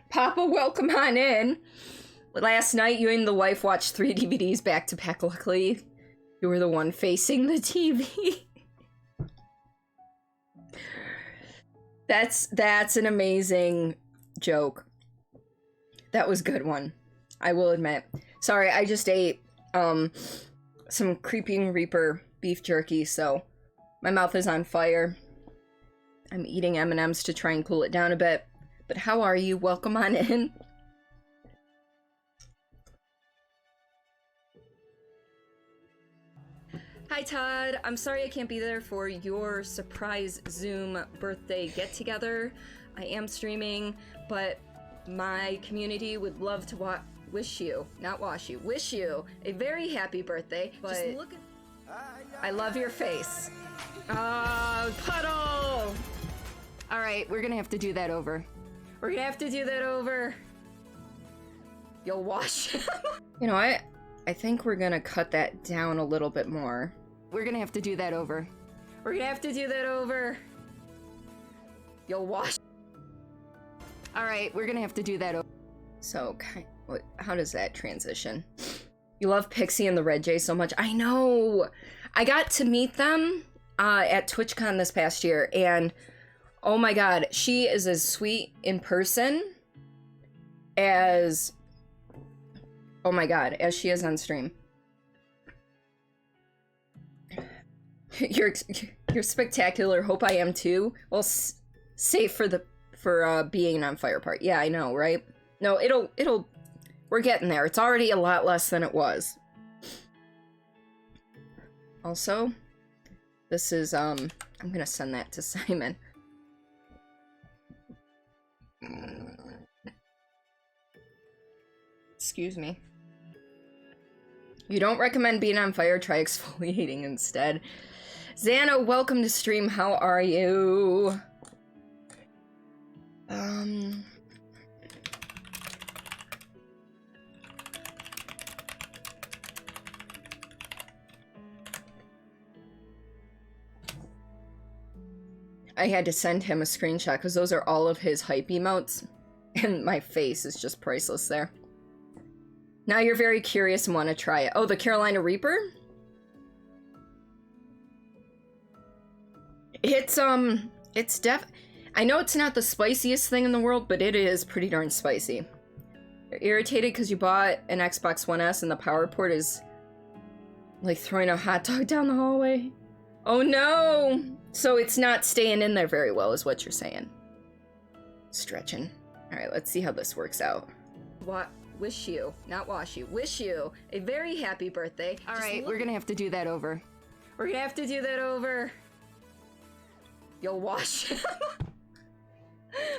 Papa, welcome on in. Last night, you and the wife watched 3 DVDs back to back. Luckily, you were the one facing the TV. That's an amazing joke. That was a good one, I will admit. Sorry, I just ate some Creeping Reaper beef jerky, so my mouth is on fire. I'm eating M&Ms to try and cool it down a bit. But how are you? Welcome on in. Hi, Todd. I'm sorry I can't be there for your surprise Zoom birthday get-together. I am streaming, but my community would love to wish you a very happy birthday. But just look at, I love your face. Puddle! Alright, we're gonna have to do that over. We're gonna have to do that over. You'll wash. You know what? I think we're gonna cut that down a little bit more. We're gonna have to do that over. We're gonna have to do that over. You'll wash. Alright, we're gonna have to do that over. So, how does that transition? You love Pixie and the Red Jay so much. I know! I got to meet them at TwitchCon this past year, and oh my god, she is as sweet in person as... oh my god, as she is on stream. You're spectacular. Hope I am too. Well, safe for being on Fire part. Yeah, I know, right? No, it'll We're getting there. It's already a lot less than it was. Also, this is, I'm gonna send that to Simon. Excuse me. You don't recommend being on fire, try exfoliating instead. Xana, welcome to stream. How are you? I had to send him a screenshot because those are all of his hype emotes, and my face is just priceless there. Now you're very curious and want to try it. Oh, the Carolina Reaper? It's I know it's not the spiciest thing in the world, but it is pretty darn spicy. You're irritated because you bought an Xbox One S and the power port is like throwing a hot dog down the hallway. Oh no! So it's not staying in there very well is what you're saying. Stretching. Alright, let's see how this works out. Wish you, not wash you, wish you a very happy birthday. Alright, we're gonna have to do that over. We're gonna have to do that over. You'll wash him.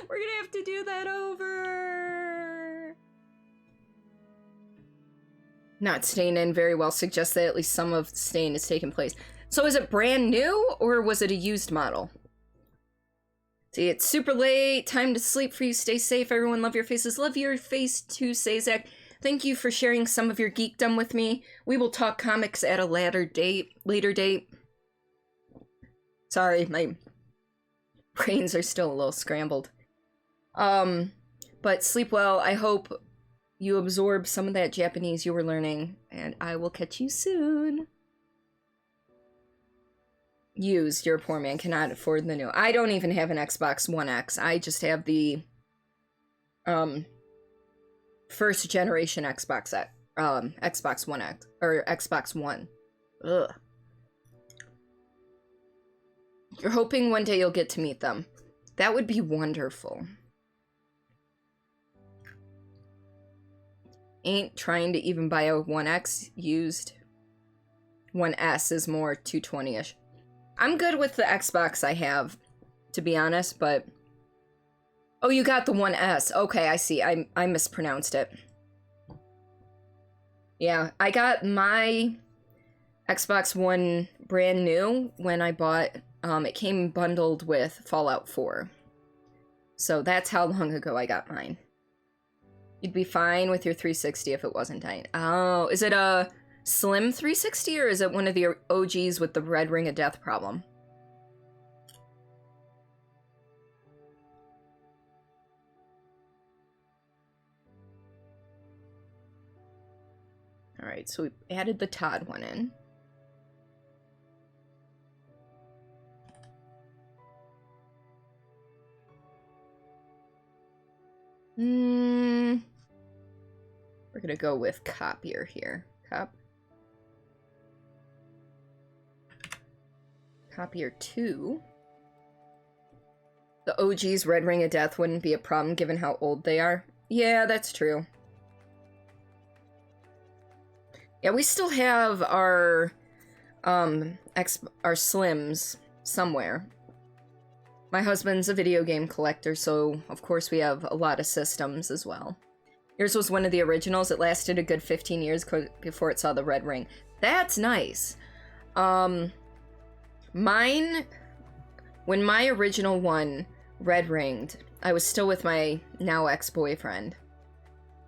We're gonna have to do that over. Not staying in very well suggests that at least some of the stain has taken place. So is it brand new, or was it a used model? See, it's super late. Time to sleep for you. Stay safe, everyone. Love your faces. Love your face too, Sazak. Thank you for sharing some of your geekdom with me. We will talk comics at a later date. Sorry, my brains are still a little scrambled. But sleep well. I hope you absorb some of that Japanese you were learning, and I will catch you soon. Used, you're a poor man, cannot afford the new. I don't even have an Xbox One X. I just have the first generation Xbox One X, or Xbox One. Ugh. You're hoping one day you'll get to meet them. That would be wonderful. Ain't trying to even buy a 1X used. 1S is more 220-ish. I'm good with the Xbox I have, to be honest, but... Oh, you got the 1S. Okay, I see. I mispronounced it. Yeah, I got my Xbox One brand new when I bought... it came bundled with Fallout 4. So that's how long ago I got mine. You'd be fine with your 360 if it wasn't dying. Oh, is it a... Slim 360, or is it one of the OGs with the red ring of death problem? Alright, so we added the Todd one in. We're gonna go with copier here. Copier 2. The OG's Red Ring of Death wouldn't be a problem given how old they are. Yeah, that's true. Yeah, we still have our Slims somewhere. My husband's a video game collector, so of course we have a lot of systems as well. Yours was one of the originals. It lasted a good 15 years before it saw the red ring. That's nice. Mine, when my original one red ringed, I was still with my now ex-boyfriend.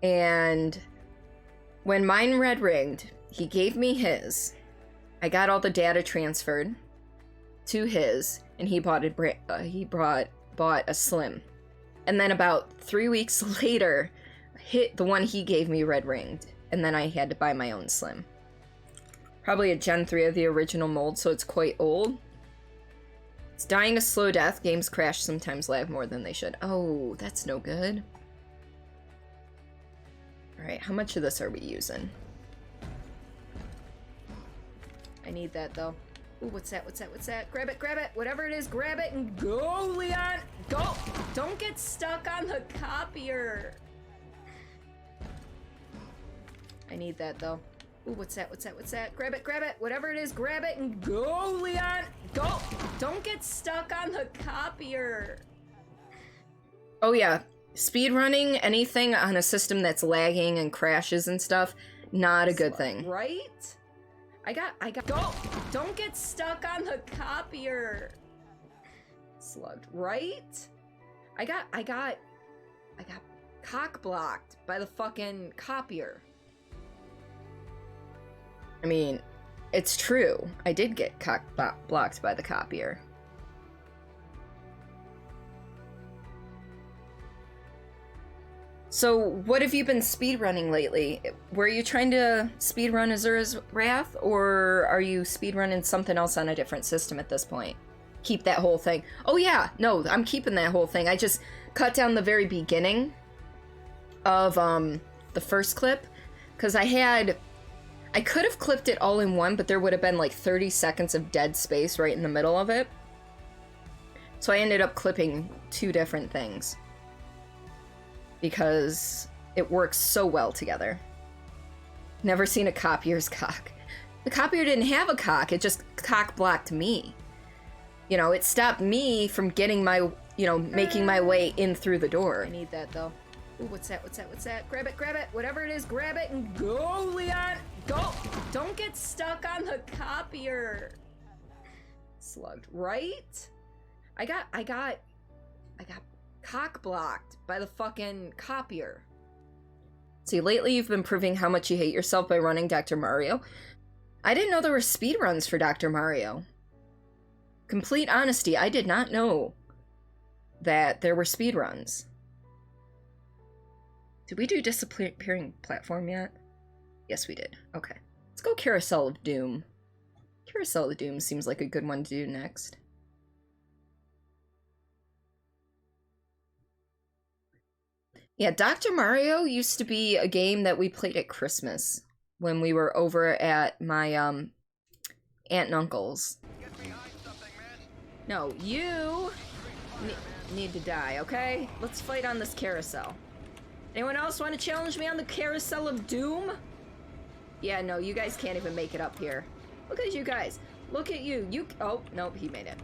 And when mine red ringed, he gave me his. I got all the data transferred to his, and he bought a Slim. And then about 3 weeks later, the one he gave me red ringed, and then I had to buy my own Slim. Probably a Gen 3 of the original mold, so it's quite old. It's dying a slow death. Games crash, sometimes lag more than they should. Oh, that's no good. Alright, how much of this are we using? I need that, though. Ooh, what's that? Grab it! Whatever it is, grab it and go, Leon! Go! Don't get stuck on the copier! I need that, though. Ooh, what's that? What's that? What's that? Grab it, grab it. Whatever it is, grab it and go, Leon. Go. Don't get stuck on the copier. Oh, yeah. Speedrunning anything on a system that's lagging and crashes and stuff, not a good thing. Right? I got, go. Don't get stuck on the copier. Slugged, right? I got cock blocked by the fucking copier. I mean, it's true. I did get cock blocked by the copier. So, what have you been speedrunning lately? Were you trying to speedrun Azura's Wrath, or are you speedrunning something else on a different system at this point? Keep that whole thing. Oh yeah, no, I'm keeping that whole thing. I just cut down the very beginning of the first clip, because I could have clipped it all in one, but there would have been like 30 seconds of dead space right in the middle of it. So I ended up clipping two different things, because it works so well together. Never seen a copier's cock. The copier didn't have a cock, it just cock blocked me. You know, it stopped me from getting my, you know, making my way in through the door. I need that, though. Ooh, what's that? What's that? What's that? Grab it, grab it. Whatever it is, grab it and go, Leon. Go. Don't get stuck on the copier. Slugged, right? I got cock blocked by the fucking copier. See, lately you've been proving how much you hate yourself by running Dr. Mario. I didn't know there were speedruns for Dr. Mario. Complete honesty, I did not know that there were speedruns. Did we do Disappearing Platform yet? Yes, we did. Okay. Let's go Carousel of Doom. Carousel of Doom seems like a good one to do next. Yeah, Dr. Mario used to be a game that we played at Christmas when we were over at my aunt and uncle's. No, you need to die, okay? Let's fight on this carousel. Anyone else want to challenge me on the Carousel of Doom? Yeah, no, you guys can't even make it up here. Look at you guys. Look at you. Oh, nope, he made it.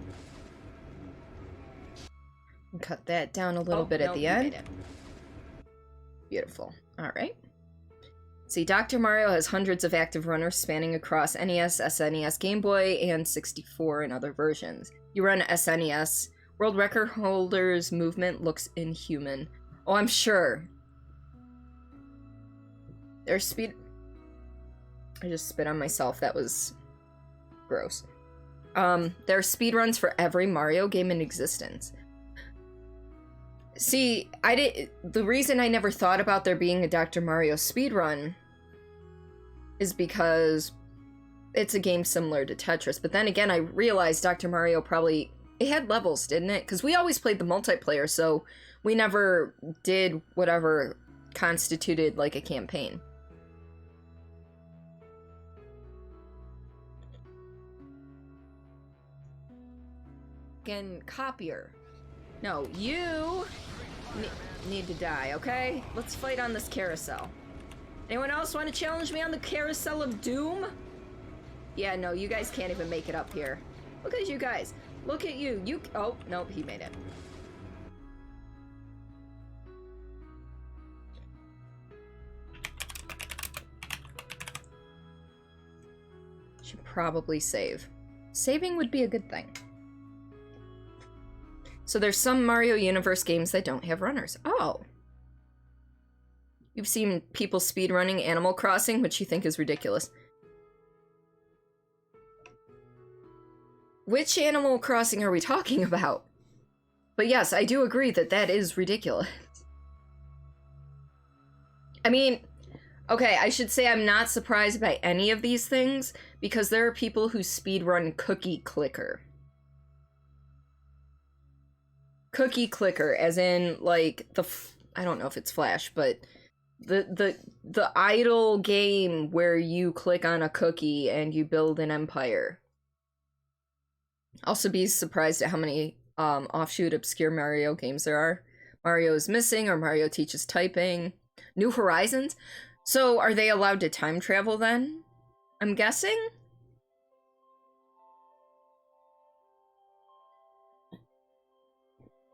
Cut that down a little bit at the end. Beautiful. Alright. See, Dr. Mario has hundreds of active runners spanning across NES, SNES, Game Boy, and 64 and other versions. You run SNES. World record holder's movement looks inhuman. Oh, I'm sure. There's speed... I just spit on myself. That was gross. There are speedruns for every Mario game in existence. See, the reason I never thought about there being a Dr. Mario speedrun is because it's a game similar to Tetris. But then again, I realized Dr. Mario probably... It had levels, didn't it? Because we always played the multiplayer, so we never did whatever constituted like a campaign. Fucking copier. No, you need to die, okay? Let's fight on this carousel. Anyone else want to challenge me on the Carousel of Doom? Yeah, no, you guys can't even make it up here. Look at you guys. Look at you. Oh, nope, he made it. Should probably save. Saving would be a good thing. So there's some Mario Universe games that don't have runners. Oh. You've seen people speedrunning Animal Crossing, which you think is ridiculous. Which Animal Crossing are we talking about? But yes, I do agree that that is ridiculous. I mean, okay, I should say I'm not surprised by any of these things, because there are people who speedrun Cookie Clicker. Cookie Clicker, as in, like, I don't know if it's Flash, but the idle game where you click on a cookie and you build an empire. Also be surprised at how many offshoot obscure Mario games there are. Mario is Missing, or Mario Teaches Typing. New Horizons? So are they allowed to time travel then? I'm guessing?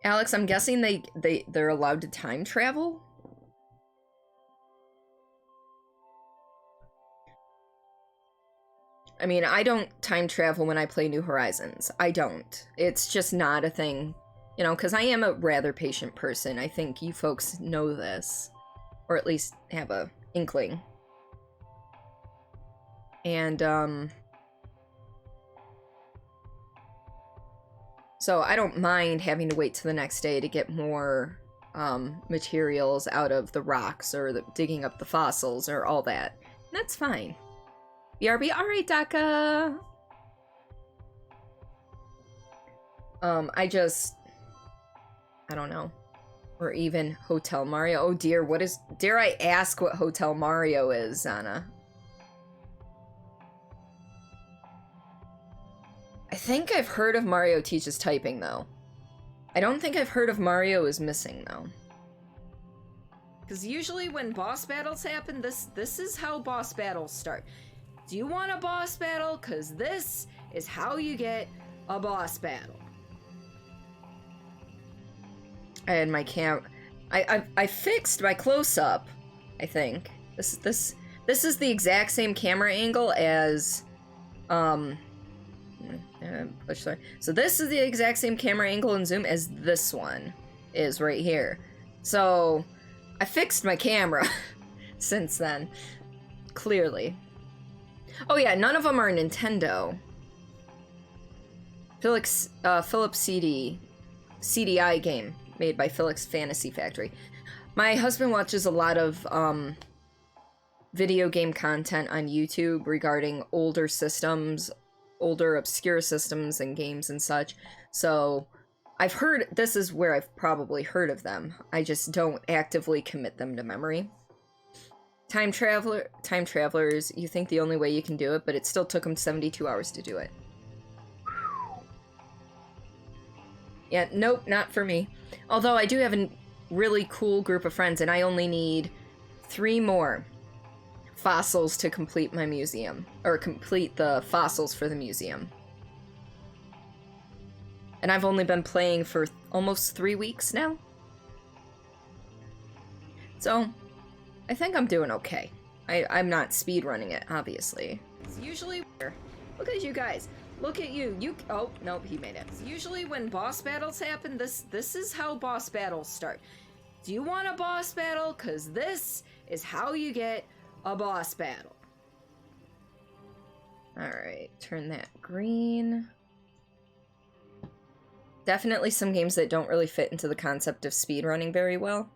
Alex, I'm guessing they're allowed to time travel? I mean, I don't time travel when I play New Horizons. I don't. It's just not a thing. You know, because I am a rather patient person. I think you folks know this. Or at least have a inkling. And, so I don't mind having to wait till the next day to get more, materials out of the rocks or digging up the fossils or all that. That's fine. BRB, alright, Daka! I don't know. Or even Hotel Mario. Oh dear, what is... Dare I ask what Hotel Mario is, Zana? I think I've heard of Mario Teaches Typing, though. I don't think I've heard of Mario is Missing, though. Because usually when boss battles happen, this is how boss battles start. Do you want a boss battle? Because this is how you get a boss battle. I had my I fixed my close-up, I think. This is the exact same camera angle as, so this is the exact same camera angle and zoom as this one is right here. So, I fixed my camera since then, clearly. Oh yeah, none of them are Nintendo. Philips CDI game made by Philips Fantasy Factory. My husband watches a lot of video game content on YouTube regarding older systems, older obscure systems and games and such. So I've heard, this is where I've probably heard of them. I just don't actively commit them to memory. Time travelers, you think the only way you can do it, but it still took them 72 hours to do it. Yeah, nope, not for me. Although I do have a really cool group of friends, and I only need 3 more fossils to complete my museum. Or complete the fossils for the museum. And I've only been playing for almost 3 weeks now. So, I think I'm doing okay. I'm not speedrunning it, obviously. It's usually... Look at you guys. Look at you. Oh, nope, he made it. Usually when boss battles happen, this is how boss battles start. Do you want a boss battle? Because this is how you get a boss battle. Alright, turn that green. Definitely some games that don't really fit into the concept of speedrunning very well.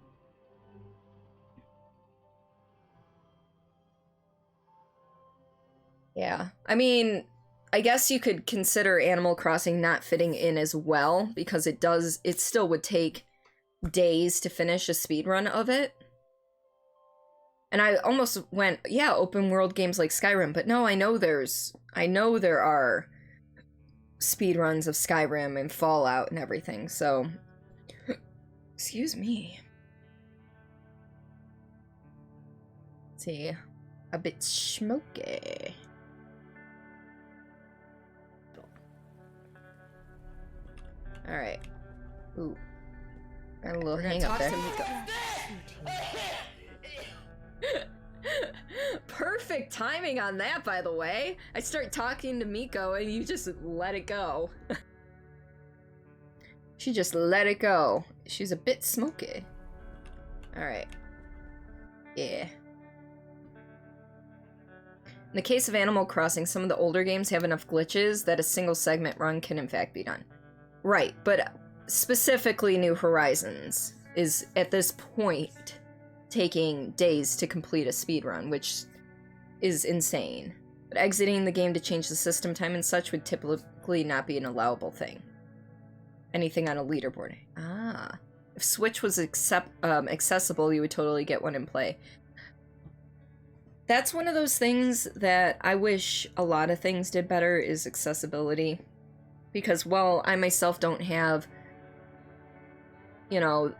Yeah, I mean, I guess you could consider Animal Crossing not fitting in as well, because it still would take days to finish a speedrun of it. And I almost went, yeah, open world games like Skyrim, but no, I know there are speedruns of Skyrim and Fallout and everything, so... Excuse me. Let's see, a bit smoky. Alright. Ooh. Got a little hang up there. Perfect timing on that, by the way. I start talking to Miko and you just let it go. She just let it go. She's a bit smoky. Alright. Yeah. In the case of Animal Crossing, some of the older games have enough glitches that a single segment run can in fact be done. Right, but specifically New Horizons is, at this point, taking days to complete a speedrun, which is insane. But exiting the game to change the system time and such would typically not be an allowable thing. Anything on a leaderboard. Ah. If Switch was accessible, you would totally get one in play. That's one of those things that I wish a lot of things did better, is accessibility. Because while I myself don't have, you know,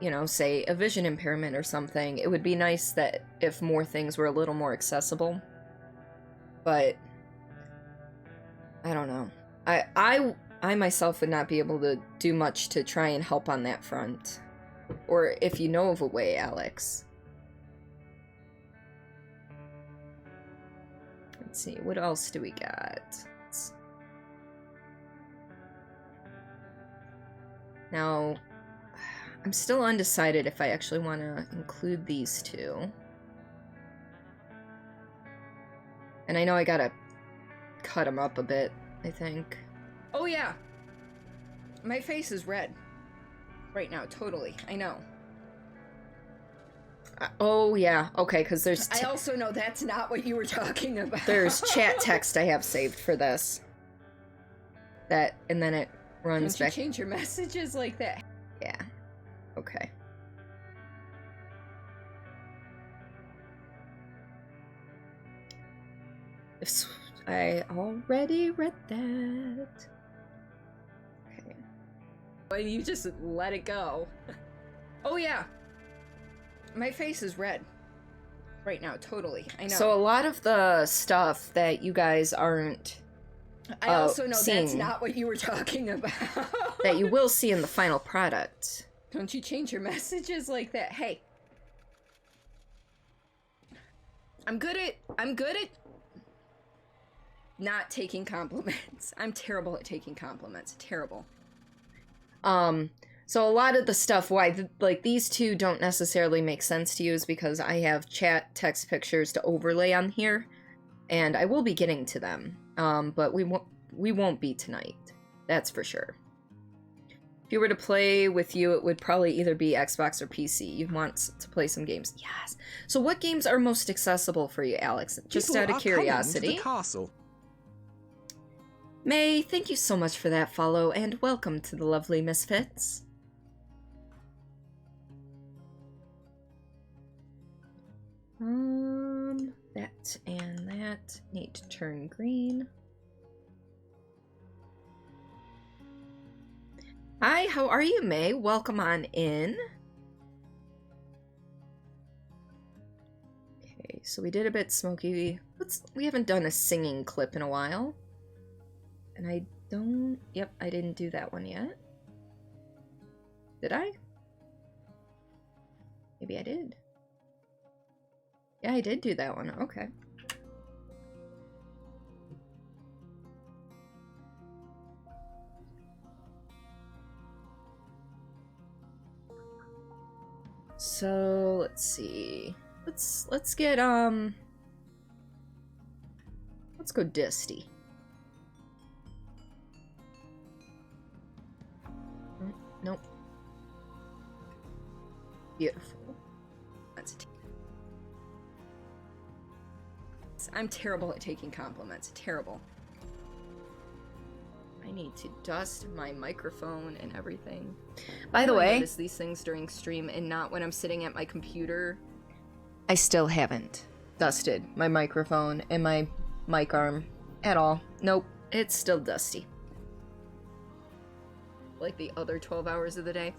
you know, say a vision impairment or something, it would be nice that if more things were a little more accessible. But I don't know. I myself would not be able to do much to try and help on that front. Or if you know of a way, Alex. Let's see, what else do we got? Now, I'm still undecided if I actually want to include these two. And I know I gotta cut them up a bit, I think. Oh yeah! My face is red. Right now, totally. I know. Oh yeah, okay, because there's... I also know that's not what you were talking about. There's chat text I have saved for this. That, and then it runs Don't back... you change your messages like that? Yeah. Okay. I already read that. Okay. Well, you just let it go. Oh yeah. My face is red. Right now, totally. I know. So a lot of the stuff that you guys aren't I also know seeing, that's not what you were talking about. that you will see in the final product. Don't you change your messages like that? Hey. I'm good at not taking compliments. I'm terrible at taking compliments. Terrible. So a lot of the stuff why like these two don't necessarily make sense to you is because I have chat text pictures to overlay on here, and I will be getting to them. But we won't be tonight. That's for sure. If you were to play with you, it would probably either be Xbox or PC. You'd want to play some games. Yes. So what games are most accessible for you, Alex? Just People out of are coming to curiosity. the castle. May, thank you so much for that follow, and welcome to the lovely Misfits. That and that need to turn green. Hi, how are you, May? Welcome on in. Okay, so we did a bit smoky. We haven't done a singing clip in a while. And I don't... Yep, I didn't do that one yet. Did I? Maybe I did. Yeah, I did do that one. Okay. So, let's see. Let's get, let's go Disty. Nope. Beautiful. That's I'm terrible at taking compliments. Terrible. I need to dust my microphone and everything. By the way, I notice these things during stream and not when I'm sitting at my computer. I still haven't dusted my microphone and my mic arm at all. Nope, it's still dusty. Like the other 12 hours of the day.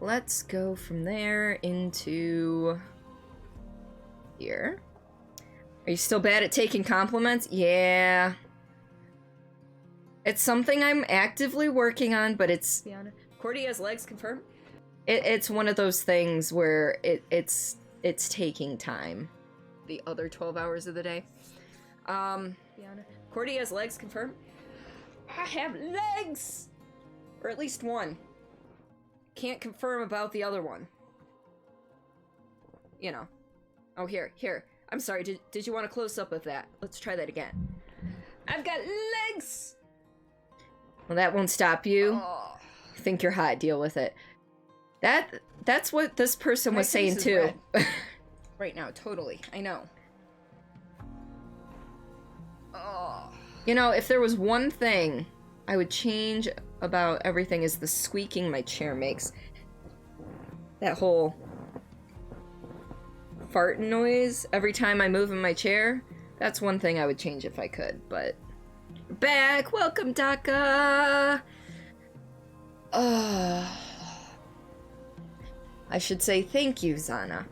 Let's go from there into here. Are you still bad at taking compliments? Yeah. It's something I'm actively working on, but it's... Cordia's legs confirmed? It's one of those things where it's taking time. The other 12 hours of the day. Cordia's legs confirmed? I have legs! Or at least one. Can't confirm about the other one. You know. Oh, here. I'm sorry, did you want a close-up of that? Let's try that again. I've got legs! Well, that won't stop you. Oh. Think you're hot, deal with it. That's what this person was saying face is too. red. Right now, totally. I know. Oh. You know, if there was one thing I would change about everything is the squeaking my chair makes. That whole fart noise every time I move in my chair. That's one thing I would change if I could, but back. Welcome, Daka. I should say thank you, Zana.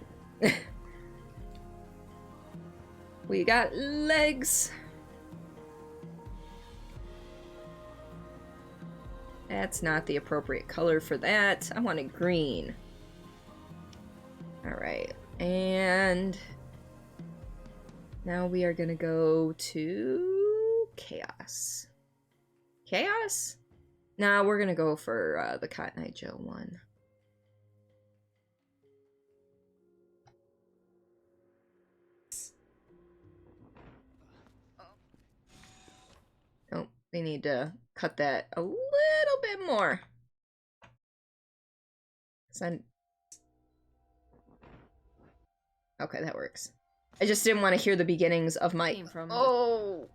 We got legs. That's not the appropriate color for that. I wanted green. Alright, and now we are gonna go to Chaos. Chaos? Nah, we're gonna go for the Cotton Eye Joe one. Oh, they need to cut that a little bit more. Okay, that works. I just didn't want to hear the beginnings of my... Oh!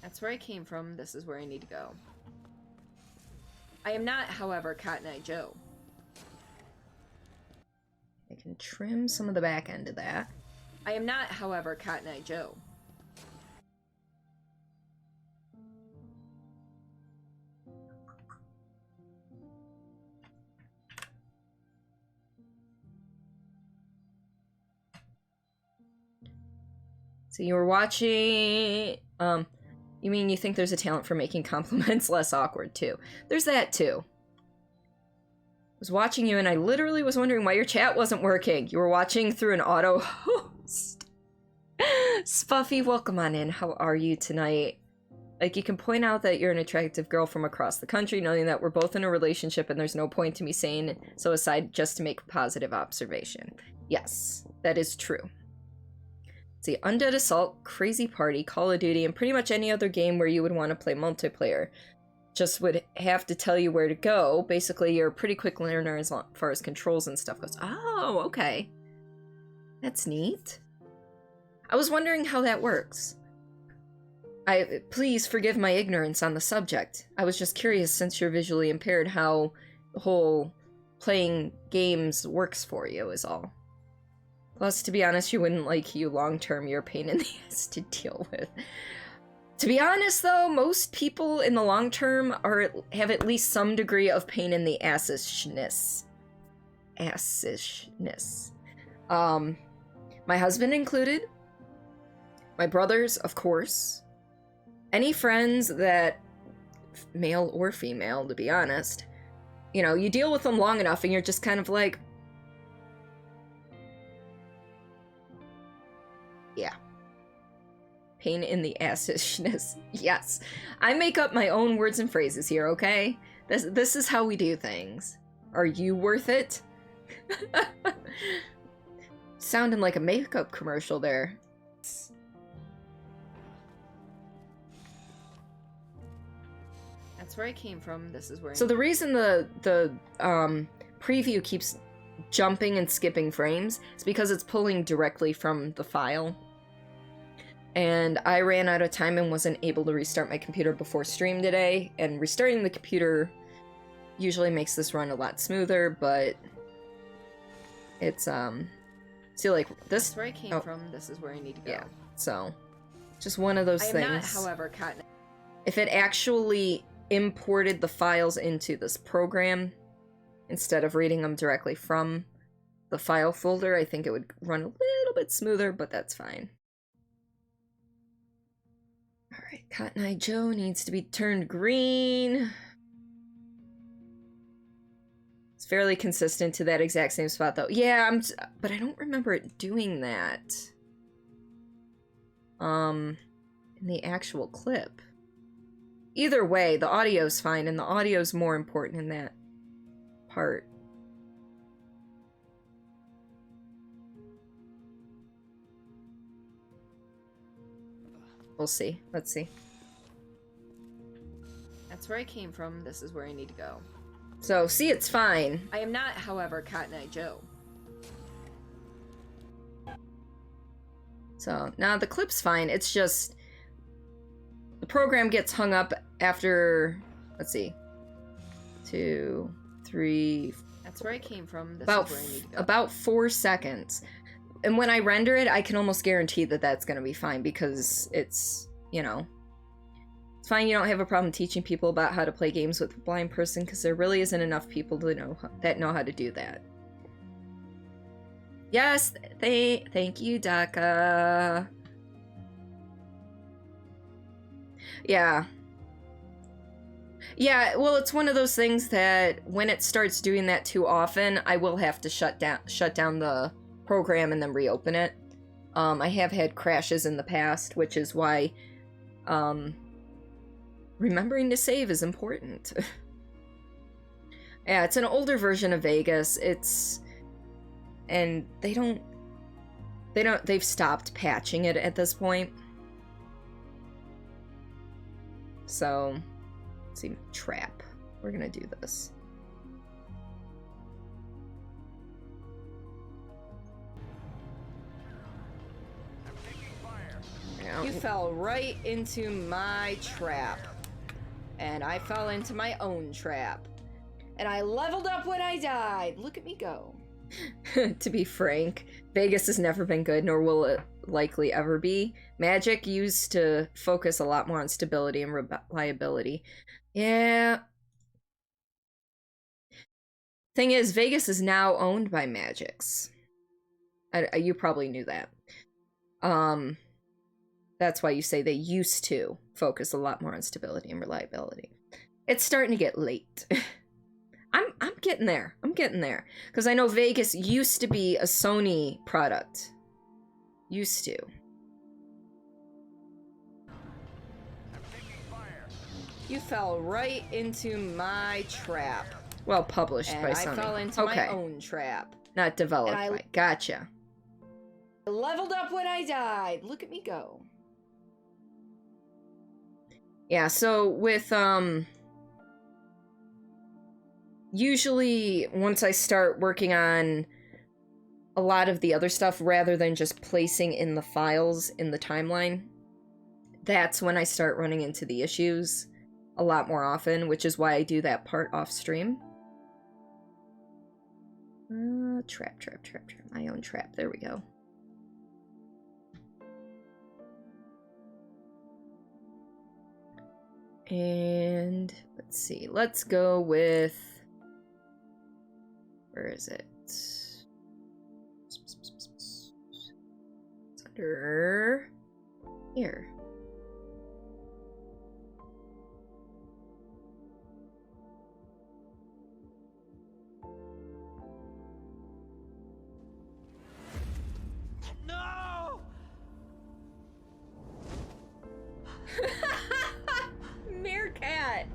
That's where I came from. This is where I need to go. I am not, however, Cotton Eye Joe. I can trim some of the back end of that. I am not, however, Cotton Eye Joe. So you were watching, you mean you think there's a talent for making compliments less awkward too? There's that too. I was watching you and I literally was wondering why your chat wasn't working. You were watching through an auto host. Spuffy, welcome on in. How are you tonight? Like, you can point out that you're an attractive girl from across the country, knowing that we're both in a relationship and there's no point to me saying so aside just to make a positive observation. Yes, that is true. See, Undead Assault, Crazy Party, Call of Duty, and pretty much any other game where you would want to play multiplayer. Just would have to tell you where to go. Basically, you're a pretty quick learner as far as controls and stuff goes. Oh, okay. That's neat. I was wondering how that works. Please forgive my ignorance on the subject. I was just curious, since you're visually impaired, how the whole playing games works for you is all. Plus, to be honest, you wouldn't like you long-term. You're a pain in the ass to deal with. To be honest, though, most people in the long term have at least some degree of pain in the assishness. My husband included. My brothers, of course. Any friends that, male or female, to be honest, you know, you deal with them long enough and you're just kind of like, yeah. Pain in the assishness. Yes. I make up my own words and phrases here, okay? This is how we do things. Are you worth it? Sounding like a makeup commercial there. That's where I came from. This is where So the reason the preview keeps jumping and skipping frames is because it's pulling directly from the file. And I ran out of time and wasn't able to restart my computer before stream today, and restarting the computer usually makes this run a lot smoother, but it's see, like this. That's where I came from. This is where I need to go. Yeah. So just one of those things. I am not, however, Cotton. If it actually imported the files into this program instead of reading them directly from the file folder, I think it would run a little bit smoother, but that's fine. Alright, Cotton Eye Joe needs to be turned green. It's fairly consistent to that exact same spot, though. Yeah, but I don't remember it doing that. In the actual clip. Either way, the audio's fine, and the audio's more important in that part. We'll see. Let's see. That's where I came from. This is where I need to go. So, see, it's fine. I am not, however, Cotton Eye Joe. So, now the clip's fine. It's just the program gets hung up after, let's see, 2, 3. That's where I came from. This is where I need to go. About 4 seconds. and when I render it, I can almost guarantee that that's going to be fine because it's, you know, it's fine. You don't have a problem teaching people about how to play games with a blind person because there really isn't enough people to know how to do that. Yes, thank you, Daka. Yeah. Yeah, well, it's one of those things that when it starts doing that too often, I will have to shut down the program and then reopen it. I have had crashes in the past, which is why remembering to save is important. Yeah, it's an older version of Vegas. And they've stopped patching it at this point. So, let's see, trap. We're gonna do this. You fell right into my trap. And I fell into my own trap. And I leveled up when I died. Look at me go. To be frank, Vegas has never been good, nor will it likely ever be. Magic used to focus a lot more on stability and reliability. Yeah. Thing is, Vegas is now owned by Magix. You probably knew that. That's why you say they used to focus a lot more on stability and reliability. It's starting to get late. I'm getting there. I'm getting there. Because I know Vegas used to be a Sony product. Used to. You fell right into my trap. Well, published by Sony. And I fell into my own trap. Not developed by. Gotcha. I leveled up when I died. Look at me go. Yeah, so with, usually once I start working on a lot of the other stuff rather than just placing in the files in the timeline, that's when I start running into the issues a lot more often, which is why I do that part off stream. Trap. My own trap. There we go. And let's see. Let's go with... Where is it? It's under... Here. No! Meerkat!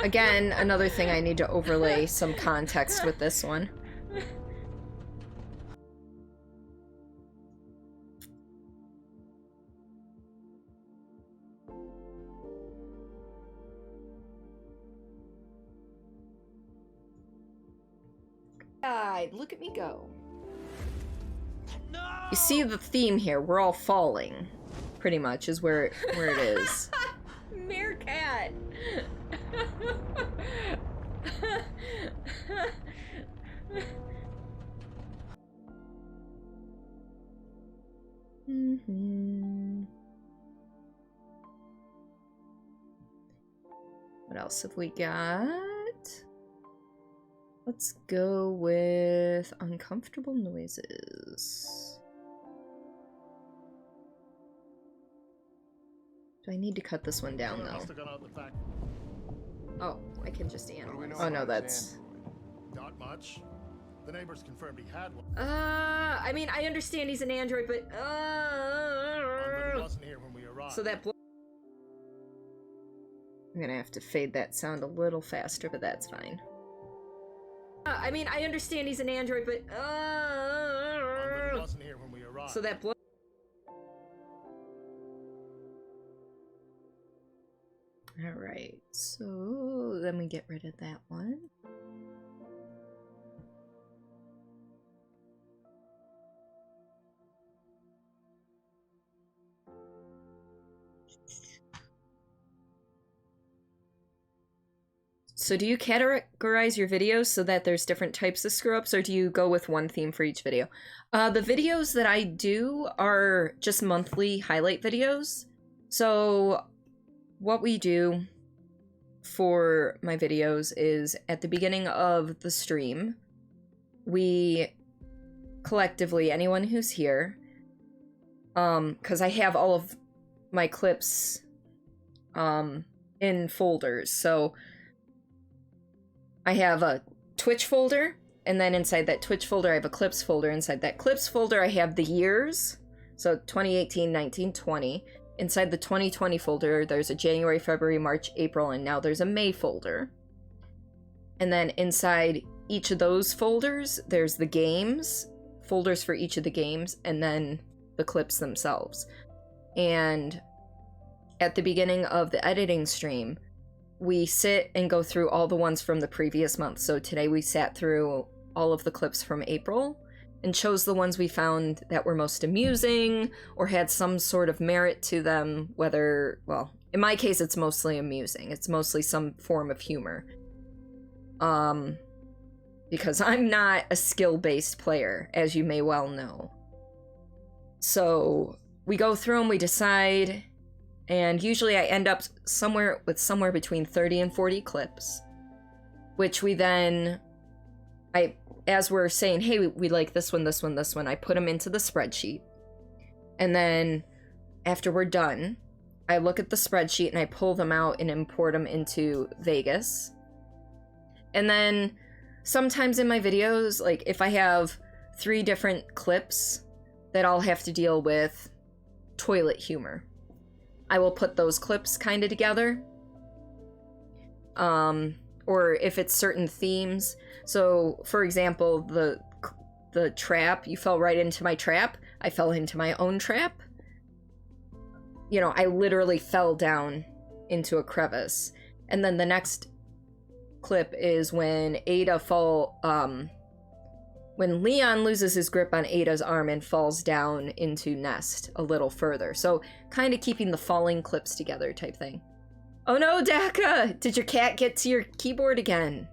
Again, another thing I need to overlay some context with this one. Look at me go. No! You see the theme here. We're all falling. Pretty much is where it is. Meerkat! What else have we got? Let's go with uncomfortable noises. Do I need to cut this one down though? Oh, I can just analyze. Oh no, that's... Not much. The neighbors confirmed he had one. I mean, I understand he's an android, but But he wasn't here when we arrived. So that... I'm gonna have to fade that sound a little faster, but that's fine. I mean, I understand he's an android, but But he wasn't here when we arrived. So that blow... Alright, so then we get rid of that one. So do you categorize your videos so that there's different types of screw-ups, or do you go with one theme for each video? The videos that I do are just monthly highlight videos. So what we do for my videos is at the beginning of the stream, we collectively, anyone who's here, because I have all of my clips in folders. So I have a Twitch folder, and then inside that Twitch folder, I have a clips folder. Inside that clips folder, I have the years. So 2018, 19, 20. Inside the 2020 folder, there's a January, February, March, April, and now there's a May folder. And then inside each of those folders, there's the games, folders for each of the games, and then the clips themselves. And at the beginning of the editing stream, we sit and go through all the ones from the previous month. So today we sat through all of the clips from April and chose the ones we found that were most amusing or had some sort of merit to them, whether, well, in my case, it's mostly amusing. It's mostly some form of humor. Because I'm not a skill-based player, as you may well know. So we go through them, we decide, and usually I end up somewhere between 30 and 40 clips, which we then, as we're saying, hey, we like this one, this one, this one, I put them into the spreadsheet. And then after we're done, I look at the spreadsheet and I pull them out and import them into Vegas. And then sometimes in my videos, like if I have 3 different clips that all have to deal with toilet humor, I will put those clips kind of together. Or if it's certain themes. So, for example, the trap, you fell right into my trap. I fell into my own trap. You know, I literally fell down into a crevice. And then the next clip is when when Leon loses his grip on Ada's arm and falls down into Nest a little further. So kind of keeping the falling clips together type thing. Oh no, Daka! Did your cat get to your keyboard again?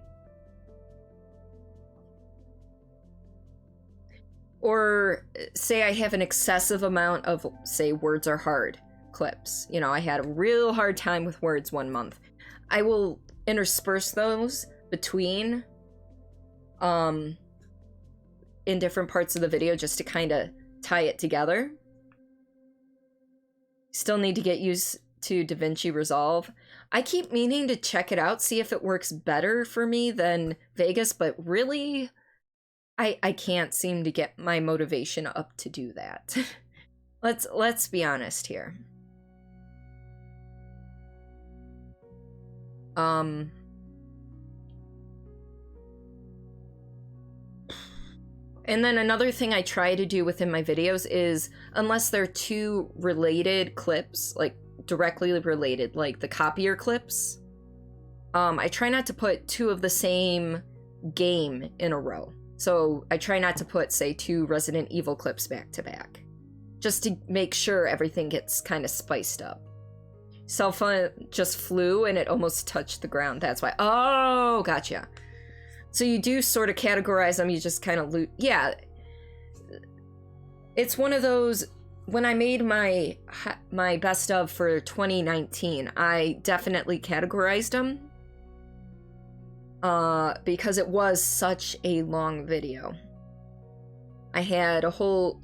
Or say I have an excessive amount of, say, words are hard clips. You know, I had a real hard time with words one month. I will intersperse those between in different parts of the video just to kind of tie it together. Still need to get used to DaVinci Resolve. I keep meaning to check it out, see if it works better for me than Vegas, but really I can't seem to get my motivation up to do that. Let's be honest here. And then another thing I try to do within my videos is, unless they're 2 related clips, like directly related, like the copier clips, I try not to put 2 of the same game in a row. So I try not to put, say, 2 Resident Evil clips back to back, just to make sure everything gets kind of spiced up. Cell phone just flew and it almost touched the ground. That's why. Oh, gotcha. So you do sort of categorize them, you just kind of loot. Yeah. It's one of those, when I made my best of for 2019, I definitely categorized them. Because it was such a long video. I had a whole,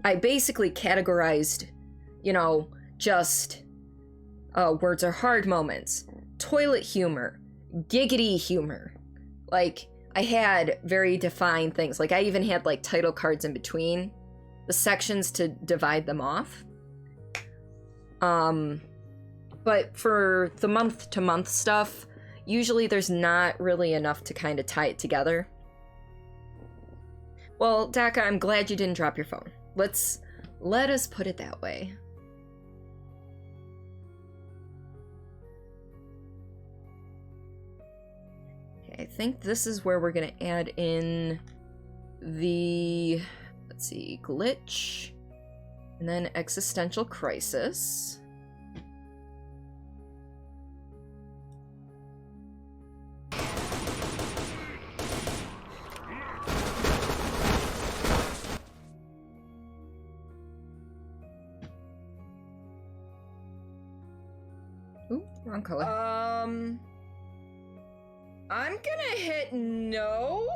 I basically categorized, you know, just words are hard moments, toilet humor, giggity humor. Like, I had very defined things. Like, I even had, like, title cards in between the sections to divide them off. But for the month-to-month stuff, usually there's not really enough to kind of tie it together. Well, Daka, I'm glad you didn't drop your phone. Let us put it that way. I think this is where we're going to add in the, let's see, glitch, and then existential crisis. Wrong color. I'm gonna hit no,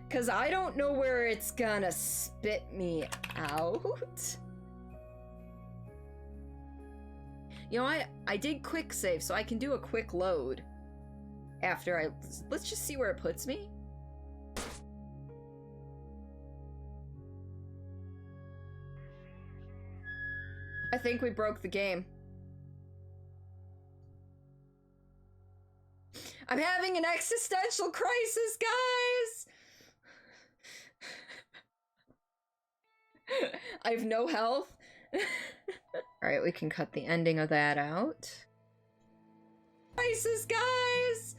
because I don't know where it's gonna spit me out. You know what? I did quick save, so I can do a quick load after I... Let's just see where it puts me. I think we broke the game. I'm having an existential crisis, guys! I have no health. Alright, we can cut the ending of that out. Crisis, guys!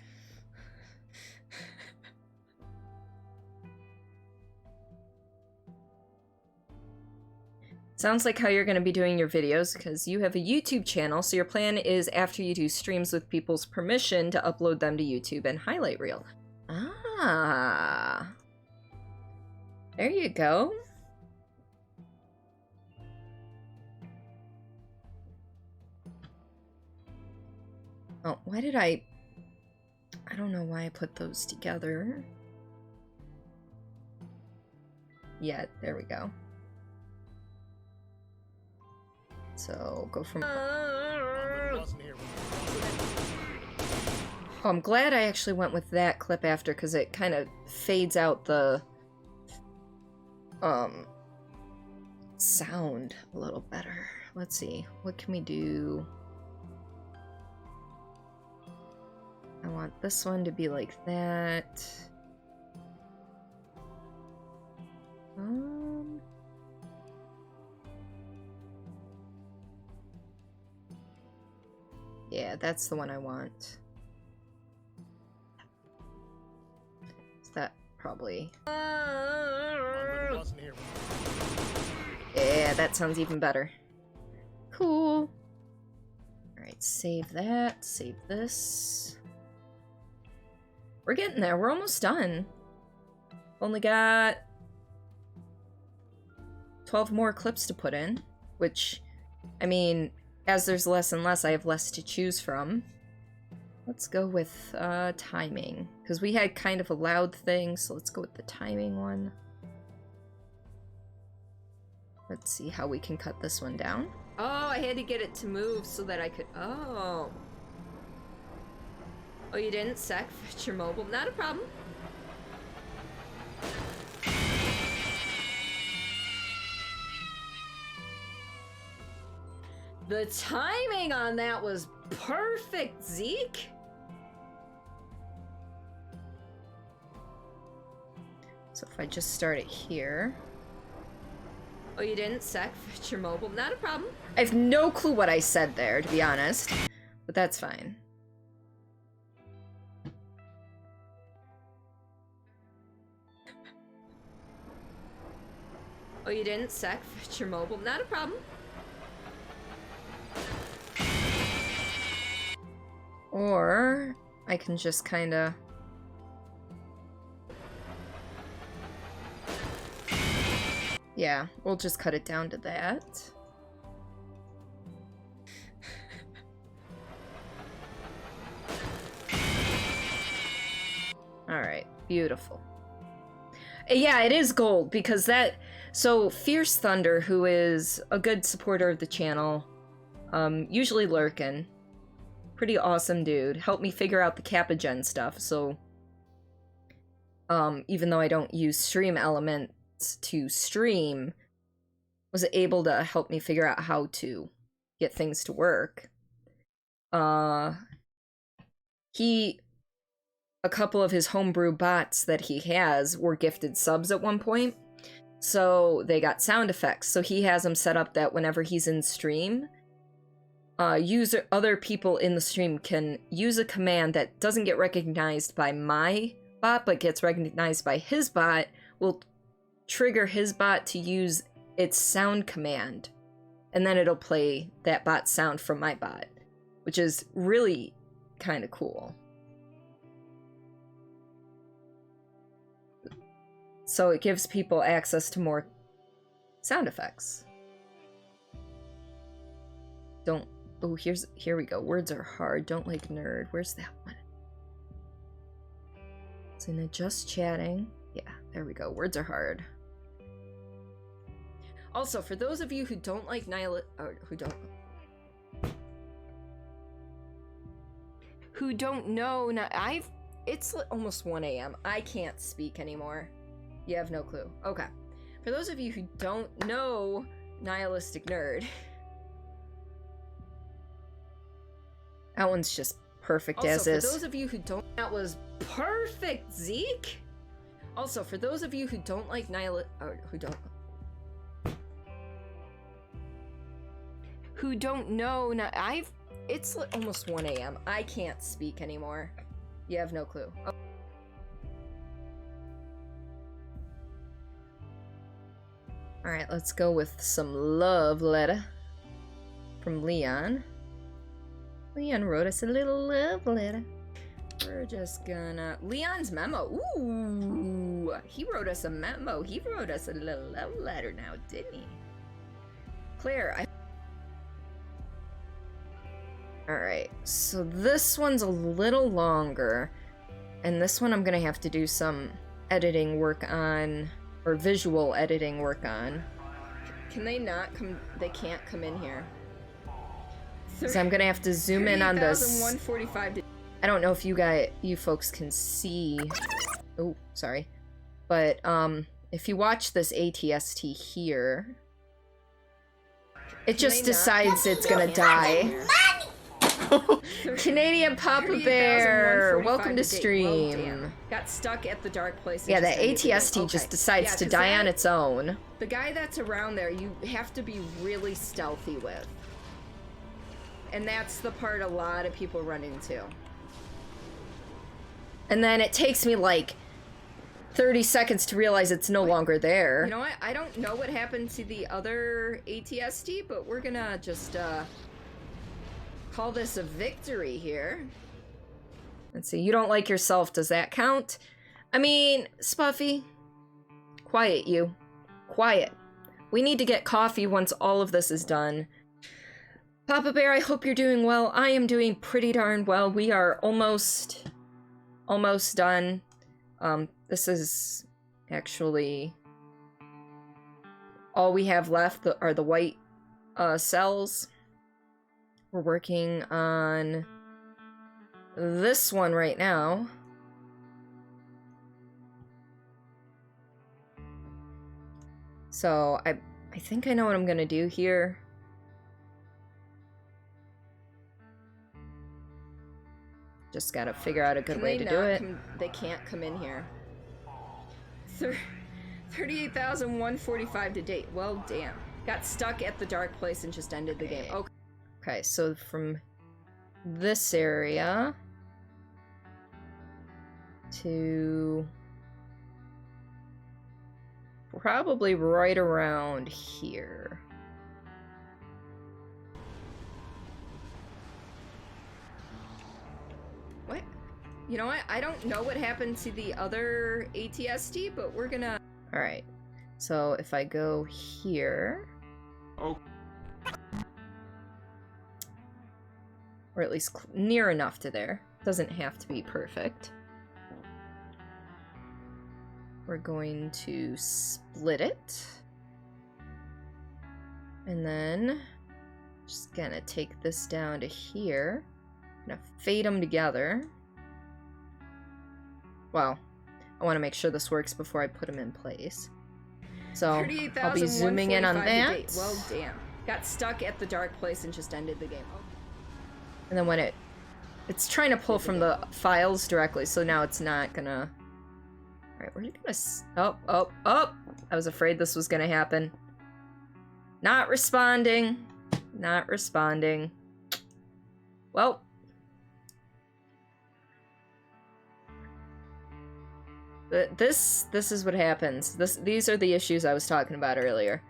Sounds like how you're going to be doing your videos, because you have a YouTube channel, so your plan is after you do streams with people's permission to upload them to YouTube and highlight reel. Ah. There you go. Oh, why did I don't know why I put those together. Yeah, there we go. So, go from... Oh, I'm glad I actually went with that clip after, because it kind of fades out the sound a little better. Let's see, what can we do? I want this one to be like that. Yeah, that's the one I want. Is that probably... Yeah, that sounds even better. Cool. Alright, save that, save this. We're getting there, we're almost done. Only got 12 more clips to put in, which, I mean, as there's less and less, I have less to choose from. Let's go with timing, because we had kind of a loud thing, so let's go with the timing one. Let's see how we can cut this one down. Oh, I had to get it to move so that I could... Oh. Oh, you didn't sec fetch your mobile? Not a problem. The timing on that was perfect, Zeke! So if I just start it here... Oh, you didn't sec fetch your mobile? Not a problem. I have no clue what I said there, to be honest. But that's fine. Oh, you didn't sec fetch your mobile? Not a problem. Or I can just kind of... Yeah, we'll just cut it down to that. Alright, beautiful. Yeah, it is gold, because that... So, Fierce Thunder, who is a good supporter of the channel, usually lurking, pretty awesome dude, helped me figure out the Kappa Gen stuff, so... even though I don't use stream elements to stream, was able to help me figure out how to get things to work. A couple of his homebrew bots that he has were gifted subs at one point, so they got sound effects. So he has them set up that whenever he's in stream, other people in the stream can use a command that doesn't get recognized by my bot, but gets recognized by his bot, will trigger his bot to use its sound command, and then it'll play that bot sound from my bot, which is really kind of cool. So it gives people access to more sound effects. Don't Oh, here we go. Words are hard. Don't like nerd. Where's that one? It's in a just chatting. Yeah, there we go. Words are hard. Also, for those of you who don't like who don't know, it's almost 1 a.m. I can't speak anymore. You have no clue. Okay. For those of you who don't know Nihilistic Nerd, that one's just perfect Also, as is. for those of you who don't, That was perfect, Zeke. also for those of you who don't like who don't know, it's almost 1 a.m. I can't speak anymore. You have no clue. Oh. Alright, let's go with some love letter from Leon. Leon wrote us a little love letter. We're just gonna... Leon's memo. Ooh! He wrote us a memo. He wrote us a little love letter now, didn't he? Claire, Alright, so this one's a little longer. And this one I'm gonna have to do some editing work on, or visual editing work on. Can they not come? They can't come in here. So I'm gonna have to zoom in on this. 145. I don't know if you folks can see. Oh, sorry. But if you watch this ATST here, it just decides it's gonna die. Canadian Papa Bear, welcome to stream. Got stuck at the dark place. Yeah, the ATST just decides to die on its own. The guy that's around there, you have to be really stealthy with. And that's the part a lot of people run into. And then it takes me like 30 seconds to realize it's no longer there. You know what? I don't know what happened to the other ATST, but we're gonna just call this a victory here. Let's see, you don't like yourself, does that count? I mean, Spuffy, quiet you. Quiet. We need to get coffee once all of this is done. Papa Bear, I hope you're doing well. I am doing pretty darn well. We are almost done. This is actually all we have left are the white cells. We're working on this one right now. So I think I know what I'm gonna do here. Just gotta figure out a good way to do it. They can't come in here. 38,145 to date. Well, damn. Got stuck at the dark place and just ended the game. Okay. Okay, so from this area to probably right around here. What? You know what? I don't know what happened to the other ATST, but we're gonna... Alright, so if I go here... Oh. Or at least near enough to there. Doesn't have to be perfect. We're going to split it. And then just gonna take this down to here. Gonna fade them together. Well, I want to make sure this works before I put them in place. So I'll be zooming in on that. Well, damn. Got stuck at the dark place and just ended the game. And then when it's trying to pull from the files directly, so now it's not gonna... Alright, where are you gonna... Oh! I was afraid this was gonna happen. Not responding. Not responding. Well. This is what happens. These are the issues I was talking about earlier.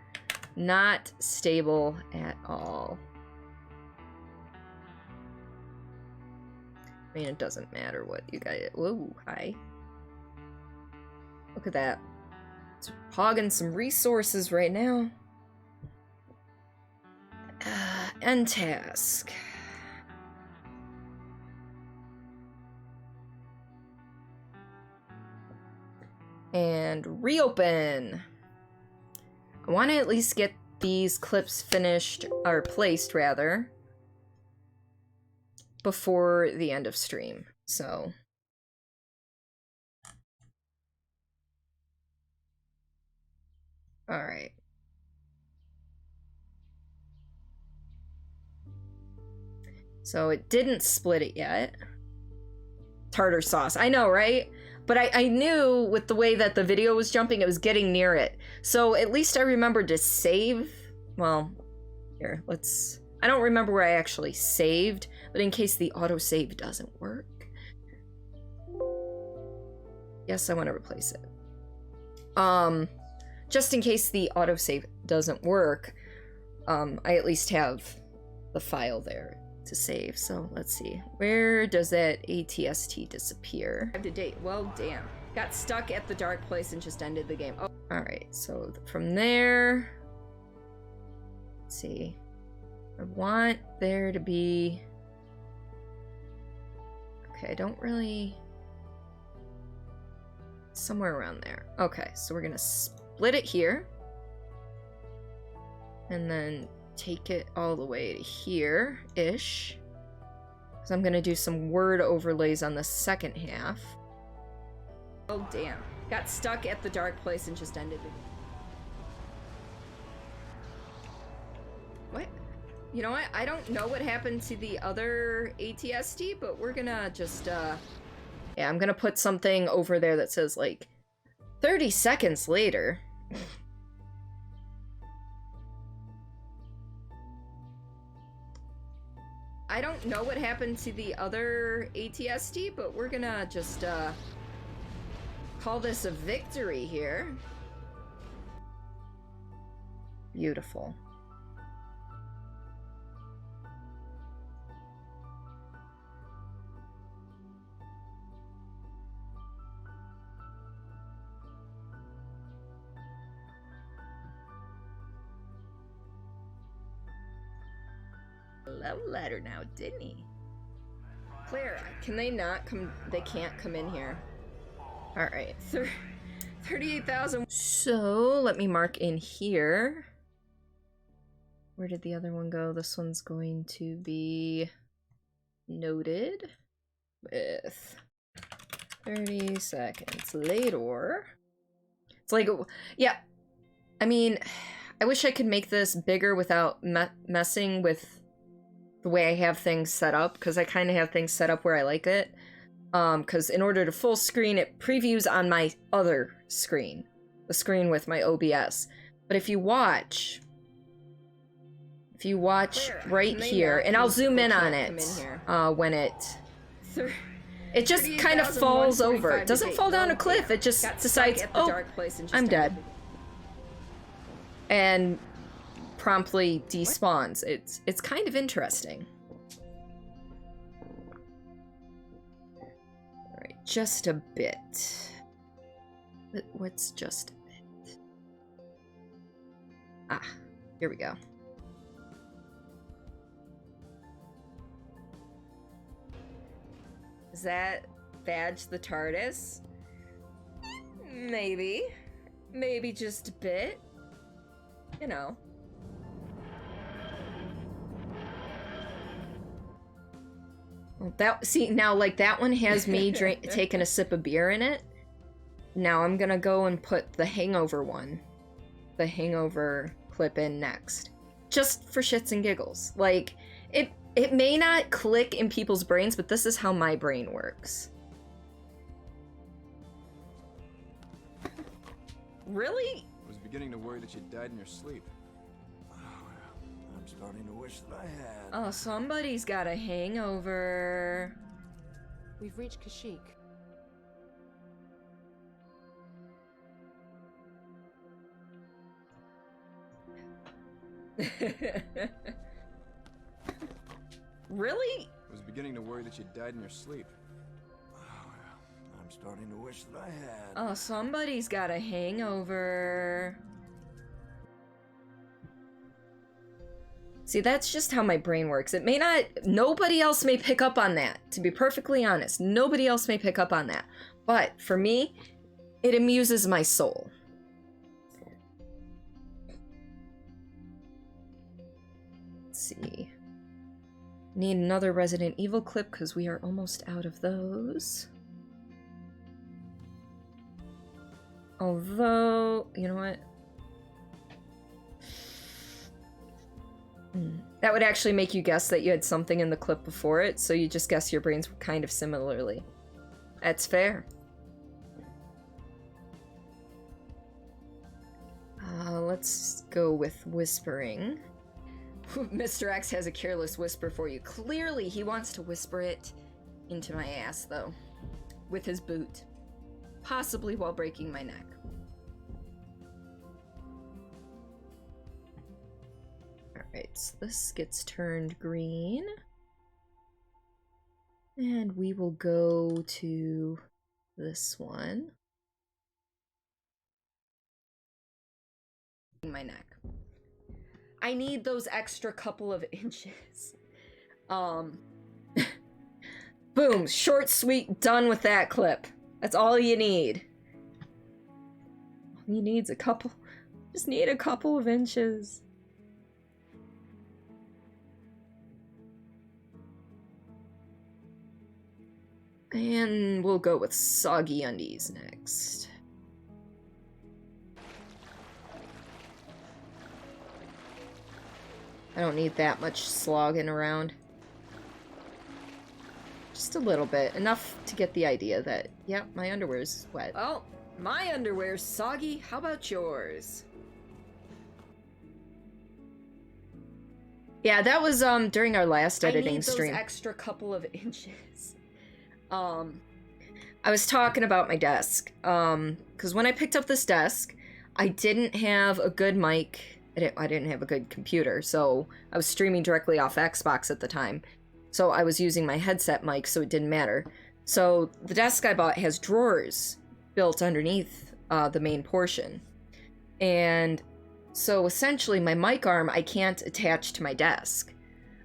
Not stable at all. I mean, it doesn't matter what you guys... Whoa, hi. Look at that. It's hogging some resources right now. end task. And reopen. I want to at least get these clips finished, or placed rather, before the end of stream. So all right. So it didn't split it yet. Tartar sauce. I know, right? But I knew with the way that the video was jumping, it was getting near it. So at least I remembered to save. Well, here, let's... I don't remember where I actually saved, but in case the autosave doesn't work. Yes, I want to replace it. Just in case the autosave doesn't work, I at least have the file there to save. So let's see, where does that ATST disappear? Up to date. Well, damn, got stuck at the dark place and just ended the game. Oh, all right, so from there, let's see, I want there to be, okay, I don't really, somewhere around there. Okay, so we're gonna split it here and then take it all the way to here-ish. Because I'm going to do some word overlays on the second half. Oh, damn. Got stuck at the dark place and just ended it. What? You know what? I don't know what happened to the other ATSD, but we're gonna just, yeah, I'm gonna put something over there that says, like, 30 seconds later. I don't know what happened to the other ATSD, but we're gonna just call this a victory here. Beautiful. Love letter now, didn't he? Claire, can they not come? They can't come in here. All right, 38,000. So let me mark in here. Where did the other one go? This one's going to be noted with 30 seconds later. It's like, yeah, I mean, I wish I could make this bigger without messing with the way I have things set up, because I kind of have things set up where I like it. Because in order to full screen, it previews on my other screen, the screen with my OBS. But if you watch Claire, right here, and I'll zoom in on it when it just kind of falls over. It doesn't fall down a cliff. It just decides, oh, I'm dead, and promptly despawns. It's kind of interesting. All right, just a bit. What's just a bit? Ah, here we go. Does that badge the TARDIS? Maybe. Maybe just a bit. You know. That, see, now, like, that one has me taking a sip of beer in it. Now I'm gonna go and put the Hangover one, the Hangover clip in next. Just for shits and giggles. Like, it may not click in people's brains, but this is how my brain works. Really? I was beginning to worry that you died in your sleep. I'm starting to wish that I had. Oh, somebody's got a hangover. We've reached Kashyyyk. Really? I was beginning to worry that you died in your sleep. I'm starting to wish that I had. Oh, somebody's got a hangover. See, that's just how my brain works. It may not, nobody else may pick up on that. To be perfectly honest, nobody else may pick up on that. But for me, it amuses my soul. Let's see. Need another Resident Evil clip because we are almost out of those. Although, you know what? That would actually make you guess that you had something in the clip before it, so you just guess your brains were kind of similarly. That's fair. Let's go with whispering. Mr. X has a careless whisper for you. Clearly, he wants to whisper it into my ass, though. With his boot. Possibly while breaking my neck. Alright, so this gets turned green. And we will go to this one. My neck. I need those extra couple of inches. Boom, short, sweet, done with that clip. That's all you need. All you need's a couple, just need a couple of inches. And we'll go with soggy undies next. I don't need that much slogging around. Just a little bit. Enough to get the idea that, yeah, my underwear's wet. Well, my underwear's soggy. How about yours? Yeah, that was during our last editing stream. I need those extra couple of inches. I was talking about my desk. Because when I picked up this desk, I didn't have a good mic. I didn't have a good computer, so I was streaming directly off Xbox at the time. So I was using my headset mic, so it didn't matter. So the desk I bought has drawers built underneath the main portion. And so essentially my mic arm I can't attach to my desk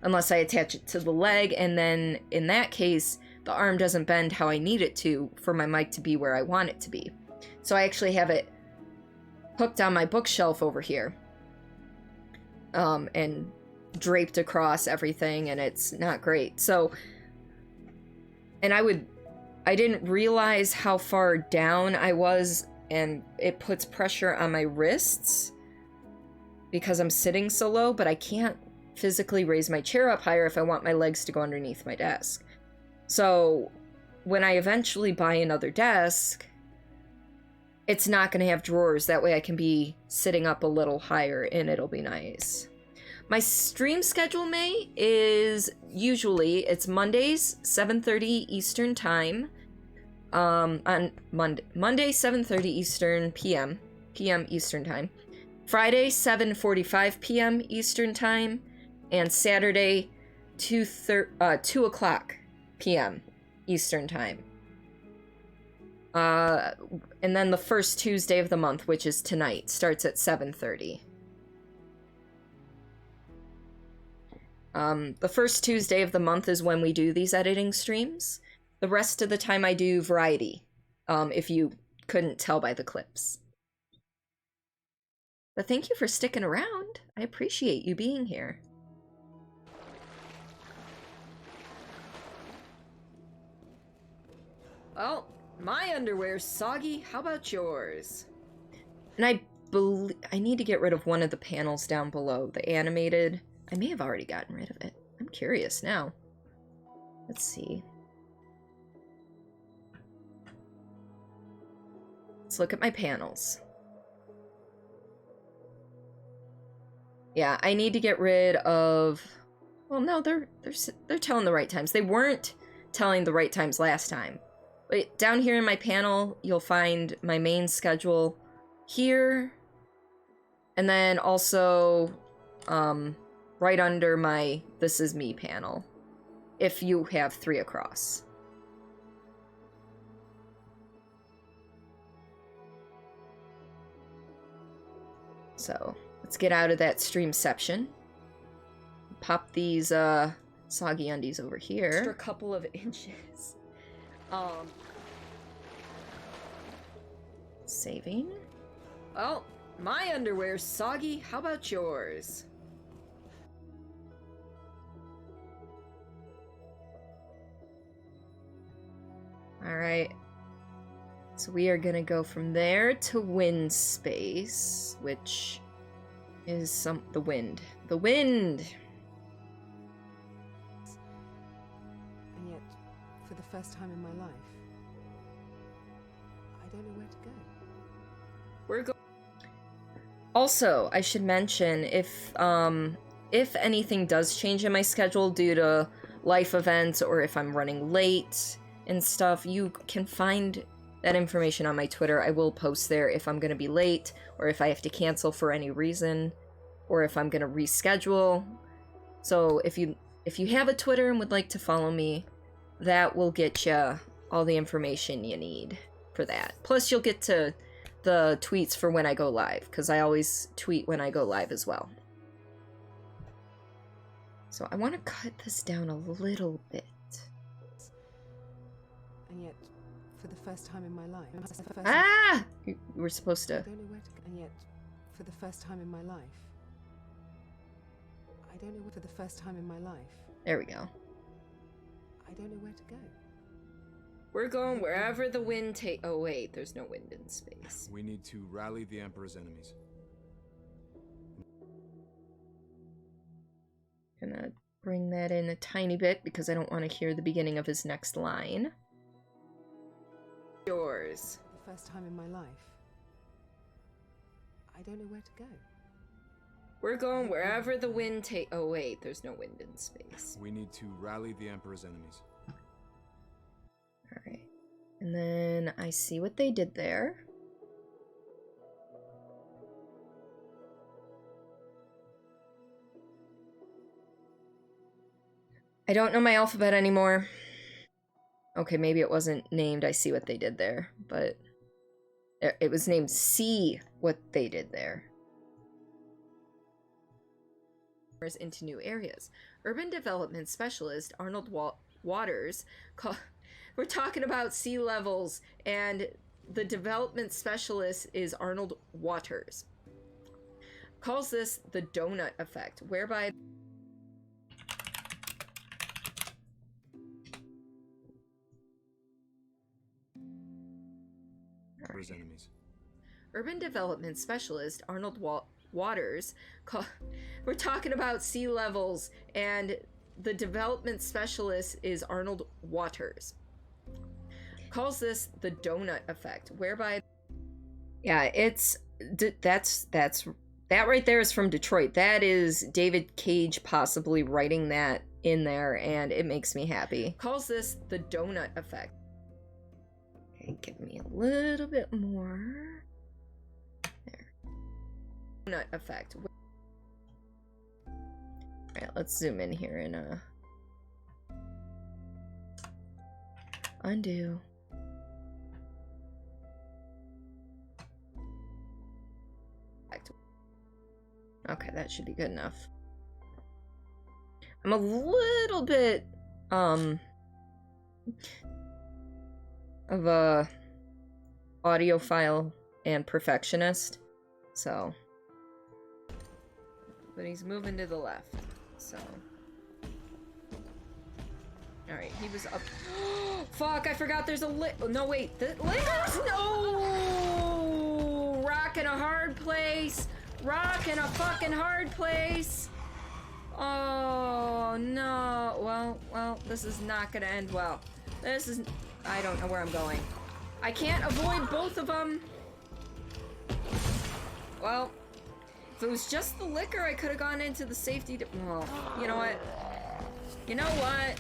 unless I attach it to the leg, and then in that case, the arm doesn't bend how I need it to for my mic to be where I want it to be. So I actually have it hooked on my bookshelf over here. And draped across everything, and it's not great. So, and I didn't realize how far down I was, and it puts pressure on my wrists because I'm sitting so low, but I can't physically raise my chair up higher if I want my legs to go underneath my desk. So, when I eventually buy another desk, it's not going to have drawers. That way I can be sitting up a little higher and it'll be nice. My stream schedule, May, is usually, it's Mondays, 7:30 Eastern Time. On Monday, 7:30 Eastern PM Eastern Time. Friday, 7:45 PM Eastern Time. And Saturday, 2 o'clock PM Eastern Time. And then the first Tuesday of the month, which is tonight, starts at 7:30. The first Tuesday of the month is when we do these editing streams. The rest of the time I do variety, if you couldn't tell by the clips. But thank you for sticking around. I appreciate you being here. Well, my underwear's soggy. How about yours? And I need to get rid of one of the panels down below, the animated. I may have already gotten rid of it. I'm curious now. Let's see. Let's look at my panels. Yeah, I need to get rid of... Well, no, they're telling the right times. They weren't telling the right times last time. But down here in my panel, you'll find my main schedule here. And then also, right under my This Is Me panel, if you have 3 across. So, let's get out of that streamception. pop these soggy undies over here. Extra couple of inches. Saving. Well, my underwear's soggy. How about yours? Alright. So we are gonna go from there to wind space, which is the wind. The wind! And yet, for the first time in my life, I don't know where to go. We're going. Also, I should mention if anything does change in my schedule due to life events or if I'm running late and stuff, you can find that information on my Twitter. I will post there if I'm going to be late or if I have to cancel for any reason or if I'm going to reschedule. So if you have a Twitter and would like to follow me, that will get you all the information you need for that. Plus you'll get to the tweets for when I go live, because I always tweet when I go live as well. So I want to cut this down a little bit. And yet, for the first time in my life... Ah! We're supposed to... I don't know where to go. And yet, for the first time in my life... I don't know for the first time in my life... There we go. I don't know where to go. We're going wherever the wind oh wait, there's no wind in space. We need to rally the Emperor's enemies. Gonna bring that in a tiny bit because I don't want to hear the beginning of his next line. Yours. The first time in my life. I don't know where to go. We're going wherever the wind oh wait, there's no wind in space. We need to rally the Emperor's enemies. Alright. And then I see what they did there. I don't know my alphabet anymore. Okay, maybe it wasn't named I see what they did there, but it was named see what they did there. Into new areas. Urban Development Specialist Arnold Waters we're talking about sea levels, and the development specialist is Arnold Waters. Calls this the donut effect, whereby Enemies. Urban Development Specialist Arnold Waters we're talking about sea levels, and the development specialist is Arnold Waters. Calls this the donut effect, whereby that right there is from Detroit. That is David Cage possibly writing that in there, and it makes me happy. Calls this the donut effect. Okay, give me a little bit more. There. Donut effect. Alright, let's zoom in here and undo. Okay, that should be good enough. I'm a little bit of a audiophile and perfectionist, so, but he's moving to the left, so. Alright, he was up. Fuck, I forgot there's a no, wait, the lingers? No! Rock in a hard place! Rock in a fucking hard place! Oh, no. Well, this is not gonna end well. This is... I don't know where I'm going. I can't avoid both of them! Well, if it was just the liquor, I could have gone into the safety... Well, you know what? You know what?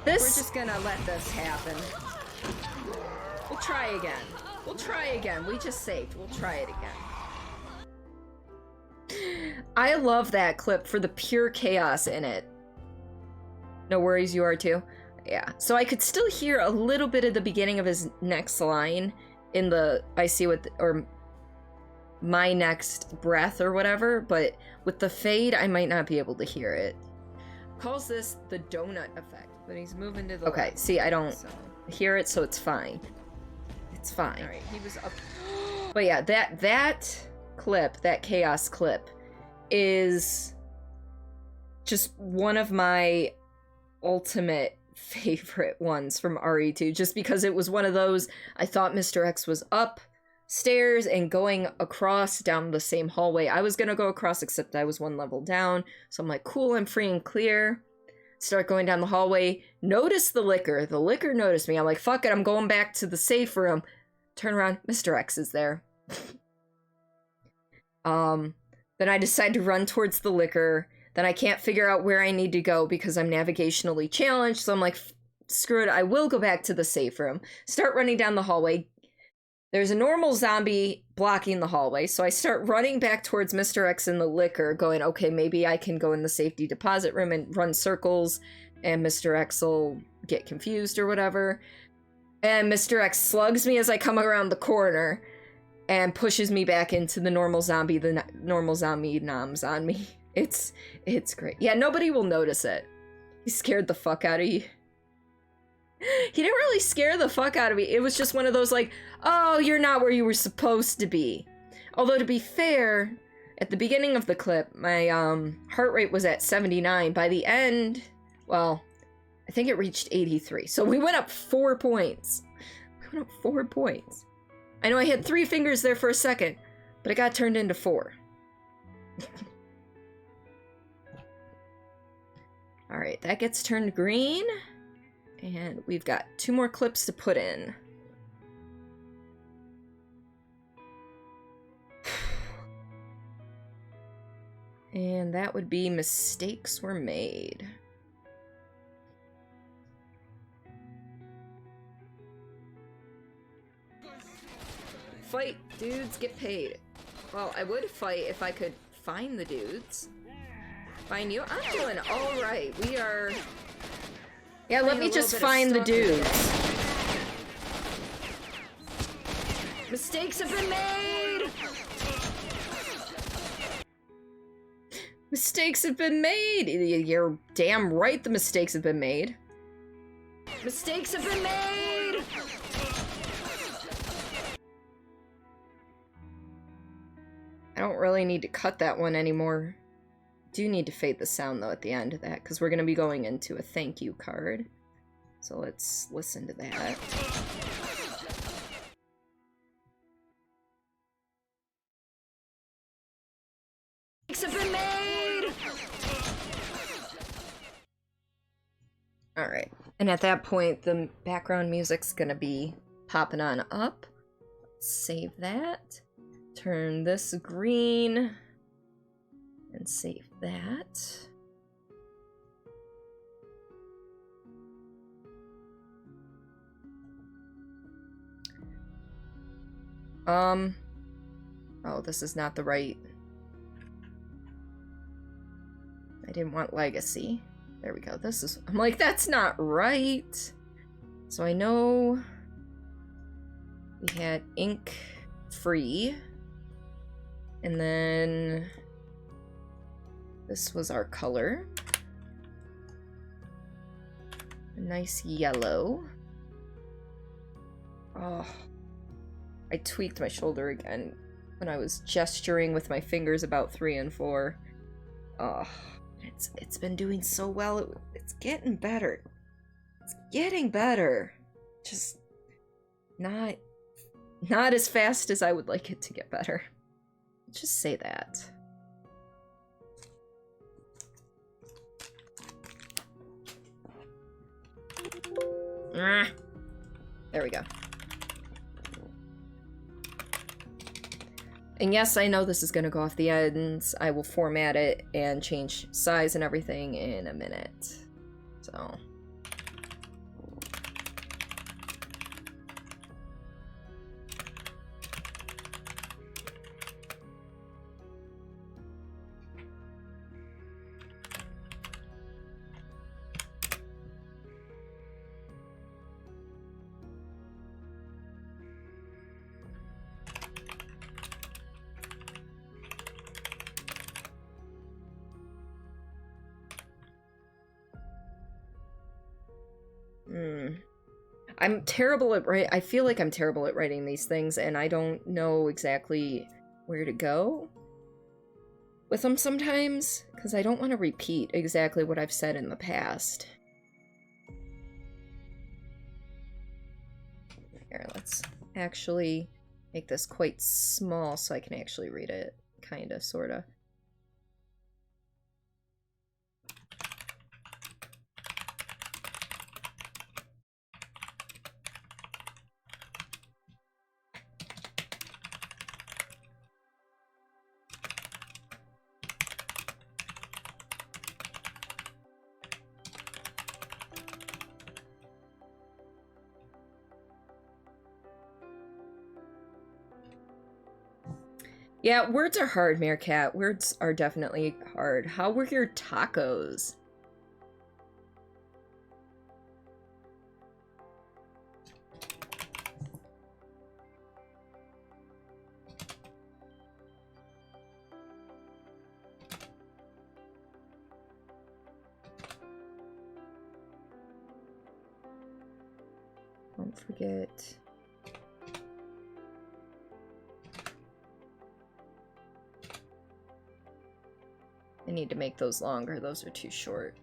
We're just gonna let this happen. We'll try again. We'll try again. We just saved. We'll try it again. I love that clip for the pure chaos in it. No worries, you are too? Yeah. So I could still hear a little bit of the beginning of his next line in the I see what... or my next breath or whatever, but with the fade, I might not be able to hear it. Calls this the donut effect. But he's moving to the left, see, I don't hear it, so it's fine. It's fine. Alright, he was up. But yeah, that clip, that chaos clip, is just one of my ultimate favorite ones from RE2, just because it was one of those, I thought Mr. X was upstairs and going across down the same hallway I was gonna go across, except I was one level down, so I'm like, cool, I'm free and clear. Start going down the hallway, notice the liquor noticed me, I'm like, fuck it, I'm going back to the safe room. Turn around, Mr. X is there. Then I decide to run towards the liquor. Then I can't figure out where I need to go because I'm navigationally challenged. So I'm like, screw it, I will go back to the safe room. Start running down the hallway. There's a normal zombie blocking the hallway. So I start running back towards Mr. X in the liquor, going, okay, maybe I can go in the safety deposit room and run circles and Mr. X will get confused or whatever. And Mr. X slugs me as I come around the corner and pushes me back into the normal zombie noms on me. It's great. Yeah, nobody will notice it. He scared the fuck out of you. He didn't really scare the fuck out of me. It was just one of those like, oh, you're not where you were supposed to be. Although to be fair, at the beginning of the clip, my heart rate was at 79. By the end, well, I think it reached 83. So we went up 4 points. We went up 4 points. I know I had 3 fingers there for a second, but it got turned into 4. Alright, that gets turned green. And we've got 2 more clips to put in. And that would be mistakes were made. Fight, dudes get paid. Well, I would fight if I could find the dudes. Find you? I'm doing alright. We are... Yeah, let me just find the dudes. Mistakes have been made! Mistakes have been made! You're damn right the mistakes have been made. Mistakes have been made! I don't really need to cut that one anymore. Do need to fade the sound though at the end of that, because we're going to be going into a thank you card. So let's listen to that. Have been made! Alright, and at that point the background music's going to be popping on up. Save that. Turn this green. And save that. Oh, this is not the right... I didn't want legacy. There we go. This is... I'm like, that's not right. So I know... We had ink free. And then... This was our color. A nice yellow. Oh. I tweaked my shoulder again when I was gesturing with my fingers about 3 and 4. Oh. It's been doing so well. It's getting better. It's getting better. Just not as fast as I would like it to get better. Just say that. There we go. And yes, I know this is going to go off the ends. I will format it and change size and everything in a minute. So... I'm terrible at I feel like I'm terrible at writing these things, and I don't know exactly where to go with them sometimes, because I don't want to repeat exactly what I've said in the past. Here, let's actually make this quite small so I can actually read it, kinda, sorta. Yeah, words are hard, Meerkat. Words are definitely hard. How were your tacos? Don't forget. I need to make those longer. Those are too short.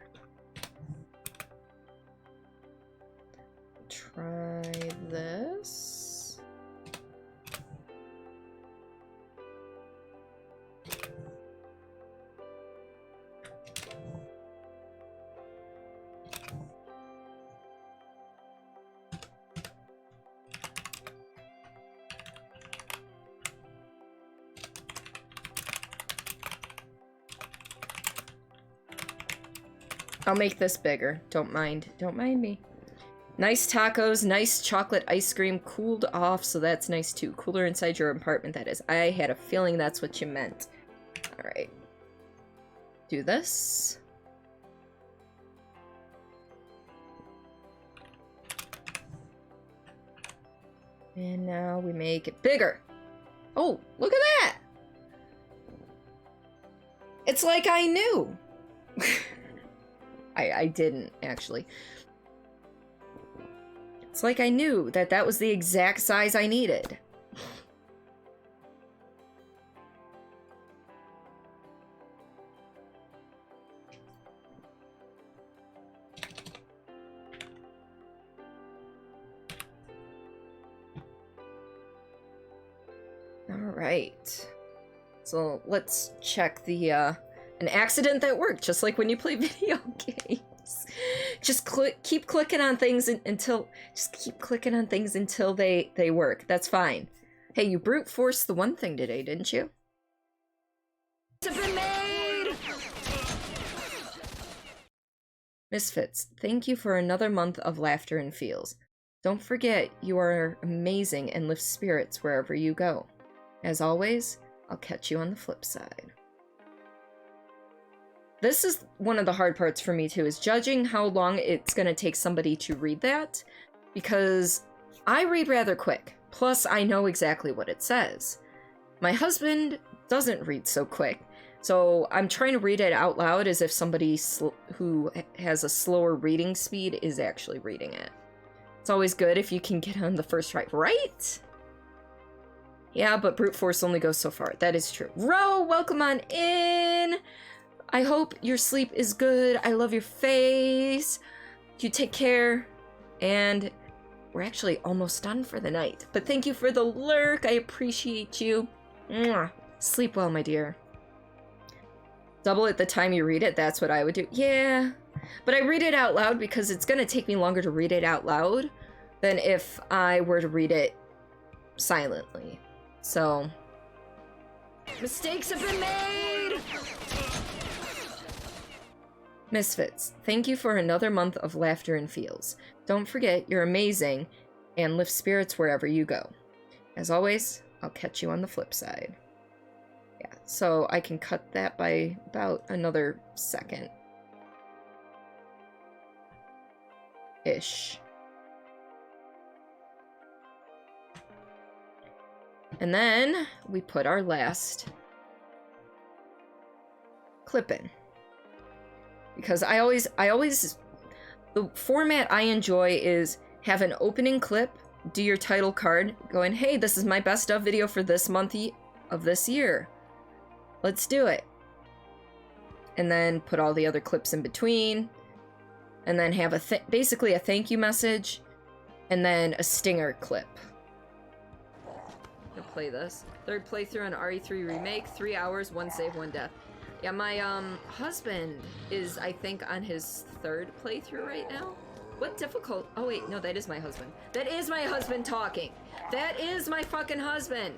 Try this. I'll make this bigger. Don't mind. Don't mind me. Nice tacos, nice chocolate ice cream, cooled off, so that's nice too. Cooler inside your apartment, that is. I had a feeling that's what you meant. Alright. Do this. And now we make it bigger. Oh, look at that! It's like I knew! I didn't, actually. It's like I knew that that was the exact size I needed. Alright. So let's check the, an accident that worked, just like when you play video games. Just keep clicking on things until they work. That's fine. Hey, you brute forced the one thing today, didn't you? Misfits, thank you for another month of laughter and feels. Don't forget, you are amazing and lift spirits wherever you go. As always, I'll catch you on the flip side. This is one of the hard parts for me too, is judging how long it's going to take somebody to read that, because I read rather quick, plus I know exactly what it says. My husband doesn't read so quick, so I'm trying to read it out loud as if somebody who has a slower reading speed is actually reading it. It's always good if you can get on the first try, right? Yeah, but brute force only goes so far. That is true. Ro, welcome on in! I hope your sleep is good. I love your face. You take care. And we're actually almost done for the night. But thank you for the lurk. I appreciate you. Mwah. Sleep well, my dear. Double it the time you read it. That's what I would do. Yeah. But I read it out loud because it's going to take me longer to read it out loud than if I were to read it silently. So. Mistakes have been made! Misfits, thank you for another month of laughter and feels. Don't forget, you're amazing, and lift spirits wherever you go. As always, I'll catch you on the flip side. Yeah, so I can cut that by about another second. Ish. And then we put our last clip in. Because I always The format I enjoy is have an opening clip, do your title card, going, hey, this is my best of video for this month of this year. Let's do it. And then put all the other clips in between. And then have basically a thank you message. And then a stinger clip. I'll play this. Third playthrough on RE3 Remake. 3 hours, 1 save, 1 death. Yeah, my husband is, I think, on his 3rd playthrough right now. What difficult? Oh wait, no, that is my husband. That is my husband talking. That is my fucking husband.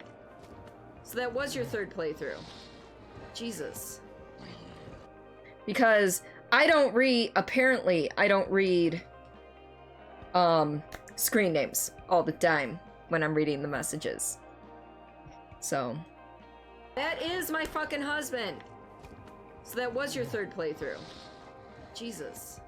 So that was your 3rd playthrough. Jesus. Because I don't read, apparently, I don't read screen names all the time when I'm reading the messages. So. That is my fucking husband. So that was your 3rd playthrough. Jesus.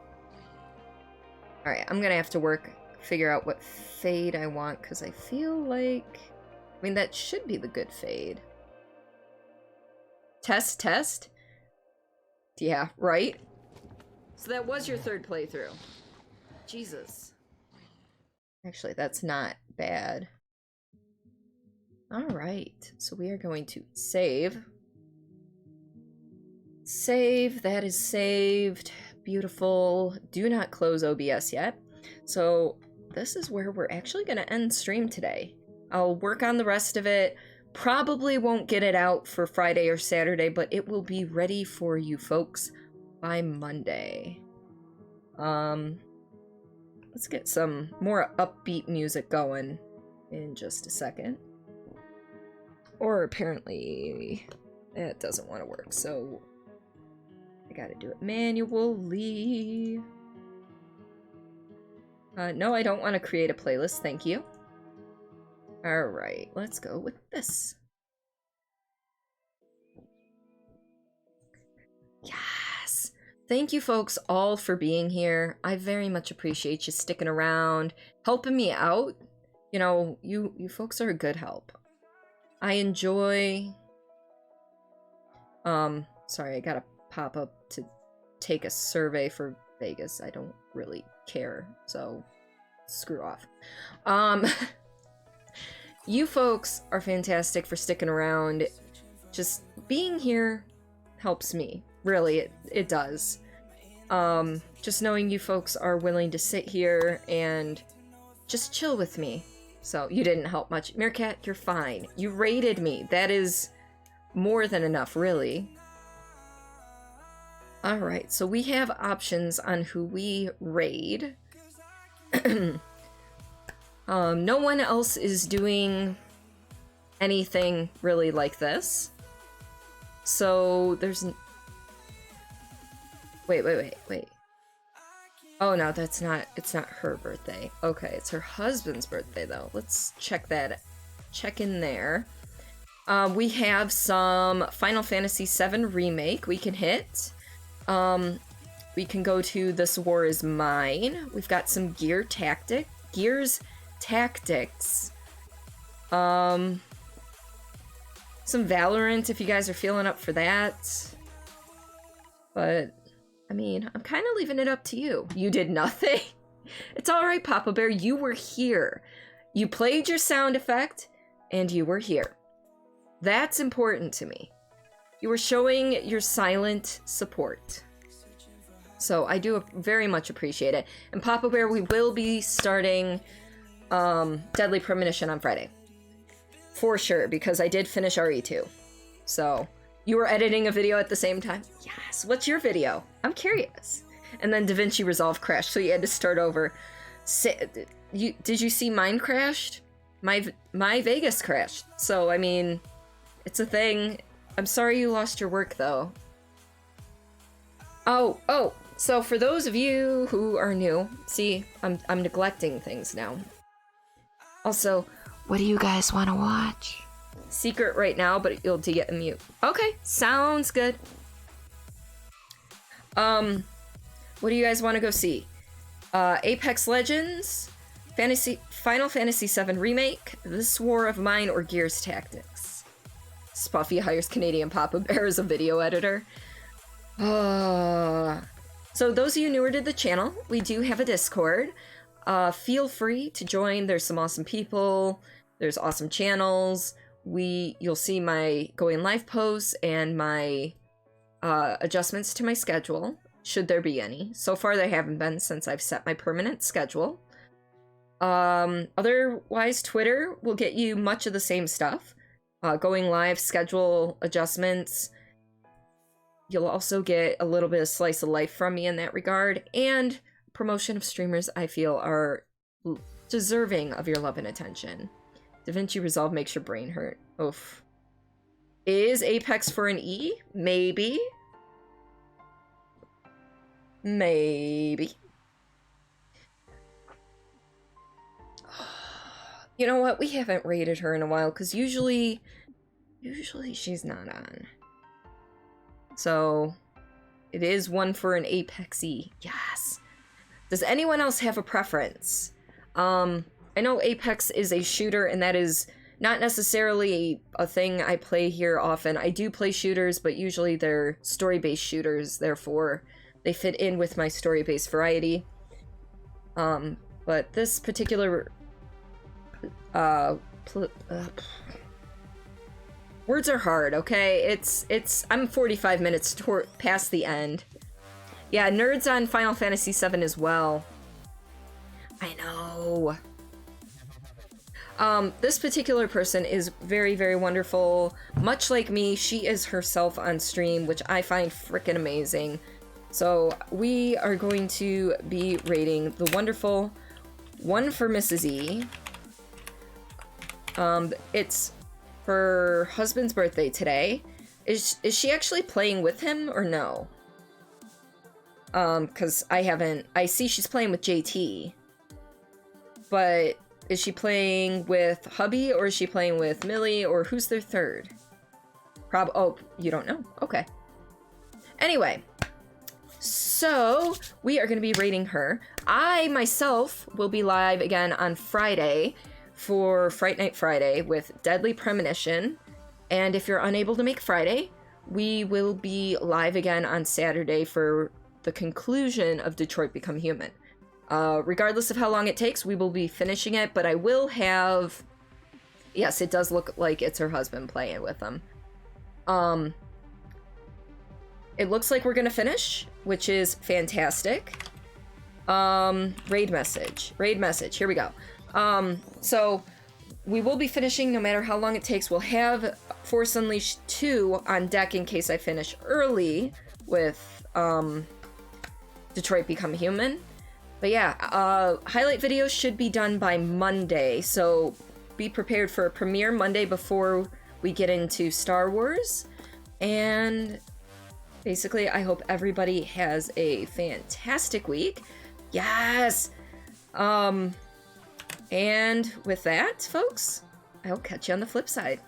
Alright, I'm gonna have to figure out what fade I want, because I feel like... I mean, that should be the good fade. Test? Yeah, right? So that was your 3rd playthrough. Jesus. Actually, that's not bad. Alright, so we are going to save. Save, that is saved. Beautiful. Do not close OBS yet. So this is where we're actually going to end stream today. I'll work on the rest of it. Probably won't get it out for Friday or Saturday, but it will be ready for you folks by Monday. Let's get some more upbeat music going in just a second. Or apparently it doesn't want to work, so I gotta do it manually. No, I don't want to create a playlist, thank you. Alright, let's go with this. Yes! Thank you folks all for being here. I very much appreciate you sticking around, helping me out. You know, you folks are a good help. I enjoy... sorry, I gotta pop up to take a survey for Vegas. I don't really care, so screw off. You folks are fantastic for sticking around. Just being here helps me. Really, it does. Just knowing you folks are willing to sit here and just chill with me. So, you didn't help much. Meerkat, you're fine. You rated me. That is more than enough, really. Alright, so we have options on who we raid. No one else is doing anything really like this. So there's... Wait. Oh no, it's not her birthday. Okay, it's her husband's birthday though. Let's check in there. We have some Final Fantasy VII Remake we can hit. We can go to This War Is Mine. We've got some Gears Tactics. Some Valorant if you guys are feeling up for that. But, I mean, I'm kind of leaving it up to you. You did nothing. It's alright, Papa Bear. You were here. You played your sound effect, and you were here. That's important to me. You were showing your silent support. So I do very much appreciate it. And Papa Bear, we will be starting Deadly Premonition on Friday. For sure, because I did finish RE2. So, you were editing a video at the same time? Yes, what's your video? I'm curious. And then DaVinci Resolve crashed, so you had to start over. Did you see mine crashed? My Vegas crashed. So, I mean, it's a thing. I'm sorry you lost your work, though. Oh, so for those of you who are new, see, I'm neglecting things now. Also, what do you guys want to watch? Secret right now, but you'll get a mute. Okay, sounds good. What do you guys want to go see? Apex Legends, Final Fantasy VII Remake, This War of Mine, or Gears Tactics? Spuffy hires Canadian Papa Bear as a video editor. So those of you newer to the channel, we do have a Discord. Feel free to join. There's some awesome people. There's awesome channels. You'll see my going live posts and my adjustments to my schedule, should there be any. So far there haven't been since I've set my permanent schedule. Otherwise, Twitter will get you much of the same stuff. Going live, schedule adjustments. You'll also get a little bit of slice of life from me in that regard, and promotion of streamers I feel are deserving of your love and attention. DaVinci Resolve makes your brain hurt. Oof. Is Apex for an E? Maybe. Maybe. You know what? We haven't rated her in a while, because usually she's not on. So, it is one for an Apex E. Yes. Does anyone else have a preference? I know Apex is a shooter, and that is not necessarily a thing I play here often. I do play shooters, but usually they're story-based shooters, therefore they fit in with my story-based variety. But this particular words are hard, okay? I'm 45 minutes past the end. Yeah, nerds on Final Fantasy VII as well. I know. This particular person is very, very wonderful. Much like me, she is herself on stream, which I find freaking amazing. So we are going to be rating the wonderful one for Mrs. E. It's her husband's birthday today. Is she actually playing with him or no? Because I see she's playing with JT. But is she playing with hubby, or is she playing with Millie, or who's their third? Oh, you don't know? Okay. Anyway, so we are going to be rating her. I myself will be live again on Friday for Fright Night Friday with Deadly Premonition. And if you're unable to make Friday, we will be live again on Saturday for the conclusion of Detroit Become Human. Regardless of how long it takes, we will be finishing it, but I will have... Yes, it does look like it's her husband playing with them. It looks like we're gonna finish, which is fantastic. Raid message, here we go. So we will be finishing no matter how long it takes. We'll have Force Unleashed 2 on deck in case I finish early with, Detroit Become Human. But yeah, highlight videos should be done by Monday, so be prepared for a premiere Monday before we get into Star Wars. And basically, I hope everybody has a fantastic week. Yes! And with that, folks, I'll catch you on the flip side.